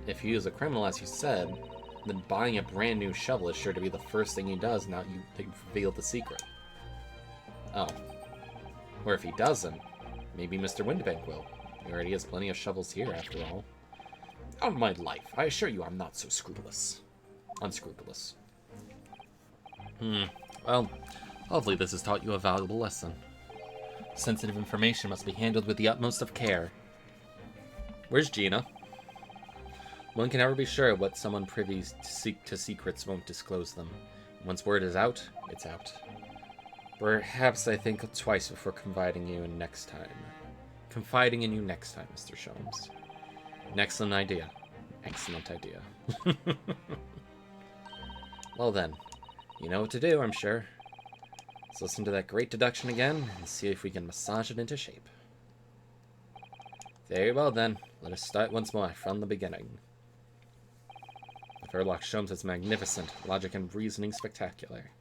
A: If he is a criminal, as you said, then buying a brand new shovel is sure to be the first thing he does now you've revealed the secret. Oh. Or if he doesn't, maybe Mr. Windibank will. He already has plenty of shovels here, after all. On my life, I assure you I'm not so scrupulous. Unscrupulous. Well, hopefully this has taught you a valuable lesson. Sensitive information must be handled with the utmost of care. Where's Gina? One can never be sure what someone privy to secrets won't disclose them. Once word is out, it's out. Perhaps I think twice before confiding in you next time. Confiding in you next time, Mr. Sholmes. An excellent idea. Excellent idea. Well then, you know what to do, I'm sure. Let's listen to that great deduction again and see if we can massage it into shape. Very well then, let us start once more from the beginning. Sherlock Sholmes is magnificent, logic and reasoning spectacular.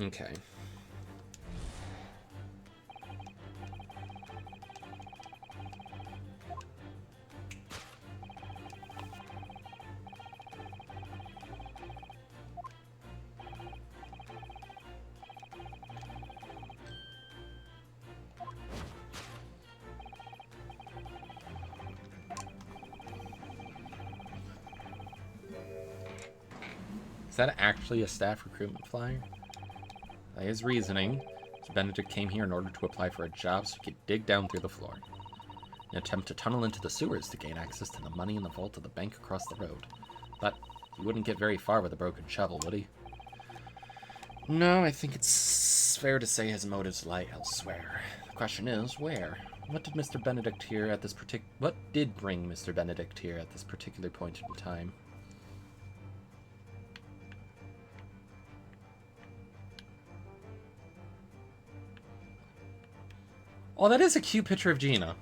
A: Okay. Is that actually a staff recruitment flyer? By his reasoning, Benedict came here in order to apply for a job so he could dig down through the floor. An attempt to tunnel into the sewers to gain access to the money in the vault of the bank across the road. But he wouldn't get very far with a broken shovel, would he? No, I think it's fair to say his motives lie elsewhere. The question is, where? What did Mr. Benedict here at this What did bring Mr. Benedict here at this particular point in time? Oh, that is a cute picture of Gina.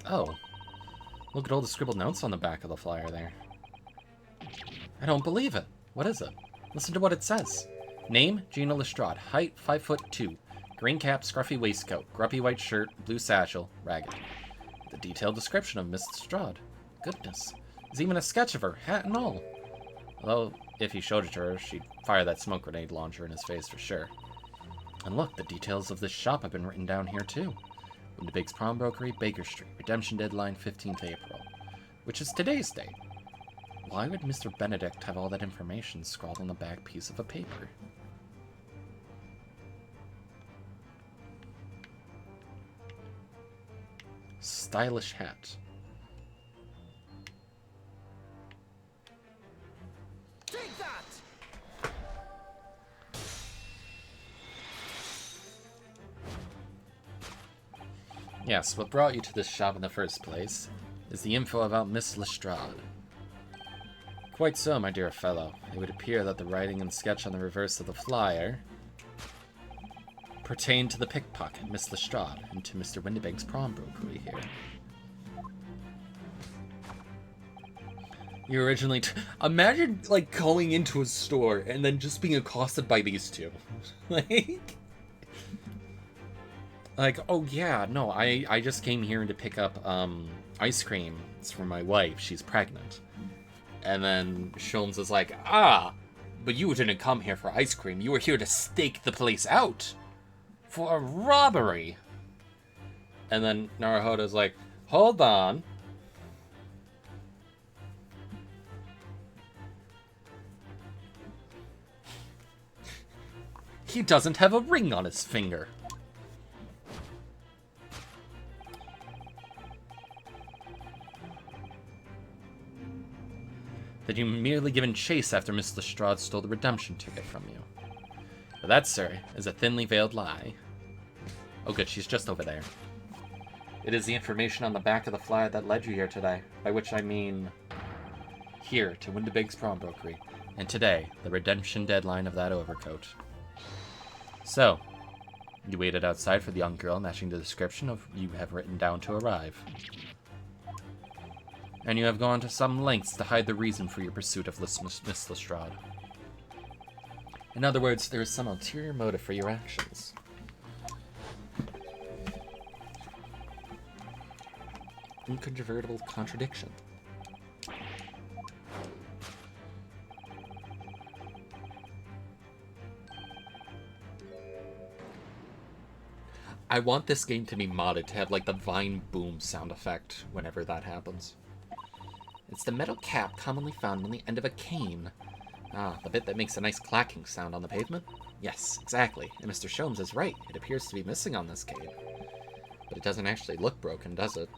A: Oh. Look at all the scribbled notes on the back of the flyer there. I don't believe it. What is it? Listen to what it says. Name, Gina Lestrade. Height, 5'2". Green cap, scruffy waistcoat, grumpy white shirt, blue satchel, ragged. The detailed description of Miss Lestrade. Goodness. There's even a sketch of her, hat and all. Although, if he showed it to her, she'd fire that smoke grenade launcher in his face for sure. And look, the details of this shop have been written down here too. Windibagg's Pawnbrokery, Baker Street. Redemption deadline 15th April. Which is today's date. Why would Mr. Benedict have all that information scrawled on the back piece of a paper? Stylish hat.
B: Take that!
A: Yes, what brought you to this shop in the first place is the info about Miss Lestrade. Quite so, my dear fellow. It would appear that the writing and sketch on the reverse of the flyer pertain to the pickpocket, Miss Lestrade, and to Mr. Windibagg's Pawnbrokery here. You originally... Imagine, like, going into a store and then just being accosted by these two. Like, oh yeah, no, I just came here to pick up, ice cream. It's for my wife. She's pregnant. And then Sholmes is like, but you didn't come here for ice cream. You were here to stake the place out. For a robbery. And then Naruhodo's like, hold on. He doesn't have a ring on his finger. That you merely given chase after Miss Lestrade stole the redemption ticket from you. But that, sir, is a thinly veiled lie. Oh good, she's just over there. It is the information on the back of the flyer that led you here today, by which I mean here to Windibagg's Pawnbrokery, and today, the redemption deadline of that overcoat. So, you waited outside for the young girl matching the description of you have written down to arrive. And you have gone to some lengths to hide the reason for your pursuit of Miss Lestrade. In other words, there is some ulterior motive for your actions. Incontrovertible contradiction. I want this game to be modded to have like the Vine boom sound effect whenever that happens. It's the metal cap commonly found on the end of a cane. Ah, the bit that makes a nice clacking sound on the pavement? Yes, exactly. And Mr. Sholmes is right. It appears to be missing on this cane. But it doesn't actually look broken, does it?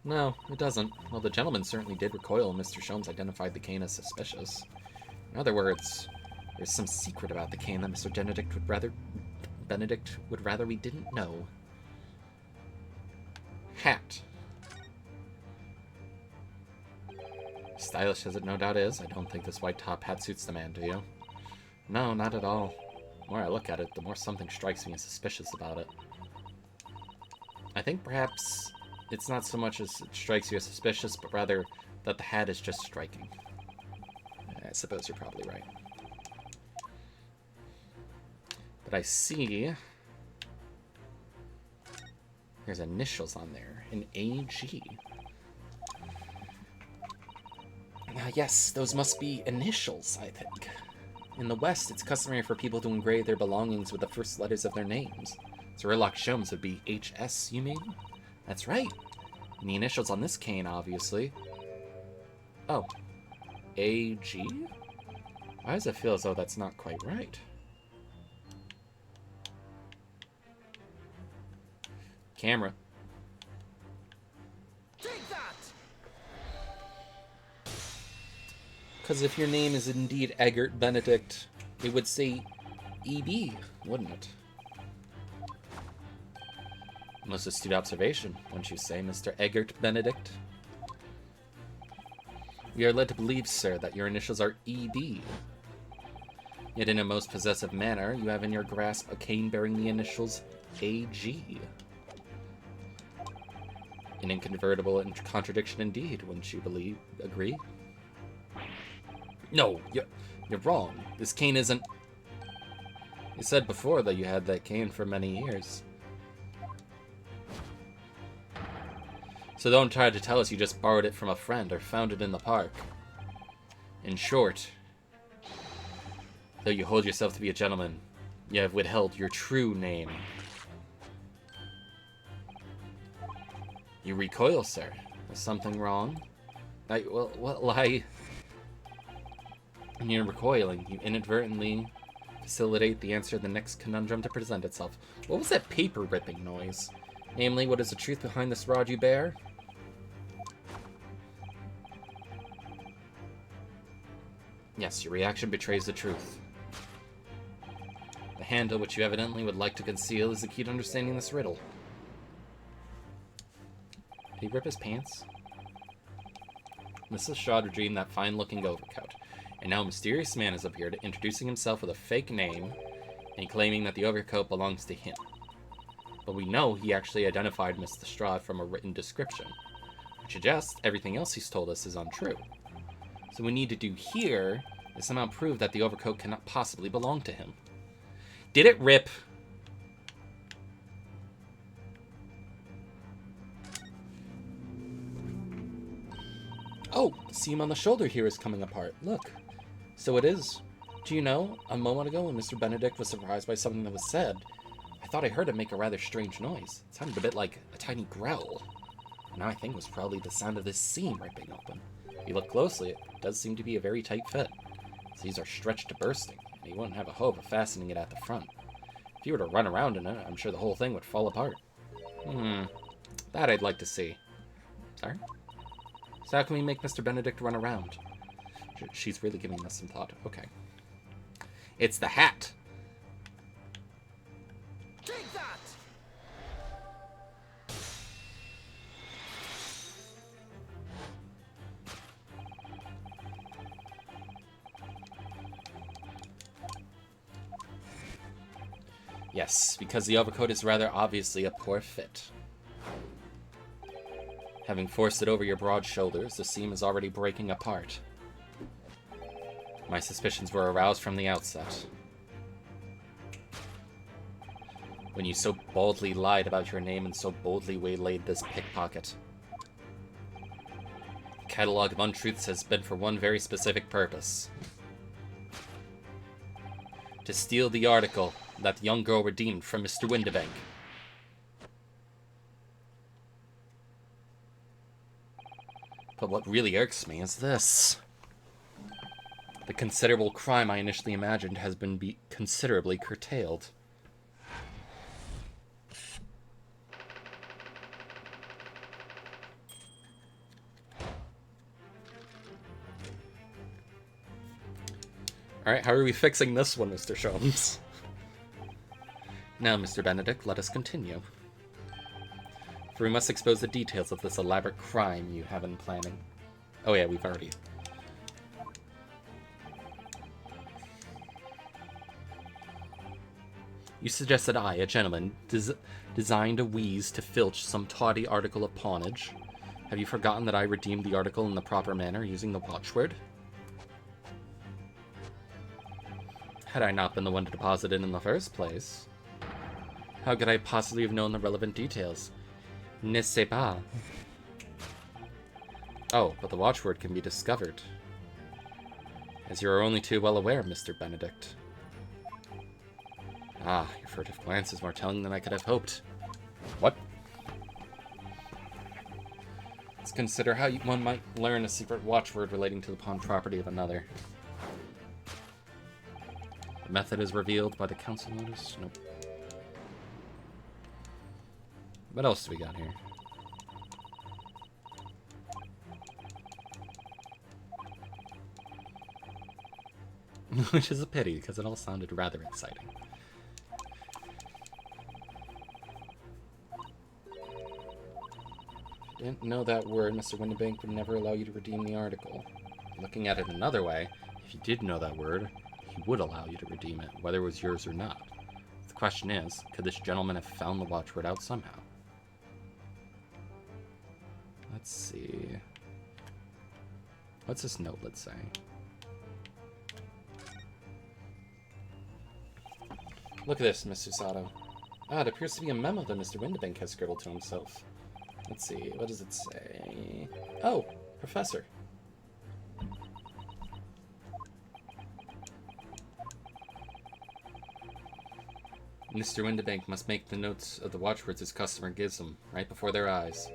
A: No, it doesn't. Well, the gentleman certainly did recoil when Mr. Sholmes identified the cane as suspicious. In other words, there's some secret about the cane that Mr. Benedict would rather we didn't know. Hat. Stylish as it no doubt is, I don't think this white top hat suits the man, do you? No, not at all. The more I look at it, the more something strikes me as suspicious about it. I think perhaps it's not so much as it strikes you as suspicious, but rather that the hat is just striking. I suppose you're probably right. But I see there's initials on there, an AG. Yes, those must be initials, I think. In the West, it's customary for people to engrave their belongings with the first letters of their names. Sherlock Sholmes would be HS, you mean? That's right. And the initials on this cane, obviously. Oh. AG? Why does it feel as though that's not quite right? Camera. Because if your name is indeed Eggert Benedict, it would say EB, wouldn't it? Most astute observation, wouldn't you say, Mr. Eggert Benedict? We are led to believe, sir, that your initials are EB. Yet in a most possessive manner, you have in your grasp a cane bearing the initials AG. An incontrovertible contradiction indeed, wouldn't you agree? No, you're wrong. This cane isn't... You said before that you had that cane for many years. So don't try to tell us you just borrowed it from a friend or found it in the park. In short, though you hold yourself to be a gentleman, you have withheld your true name. You recoil, sir. Is something wrong? When you're recoiling, you inadvertently facilitate the answer to the next conundrum to present itself. What was that paper ripping noise? Namely, what is the truth behind this rod you bear? Yes, your reaction betrays the truth. The handle, which you evidently would like to conceal, is the key to understanding this riddle. Did he rip his pants? Mrs. Shaw redeemed that fine-looking overcoat, and now a mysterious man has appeared, introducing himself with a fake name and claiming that the overcoat belongs to him. But we know he actually identified Mr. Strahd from a written description, which suggests everything else he's told us is untrue. So what we need to do here is somehow prove that the overcoat cannot possibly belong to him. Did it rip? Oh, the seam on the shoulder here is coming apart. Look. So it is. Do you know, a moment ago when Mr. Benedict was surprised by something that was said, I thought I heard it make a rather strange noise. It sounded a bit like a tiny growl. Now I think it was probably the sound of this seam ripping open. If you look closely, it does seem to be a very tight fit. These are stretched to bursting, and you wouldn't have a hope of fastening it at the front. If you were to run around in it, I'm sure the whole thing would fall apart. That I'd like to see. Sorry? So how can we make Mr. Benedict run around? She's really giving us some thought. Okay. It's the hat!
B: Take that!
A: Yes, because the overcoat is rather obviously a poor fit. Having forced it over your broad shoulders, the seam is already breaking apart. My suspicions were aroused from the outset. When you so boldly lied about your name and so boldly waylaid this pickpocket. The catalog of untruths has been for one very specific purpose. To steal the article that the young girl redeemed from Mr. Windibank. But what really irks me is this. The considerable crime I initially imagined has been considerably curtailed. Alright, how are we fixing this one, Mr. Sholmes? Now, Mr. Benedict, let us continue. For we must expose the details of this elaborate crime you have in planning. Oh yeah, we've already... You suggest that I, a gentleman, designed a wheeze to filch some tawdry article of pawnage. Have you forgotten that I redeemed the article in the proper manner using the watchword? Had I not been the one to deposit it in the first place, how could I possibly have known the relevant details? Ne sais pas. Oh, but the watchword can be discovered. As you are only too well aware, Mr. Benedict. Ah, your furtive glance is more telling than I could have hoped. What? Let's consider how one might learn a secret watchword relating to the pawn property of another. The method is revealed by the council notice. Nope. What else do we got here? Which is a pity, because it all sounded rather exciting. Didn't know that word, Mr. Windibank would never allow you to redeem the article. Looking at it another way, if you did know that word, he would allow you to redeem it, whether it was yours or not. The question is, could this gentleman have found the watchword out somehow? Let's see. What's this note, let's say? Look at this, Mr. Sato. Ah, it appears to be a memo that Mr. Windibank has scribbled to himself. Let's see, what does it say? Oh, Professor. Mr. Windibank must make the notes of the watchwords his customer gives him, right before their eyes.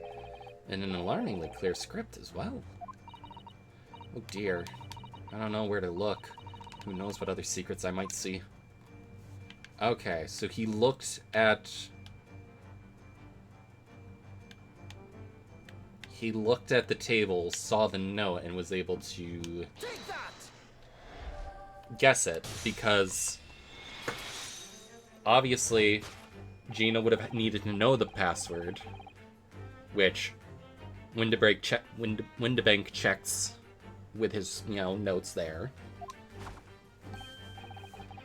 A: In an alarmingly clear script as well. Oh dear. I don't know where to look. Who knows what other secrets I might see. Okay, so he looked at... He looked at the table, saw the note, and was able to guess it, because obviously Gina would have needed to know the password, which Windibank checks with his, notes there.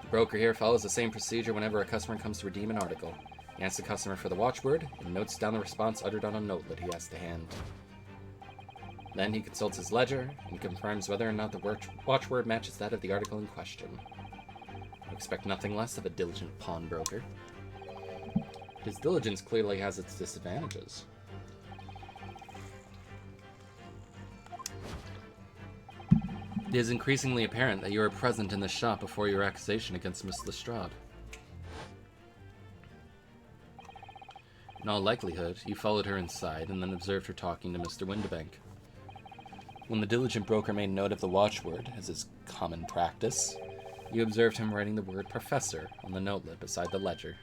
A: The broker here follows the same procedure whenever a customer comes to redeem an article. He asks the customer for the watchword and notes down the response uttered on a notelet he has to hand. Then he consults his ledger and confirms whether or not the watchword matches that of the article in question. I expect nothing less of a diligent pawnbroker. His diligence clearly has its disadvantages. It is increasingly apparent that you were present in the shop before your accusation against Miss Lestrade. In all likelihood, you followed her inside and then observed her talking to Mr. Windibank. When the diligent broker made note of the watchword, as is common practice, you observed him writing the word Professor on the notelet beside the ledger.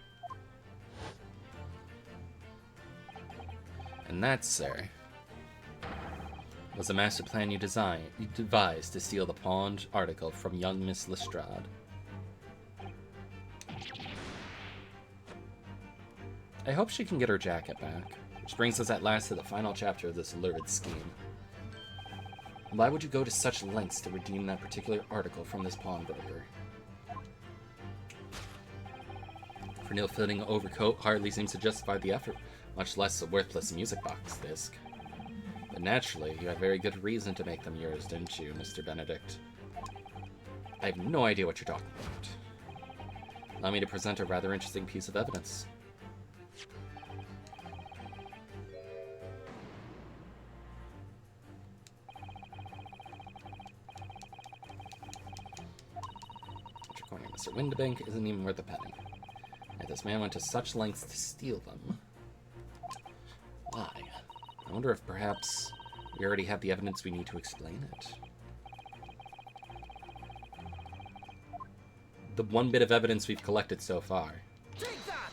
A: And that, sir, was a master plan you devised to steal the pawned article from young Miss Lestrade. I hope she can get her jacket back, which brings us at last to the final chapter of this lurid scheme. Why would you go to such lengths to redeem that particular article from this pawnbroker? For an ill-fitting overcoat hardly seems to justify the effort, much less a worthless music box disc. But naturally, you have very good reason to make them yours, didn't you, Mr. Benedict? I have no idea what you're talking about. Allow me to present a rather interesting piece of evidence. According to Mr. Windibank, isn't even worth a penny. Yet this man went to such lengths to steal them. Why? I wonder if perhaps we already have the evidence we need to explain it. The one bit of evidence we've collected so far. Take that!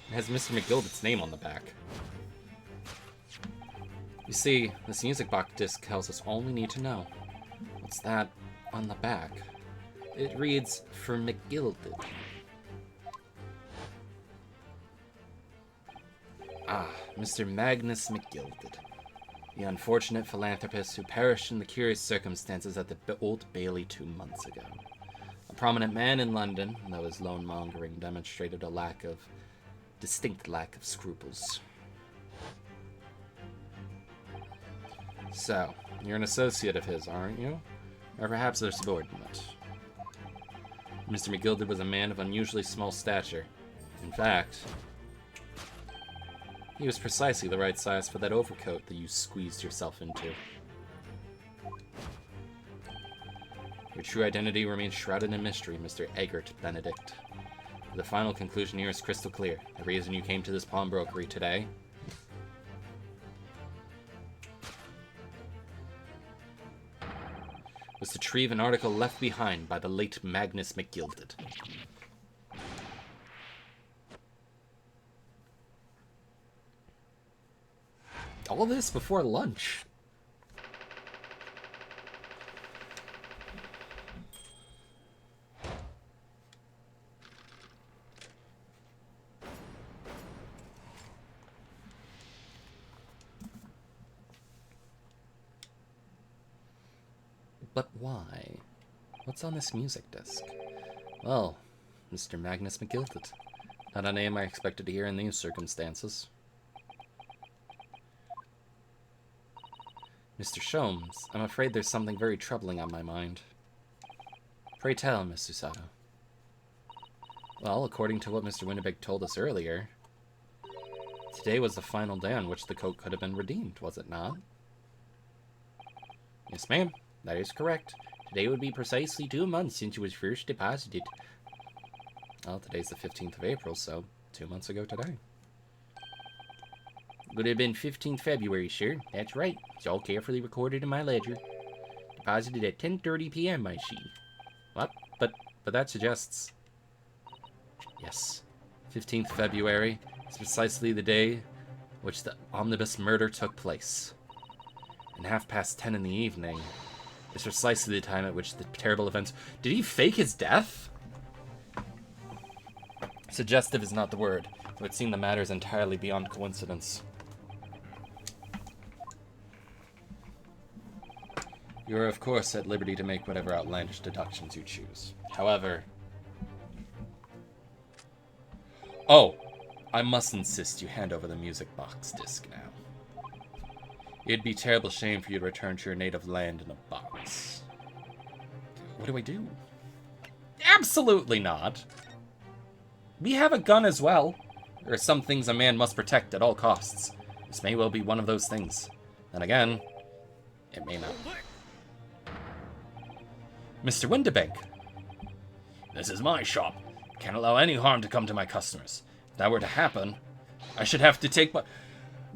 A: It has Mr. McGilbert's name on the back. You see, this music box disc tells us all we need to know. What's that on the back? It reads, for McGilded. Ah, Mr. Magnus McGilded, the unfortunate philanthropist who perished in the curious circumstances at the Old Bailey 2 months ago. A prominent man in London, though his loan-mongering demonstrated a distinct lack of scruples. So, you're an associate of his, aren't you? Or perhaps a subordinate. Mr. McGilded was a man of unusually small stature. In fact, he was precisely the right size for that overcoat that you squeezed yourself into. Your true identity remains shrouded in mystery, Mr. Egbert Benedict. The final conclusion here is crystal clear. The reason you came to this pawnbrokery today was to retrieve an article left behind by the late Magnus McGilded. All this before lunch. But why? What's on this music disc? Well, Mr. Magnus McGilded. Not a name I expected to hear in these circumstances. Mr. Sholmes, I'm afraid there's something very troubling on my mind. Pray tell, Mr. Sato. Well, according to what Mr. Winterbeck told us earlier, today was the final day on which the coat could have been redeemed, was it not? Yes, ma'am. That is correct. Today would be precisely 2 months since it was first deposited. Well, today's the 15th of April, so 2 months ago today. Would have been 15th February, sir. That's right. It's all carefully recorded in my ledger. Deposited at 10:30 p.m., I see. What? But that suggests... Yes. 15th February is precisely the day which the omnibus murder took place. And 10:30 in the evening is precisely the time at which the terrible events... Did he fake his death? Suggestive is not the word. It would seem the matter is entirely beyond coincidence. You are, of course, at liberty to make whatever outlandish deductions you choose. However... Oh! I must insist you hand over the music box disc now. It'd be terrible shame for you to return to your native land in a box. What do I do? Absolutely not! We have a gun as well. There are some things a man must protect at all costs. This may well be one of those things. Then again, it may not. Mr. Winterbank. This is my shop. Can't allow any harm to come to my customers. If that were to happen, I should have to take my...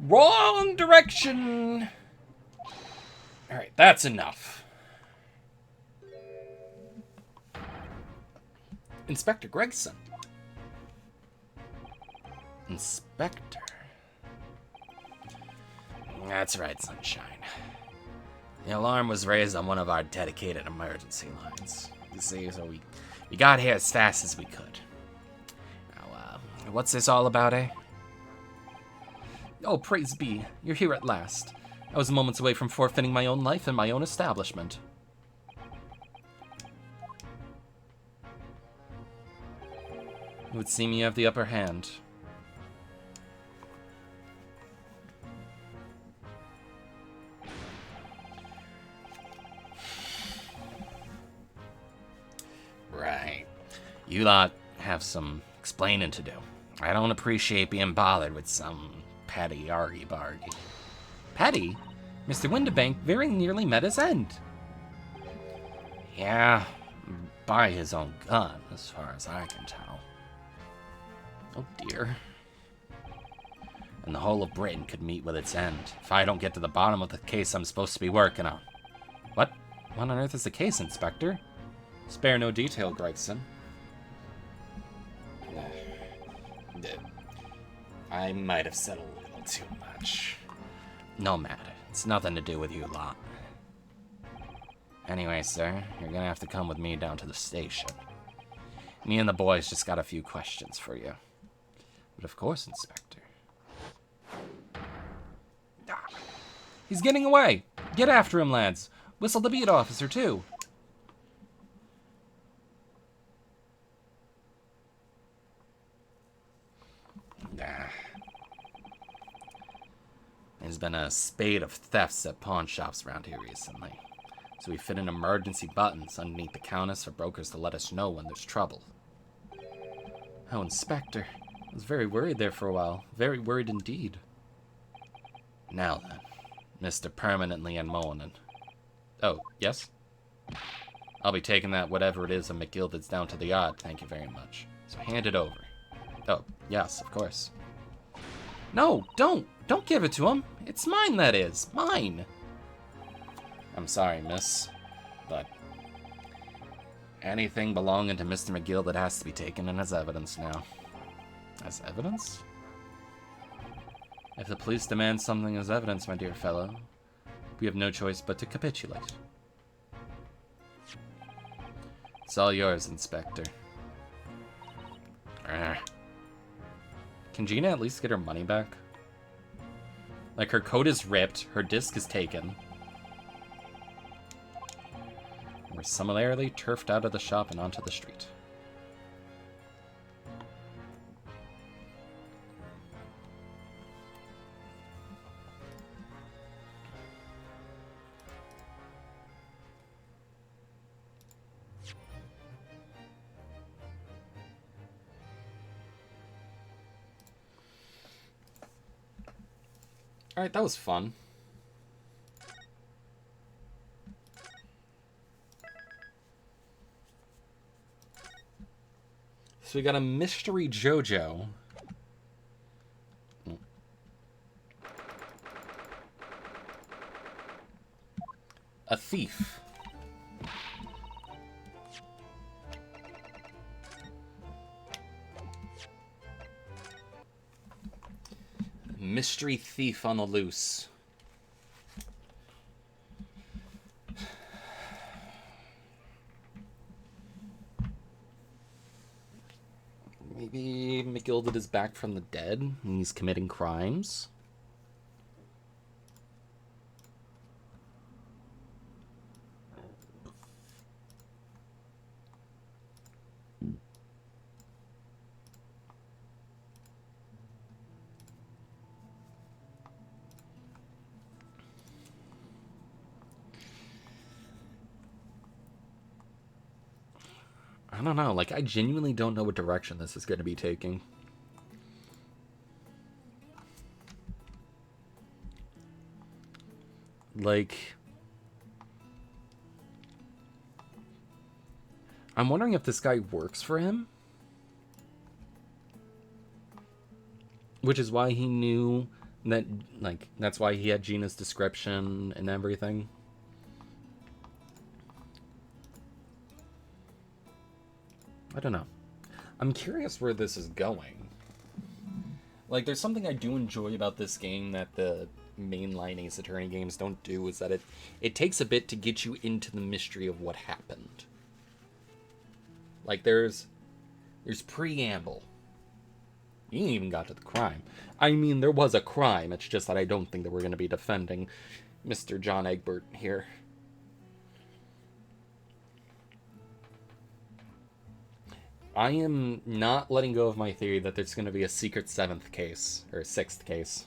A: Wrong direction! Alright, that's enough. Inspector Gregson. Inspector. That's right, Sunshine. The alarm was raised on one of our dedicated emergency lines. You see, so we got here as fast as we could. Now, what's this all about, eh? Oh, praise be. You're here at last. I was moments away from forfeiting my own life and my own establishment. It would seem you have the upper hand. Right. You lot have some explaining to do. I don't appreciate being bothered with some petty argy-bargy. Petty? Mr. Winterbank very nearly met his end. Yeah, by his own gun, as far as I can tell. Oh dear. And the whole of Britain could meet with its end if I don't get to the bottom of the case I'm supposed to be working on. What on earth is the case, Inspector? Spare no detail, Gregson. I might have said a little too much. No matter. It's nothing to do with you lot. Anyway, sir, you're gonna have to come with me down to the station. Me and the boys just got a few questions for you. But of course, Inspector. He's getting away! Get after him, lads! Whistle the beat officer, too! There's been a spate of thefts at pawn shops around here recently, so we fit in emergency buttons underneath the counters for brokers to let us know when there's trouble. Oh, Inspector, I was very worried there for a while. Very worried indeed. Now then, Mr. Permanently Unmoanin. Oh, yes? I'll be taking that whatever it is of McGilded's down to the yard, thank you very much. So hand it over. Oh, yes, of course. No, don't! Don't give it to him! It's mine, that is! Mine! I'm sorry, miss, but anything belonging to Mr. McGilded has to be taken in as evidence now. As evidence? If the police demand something as evidence, my dear fellow, we have no choice but to capitulate. It's all yours, Inspector. Can Gina at least get her money back? Like, her coat is ripped, her disc is taken. We're summarily turfed out of the shop and onto the street. Alright, that was fun. So we got a mystery JoJo. A thief. Mystery thief on the loose. Maybe McGilded is back from the dead and he's committing crimes. I don't know, like, I genuinely don't know what direction this is going to be taking. Like, I'm wondering if this guy works for him. Which is why he knew that, like, that's why he had Gina's description and everything. I don't know. I'm curious where this is going. Like, there's something I do enjoy about this game that the mainline Ace Attorney games don't do, is that it takes a bit to get you into the mystery of what happened. Like, there's preamble. You ain't even got to the crime. I mean, there was a crime, it's just that I don't think that we're going to be defending Mr. John Egbert here. I am not letting go of my theory that there's going to be a secret 7th case, or 6th case.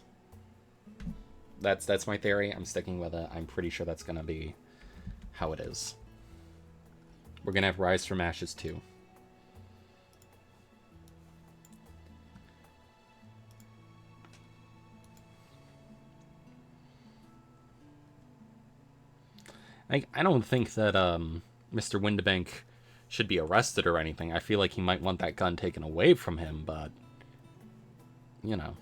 A: That's my theory. I'm sticking with it. I'm pretty sure that's going to be how it is. We're going to have Rise from Ashes 2. I don't think that Mr. Windibank should be arrested or anything. I feel like he might want that gun taken away from him, but, you know.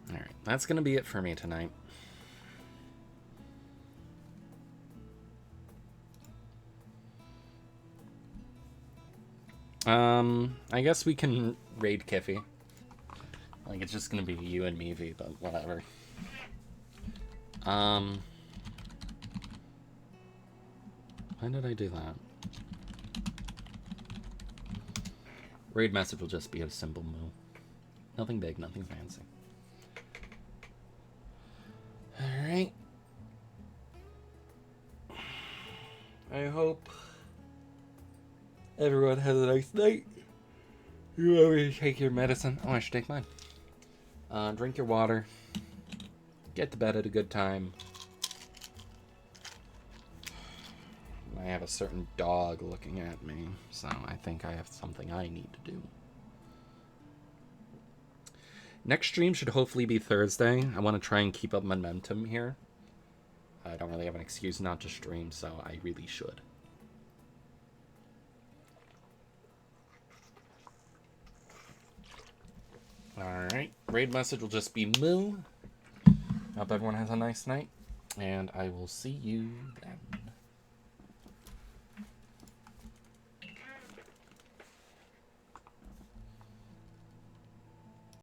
A: Alright, that's gonna be it for me tonight. I guess we can raid Kiffy. Like, it's just gonna be you and me, V, but whatever. Why did I do that? Raid message will just be a simple moo. Nothing big, nothing fancy. Alright. I hope everyone has a nice night. You want me to take your medicine? Oh, I should take mine. Drink your water. Get to bed at a good time. I have a certain dog looking at me, so I think I have something I need to do. Next stream should hopefully be Thursday. I want to try and keep up momentum here. I don't really have an excuse not to stream, so I really should. Alright, raid message will just be moo. Hope everyone has a nice night, and I will see you then.